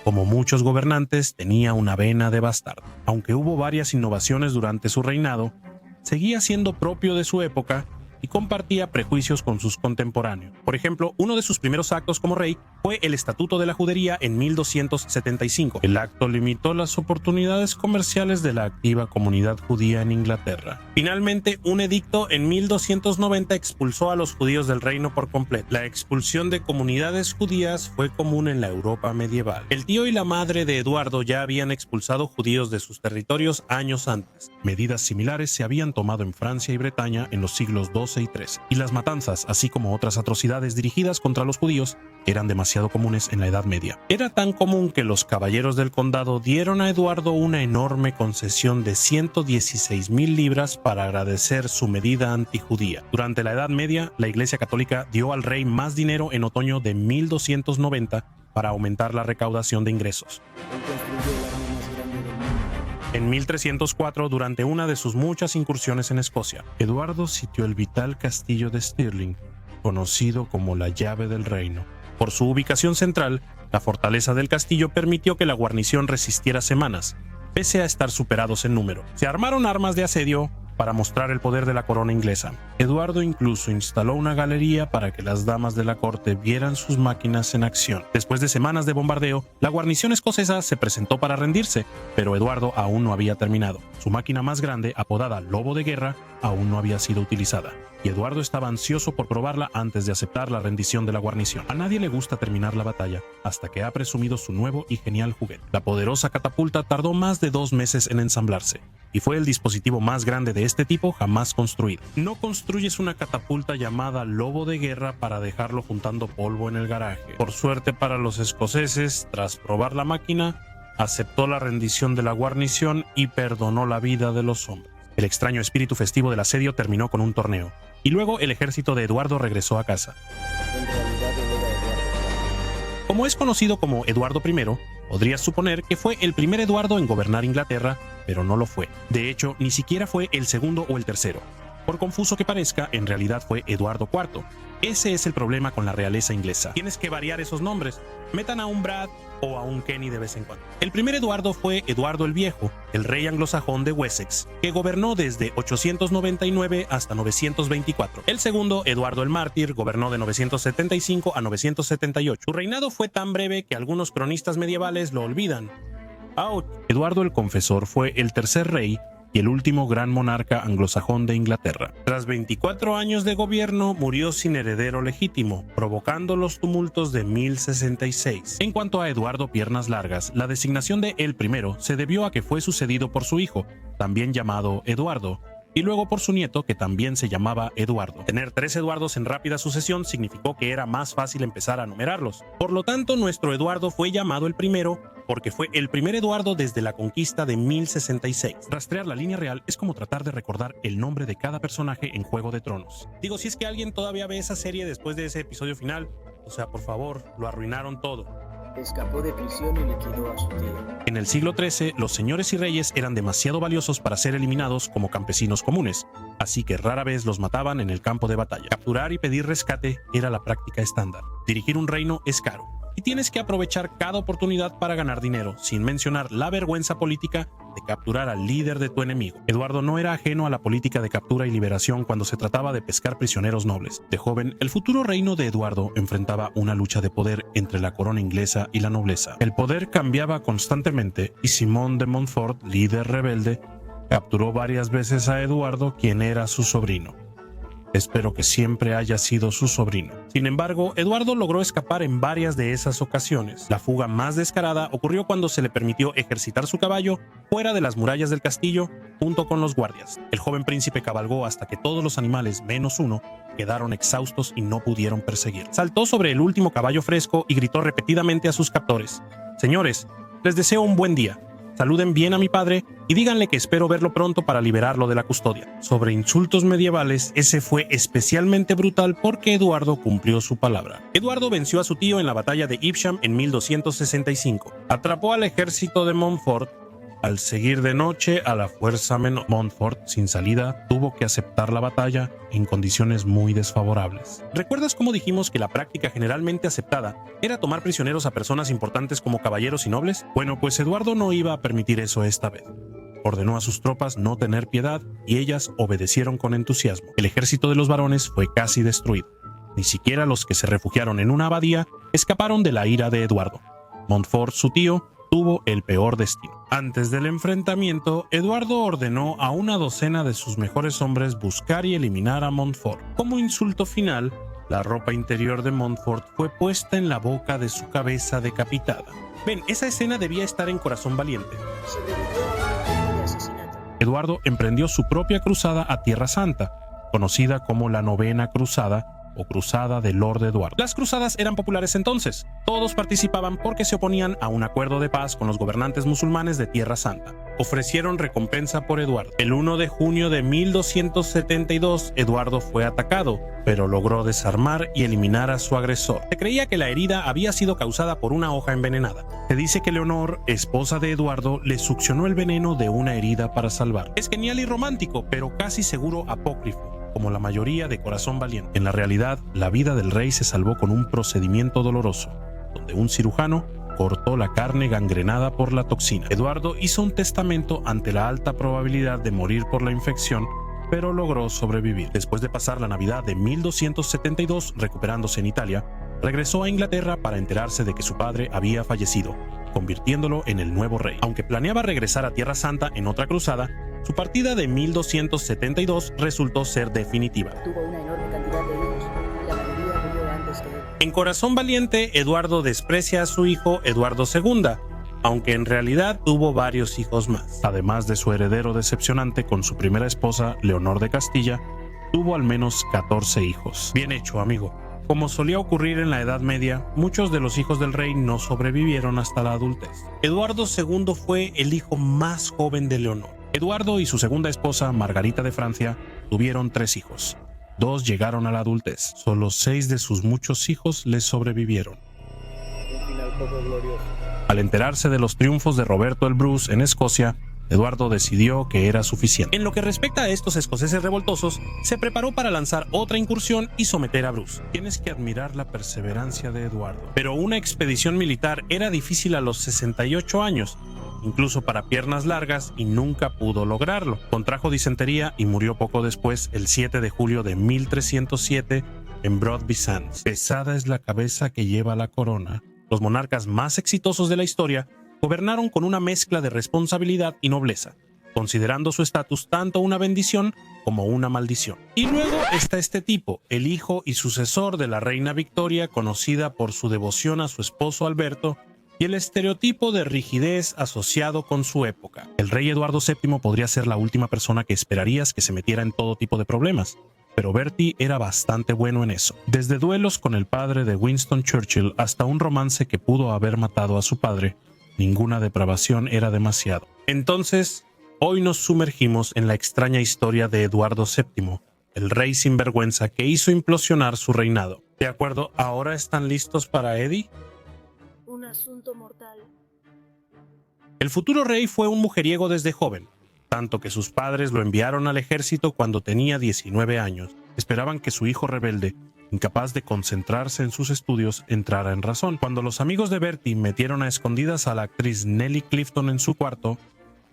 Speaker 1: Como muchos gobernantes, tenía una vena de bastardo. Aunque hubo varias innovaciones durante su reinado, seguía siendo propio de su época y compartía prejuicios con sus contemporáneos. Por ejemplo, uno de sus primeros actos como rey fue el Estatuto de la Judería en 1275. El acto limitó las oportunidades comerciales de la activa comunidad judía en Inglaterra. Finalmente, un edicto en 1290 expulsó a los judíos del reino por completo. La expulsión de comunidades judías fue común en la Europa medieval. El tío y la madre de Eduardo ya habían expulsado judíos de sus territorios años antes. Medidas similares se habían tomado en Francia y Bretaña en los siglos XII y XIII, y las matanzas, así como otras atrocidades dirigidas contra los judíos, eran demasiado comunes en la Edad Media. Era tan común que los caballeros del condado dieron a Eduardo una enorme concesión de 116,000 libras para agradecer su medida antijudía. Durante la Edad Media, la Iglesia Católica dio al rey más dinero en otoño de 1290 para aumentar la recaudación de ingresos. En 1304, durante una de sus muchas incursiones en Escocia, Eduardo sitió el vital castillo de Stirling, conocido como la llave del reino. Por su ubicación central, la fortaleza del castillo permitió que la guarnición resistiera semanas, pese a estar superados en número. Se armaron armas de asedio para mostrar el poder de la corona inglesa. Eduardo incluso instaló una galería para que las damas de la corte vieran sus máquinas en acción. Después de semanas de bombardeo, la guarnición escocesa se presentó para rendirse, pero Eduardo aún no había terminado. Su máquina más grande, apodada Lobo de Guerra, aún no había sido utilizada, y Eduardo estaba ansioso por probarla antes de aceptar la rendición de la guarnición. A nadie le gusta terminar la batalla hasta que ha presumido su nuevo y genial juguete. La poderosa catapulta tardó más de 2 meses en ensamblarse, y fue el dispositivo más grande de este tipo jamás construido. No construyes una catapulta llamada Lobo de Guerra para dejarlo juntando polvo en el garaje. Por suerte para los escoceses, tras probar la máquina, aceptó la rendición de la guarnición y perdonó la vida de los hombres. El extraño espíritu festivo del asedio terminó con un torneo, y luego el ejército de Eduardo regresó a casa.
Speaker 3: En realidad él era Eduardo.
Speaker 1: Como es conocido como Eduardo I, podrías suponer que fue el primer Eduardo en gobernar Inglaterra, pero no lo fue. De hecho, ni siquiera fue el segundo o el tercero. Por confuso que parezca, en realidad fue Eduardo IV. Ese es el problema con la realeza inglesa. Tienes que variar esos nombres. Metan a un Brad o a un Kenny de vez en cuando. El primer Eduardo fue Eduardo el Viejo, el rey anglosajón de Wessex, que gobernó desde 899 hasta 924. El segundo, Eduardo el Mártir, gobernó de 975 a 978. Su reinado fue tan breve que algunos cronistas medievales lo olvidan. ¡Auch! Eduardo el Confesor fue el tercer rey y el último gran monarca anglosajón de Inglaterra. Tras 24 años de gobierno, murió sin heredero legítimo, provocando los tumultos de 1066. En cuanto a Eduardo Piernas Largas, la designación de el primero se debió a que fue sucedido por su hijo, también llamado Eduardo, y luego por su nieto, que también se llamaba Eduardo. Tener 3 Eduardos en rápida sucesión significó que era más fácil empezar a numerarlos. Por lo tanto, nuestro Eduardo fue llamado el primero porque fue el primer Eduardo desde la conquista de 1066. Rastrear la línea real es como tratar de recordar el nombre de cada personaje en Juego de Tronos. Digo, si es que alguien todavía ve esa serie después de ese episodio final, o sea, por favor, lo arruinaron todo.
Speaker 3: Escapó de prisión y liquidó a su tío.
Speaker 1: En el siglo XIII, los señores y reyes eran demasiado valiosos para ser eliminados como campesinos comunes, así que rara vez los mataban en el campo de batalla. Capturar y pedir rescate era la práctica estándar. Dirigir un reino es caro, y tienes que aprovechar cada oportunidad para ganar dinero, sin mencionar la vergüenza política de capturar al líder de tu enemigo. Eduardo no era ajeno a la política de captura y liberación cuando se trataba de pescar prisioneros nobles. De joven, el futuro reino de Eduardo enfrentaba una lucha de poder entre la corona inglesa y la nobleza. El poder cambiaba constantemente y Simón de Montfort, líder rebelde, capturó varias veces a Eduardo, quien era su sobrino. Espero que siempre haya sido su sobrino. Sin embargo, Eduardo logró escapar en varias de esas ocasiones. La fuga más descarada ocurrió cuando se le permitió ejercitar su caballo fuera de las murallas del castillo junto con los guardias. El joven príncipe cabalgó hasta que todos los animales, menos uno, quedaron exhaustos y no pudieron perseguir. Saltó sobre el último caballo fresco y gritó repetidamente a sus captores: «Señores, les deseo un buen día. Saluden bien a mi padre y díganle que espero verlo pronto para liberarlo de la custodia». Sobre insultos medievales, ese fue especialmente brutal porque Eduardo cumplió su palabra. Eduardo venció a su tío en la batalla de Evesham en 1265. Atrapó al ejército de Montfort. Al seguir de noche a la fuerza menor, Montfort, sin salida, tuvo que aceptar la batalla en condiciones muy desfavorables. ¿Recuerdas cómo dijimos que la práctica generalmente aceptada era tomar prisioneros a personas importantes como caballeros y nobles? Bueno, pues Eduardo no iba a permitir eso esta vez. Ordenó a sus tropas no tener piedad y ellas obedecieron con entusiasmo. El ejército de los varones fue casi destruido. Ni siquiera los que se refugiaron en una abadía escaparon de la ira de Eduardo. Montfort, su tío, tuvo el peor destino. Antes del enfrentamiento, Eduardo ordenó a una docena de sus mejores hombres buscar y eliminar a Montfort. Como insulto final, la ropa interior de Montfort fue puesta en la boca de su cabeza decapitada. Ven, esa escena debía estar en Corazón Valiente.
Speaker 3: Se dedicó a una campaña de asesinato.
Speaker 1: Eduardo emprendió su propia cruzada a Tierra Santa, conocida como la Novena Cruzada o Cruzada de Lord Eduardo. Las cruzadas eran populares entonces. Todos participaban porque se oponían a un acuerdo de paz con los gobernantes musulmanes de Tierra Santa. Ofrecieron recompensa por Eduardo. El 1 de junio de 1272, Eduardo fue atacado, pero logró desarmar y eliminar a su agresor. Se creía que la herida había sido causada por una hoja envenenada. Se dice que Leonor, esposa de Eduardo, le succionó el veneno de una herida para salvar. Es genial y romántico, pero casi seguro apócrifo, como la mayoría de Corazón Valiente. En la realidad, la vida del rey se salvó con un procedimiento doloroso, donde un cirujano cortó la carne gangrenada por la toxina. Eduardo hizo un testamento ante la alta probabilidad de morir por la infección, pero logró sobrevivir. Después de pasar la Navidad de 1272 recuperándose en Italia, regresó a Inglaterra para enterarse de que su padre había fallecido, convirtiéndolo en el nuevo rey. Aunque planeaba regresar a Tierra Santa en otra cruzada, Su partida de 1272 resultó ser definitiva.
Speaker 3: Tuvo una enorme cantidad de hijos, y la mayoría murió antes que él.
Speaker 1: En Corazón Valiente, Eduardo desprecia a su hijo Eduardo II, aunque en realidad tuvo varios hijos más. Además de su heredero decepcionante con su primera esposa, Leonor de Castilla, tuvo al menos 14 hijos. Bien hecho, amigo. Como solía ocurrir en la Edad Media, muchos de los hijos del rey no sobrevivieron hasta la adultez. Eduardo II fue el hijo más joven de Leonor. Eduardo y su segunda esposa, Margarita de Francia, tuvieron 3 hijos. 2 llegaron a la adultez. Solo 6 de sus muchos hijos les sobrevivieron.
Speaker 2: Un final poco glorioso.
Speaker 1: Al enterarse de los triunfos de Roberto el Bruce en Escocia, Eduardo decidió que era suficiente. En lo que respecta a estos escoceses revoltosos, se preparó para lanzar otra incursión y someter a Bruce. Tienes que admirar la perseverancia de Eduardo. Pero una expedición militar era difícil a los 68 años, incluso para piernas largas, y nunca pudo lograrlo. Contrajo disentería y murió poco después, el 7 de julio de 1307, en Broadby Sands. Pesada es la cabeza que lleva la corona. Los monarcas más exitosos de la historia gobernaron con una mezcla de responsabilidad y nobleza, considerando su estatus tanto una bendición como una maldición. Y luego está este tipo, el hijo y sucesor de la reina Victoria, conocida por su devoción a su esposo Alberto, y el estereotipo de rigidez asociado con su época. El rey Eduardo VII podría ser la última persona que esperarías que se metiera en todo tipo de problemas, pero Bertie era bastante bueno en eso. Desde duelos con el padre de Winston Churchill hasta un romance que pudo haber matado a su padre, ninguna depravación era demasiado. Entonces, hoy nos sumergimos en la extraña historia de Eduardo VII, el rey sinvergüenza que hizo implosionar su reinado. ¿De acuerdo? ¿Ahora están listos para Eddie?
Speaker 5: Un asunto mortal.
Speaker 1: El futuro rey fue un mujeriego desde joven, tanto que sus padres lo enviaron al ejército cuando tenía 19 años. Esperaban que su hijo rebelde, incapaz de concentrarse en sus estudios, entrara en razón. Cuando los amigos de Bertie metieron a escondidas a la actriz Nellie Clifton en su cuarto,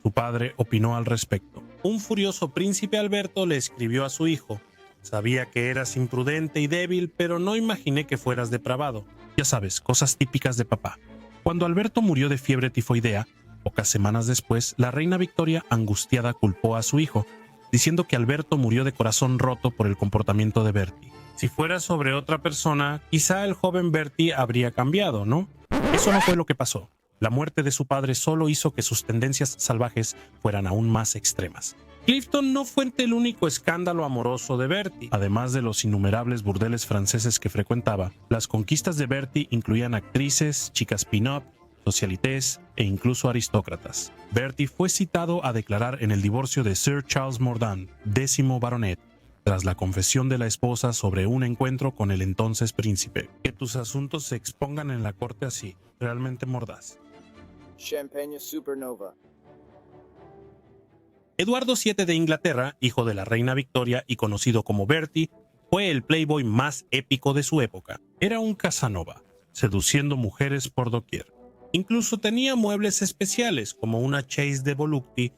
Speaker 1: su padre opinó al respecto. Un furioso príncipe Alberto le escribió a su hijo: sabía que eras imprudente y débil, pero no imaginé que fueras depravado. Ya sabes, cosas típicas de papá. Cuando Alberto murió de fiebre tifoidea, pocas semanas después, la reina Victoria, angustiada, culpó a su hijo, diciendo que Alberto murió de corazón roto por el comportamiento de Bertie. Si fuera sobre otra persona, quizá el joven Bertie habría cambiado, ¿no? Eso no fue lo que pasó. La muerte de su padre solo hizo que sus tendencias salvajes fueran aún más extremas. Clifton no fue el único escándalo amoroso de Bertie. Además de los innumerables burdeles franceses que frecuentaba, las conquistas de Bertie incluían actrices, chicas pin-up, socialites e incluso aristócratas. Bertie fue citado a declarar en el divorcio de Sir Charles Mordaunt, 10º baronet, tras la confesión de la esposa sobre un encuentro con el entonces príncipe. Que tus asuntos se expongan en la corte así, realmente mordaz.
Speaker 2: Champagne Supernova.
Speaker 1: Eduardo VII de Inglaterra, hijo de la reina Victoria y conocido como Bertie, fue el playboy más épico de su época. Era un Casanova, seduciendo mujeres por doquier. Incluso tenía muebles especiales, como una chaise de Volupti,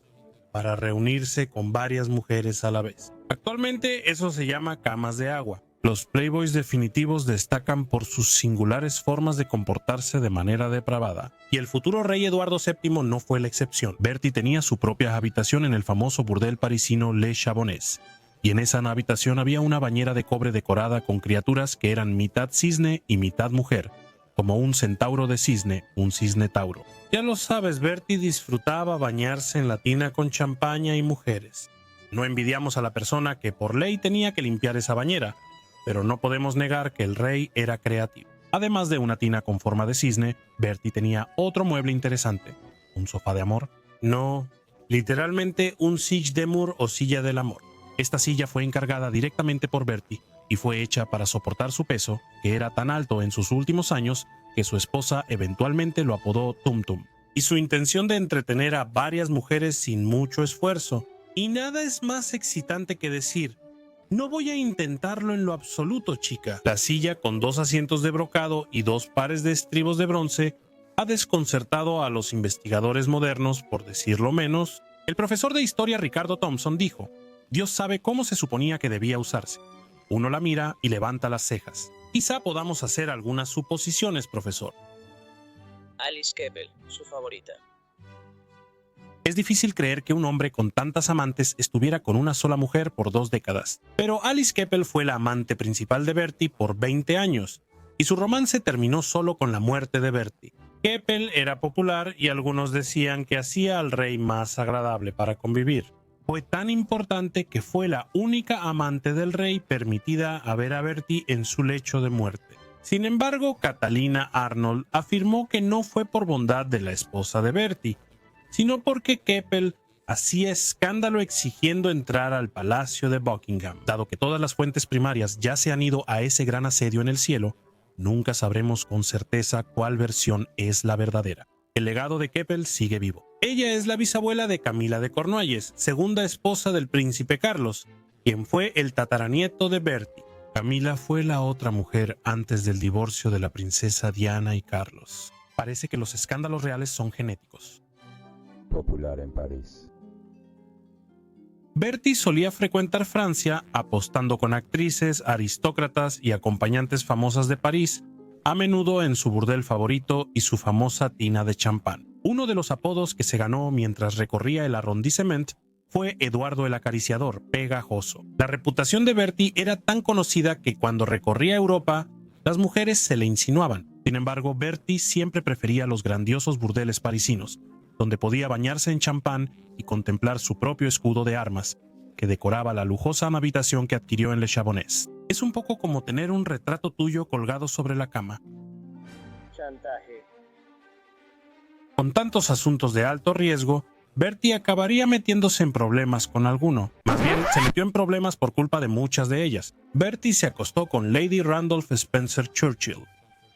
Speaker 1: para reunirse con varias mujeres a la vez. Actualmente eso se llama camas de agua. Los playboys definitivos destacan por sus singulares formas de comportarse de manera depravada, y el futuro rey Eduardo VII no fue la excepción. Bertie tenía su propia habitación en el famoso burdel parisino Le Chabonés, y en esa habitación había una bañera de cobre decorada con criaturas que eran mitad cisne y mitad mujer, como un centauro de cisne, un cisne tauro. Ya lo sabes, Bertie disfrutaba bañarse en la tina con champaña y mujeres. No envidiamos a la persona que por ley tenía que limpiar esa bañera, pero no podemos negar que el rey era creativo. Además de una tina con forma de cisne, Bertie tenía otro mueble interesante. ¿Un sofá de amor? No, literalmente un siège d'amour o silla del amor. Esta silla fue encargada directamente por Bertie y fue hecha para soportar su peso, que era tan alto en sus últimos años que su esposa eventualmente lo apodó Tum Tum. Y su intención de entretener a varias mujeres sin mucho esfuerzo. Y nada es más excitante que decir: no voy a intentarlo en lo absoluto, chica. La silla, con 2 asientos de brocado y 2 pares de estribos de bronce, ha desconcertado a los investigadores modernos, por decirlo menos. El profesor de historia Ricardo Thompson dijo: Dios sabe cómo se suponía que debía usarse. Uno la mira y levanta las cejas. Quizá podamos hacer algunas suposiciones, profesor.
Speaker 3: Alice Keppel, su favorita.
Speaker 1: Es difícil creer que un hombre con tantas amantes estuviera con una sola mujer por 2 décadas. Pero Alice Keppel fue la amante principal de Bertie por 20 años, y su romance terminó solo con la muerte de Bertie. Keppel era popular y algunos decían que hacía al rey más agradable para convivir. Fue tan importante que fue la única amante del rey permitida a ver a Bertie en su lecho de muerte. Sin embargo, Catalina Arnold afirmó que no fue por bondad de la esposa de Bertie, sino porque Keppel hacía escándalo exigiendo entrar al palacio de Buckingham. Dado que todas las fuentes primarias ya se han ido a ese gran asedio en el cielo, nunca sabremos con certeza cuál versión es la verdadera. El legado de Keppel sigue vivo. Ella es la bisabuela de Camila de Cornualles, segunda esposa del príncipe Carlos, quien fue el tataranieto de Bertie. Camila fue la otra mujer antes del divorcio de la princesa Diana y Carlos. Parece que los escándalos reales son genéticos.
Speaker 8: Popular en París.
Speaker 1: Bertie solía frecuentar Francia apostando con actrices, aristócratas y acompañantes famosas de París, a menudo en su burdel favorito y su famosa tina de champán. Uno de los apodos que se ganó mientras recorría el arrondissement fue Eduardo el Acariciador, pegajoso. La reputación de Bertie era tan conocida que cuando recorría Europa, las mujeres se le insinuaban. Sin embargo, Bertie siempre prefería los grandiosos burdeles parisinos, donde podía bañarse en champán y contemplar su propio escudo de armas, que decoraba la lujosa habitación que adquirió en Le Chabonés. Es un poco como tener un retrato tuyo colgado sobre la cama.
Speaker 4: Chantaje.
Speaker 1: Con tantos asuntos de alto riesgo, Bertie acabaría metiéndose en problemas con alguno. Más bien, se metió en problemas por culpa de muchas de ellas. Bertie se acostó con Lady Randolph Spencer Churchill,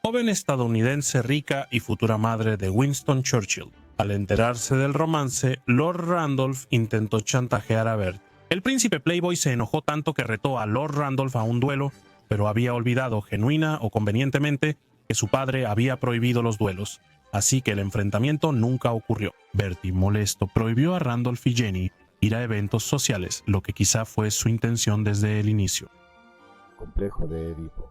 Speaker 1: joven estadounidense rica y futura madre de Winston Churchill. Al enterarse del romance, Lord Randolph intentó chantajear a Bertie. El príncipe Playboy se enojó tanto que retó a Lord Randolph a un duelo, pero había olvidado genuina o convenientemente que su padre había prohibido los duelos, así que el enfrentamiento nunca ocurrió. Bertie, molesto, prohibió a Randolph y Jenny ir a eventos sociales, lo que quizá fue su intención desde el inicio.
Speaker 8: Complejo de Edipo.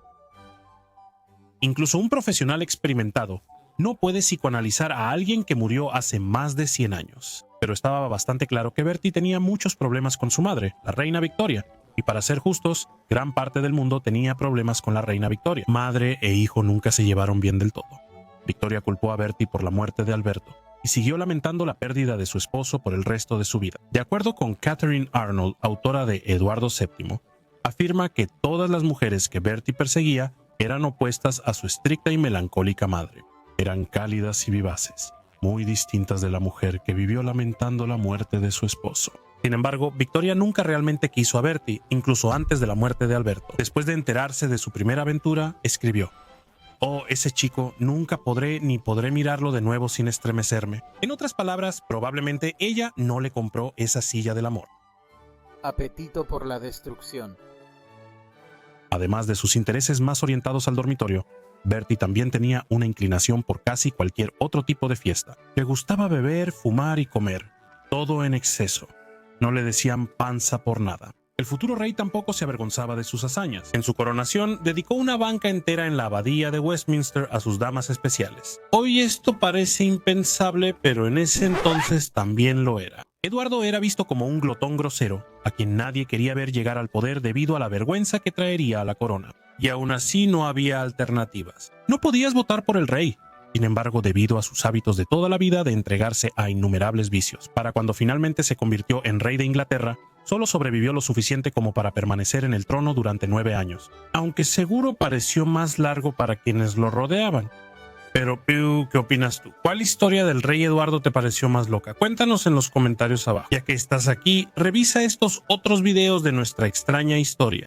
Speaker 1: Incluso un profesional experimentado no puede psicoanalizar a alguien que murió hace más de 100 años. Pero estaba bastante claro que Bertie tenía muchos problemas con su madre, la reina Victoria. Y para ser justos, gran parte del mundo tenía problemas con la reina Victoria. Madre e hijo nunca se llevaron bien del todo. Victoria culpó a Bertie por la muerte de Alberto y siguió lamentando la pérdida de su esposo por el resto de su vida. De acuerdo con Catherine Arnold, autora de Eduardo VII, afirma que todas las mujeres que Bertie perseguía eran opuestas a su estricta y melancólica madre. Eran cálidas y vivaces, muy distintas de la mujer que vivió lamentando la muerte de su esposo. Sin embargo, Victoria nunca realmente quiso a Bertie, incluso antes de la muerte de Alberto. Después de enterarse de su primera aventura, escribió: «Oh, ese chico, nunca podré mirarlo de nuevo sin estremecerme». En otras palabras, probablemente ella no le compró esa silla del amor.
Speaker 10: Apetito por la destrucción.
Speaker 1: Además de sus intereses más orientados al dormitorio, Bertie también tenía una inclinación por casi cualquier otro tipo de fiesta. Le gustaba beber, fumar y comer, todo en exceso. No le decían panza por nada. El futuro rey tampoco se avergonzaba de sus hazañas. En su coronación, dedicó una banca entera en la abadía de Westminster a sus damas especiales. Hoy esto parece impensable, pero en ese entonces también lo era. Eduardo era visto como un glotón grosero, a quien nadie quería ver llegar al poder debido a la vergüenza que traería a la corona. Y aún así no había alternativas. No podías votar por el rey. Sin embargo, debido a sus hábitos de toda la vida de entregarse a innumerables vicios, para cuando finalmente se convirtió en rey de Inglaterra, solo sobrevivió lo suficiente como para permanecer en el trono durante 9 años, aunque seguro pareció más largo para quienes lo rodeaban. Pero, Piu, ¿qué opinas tú? ¿Cuál historia del rey Eduardo te pareció más loca? Cuéntanos en los comentarios abajo. Ya que estás aquí, revisa estos otros videos de nuestra extraña historia.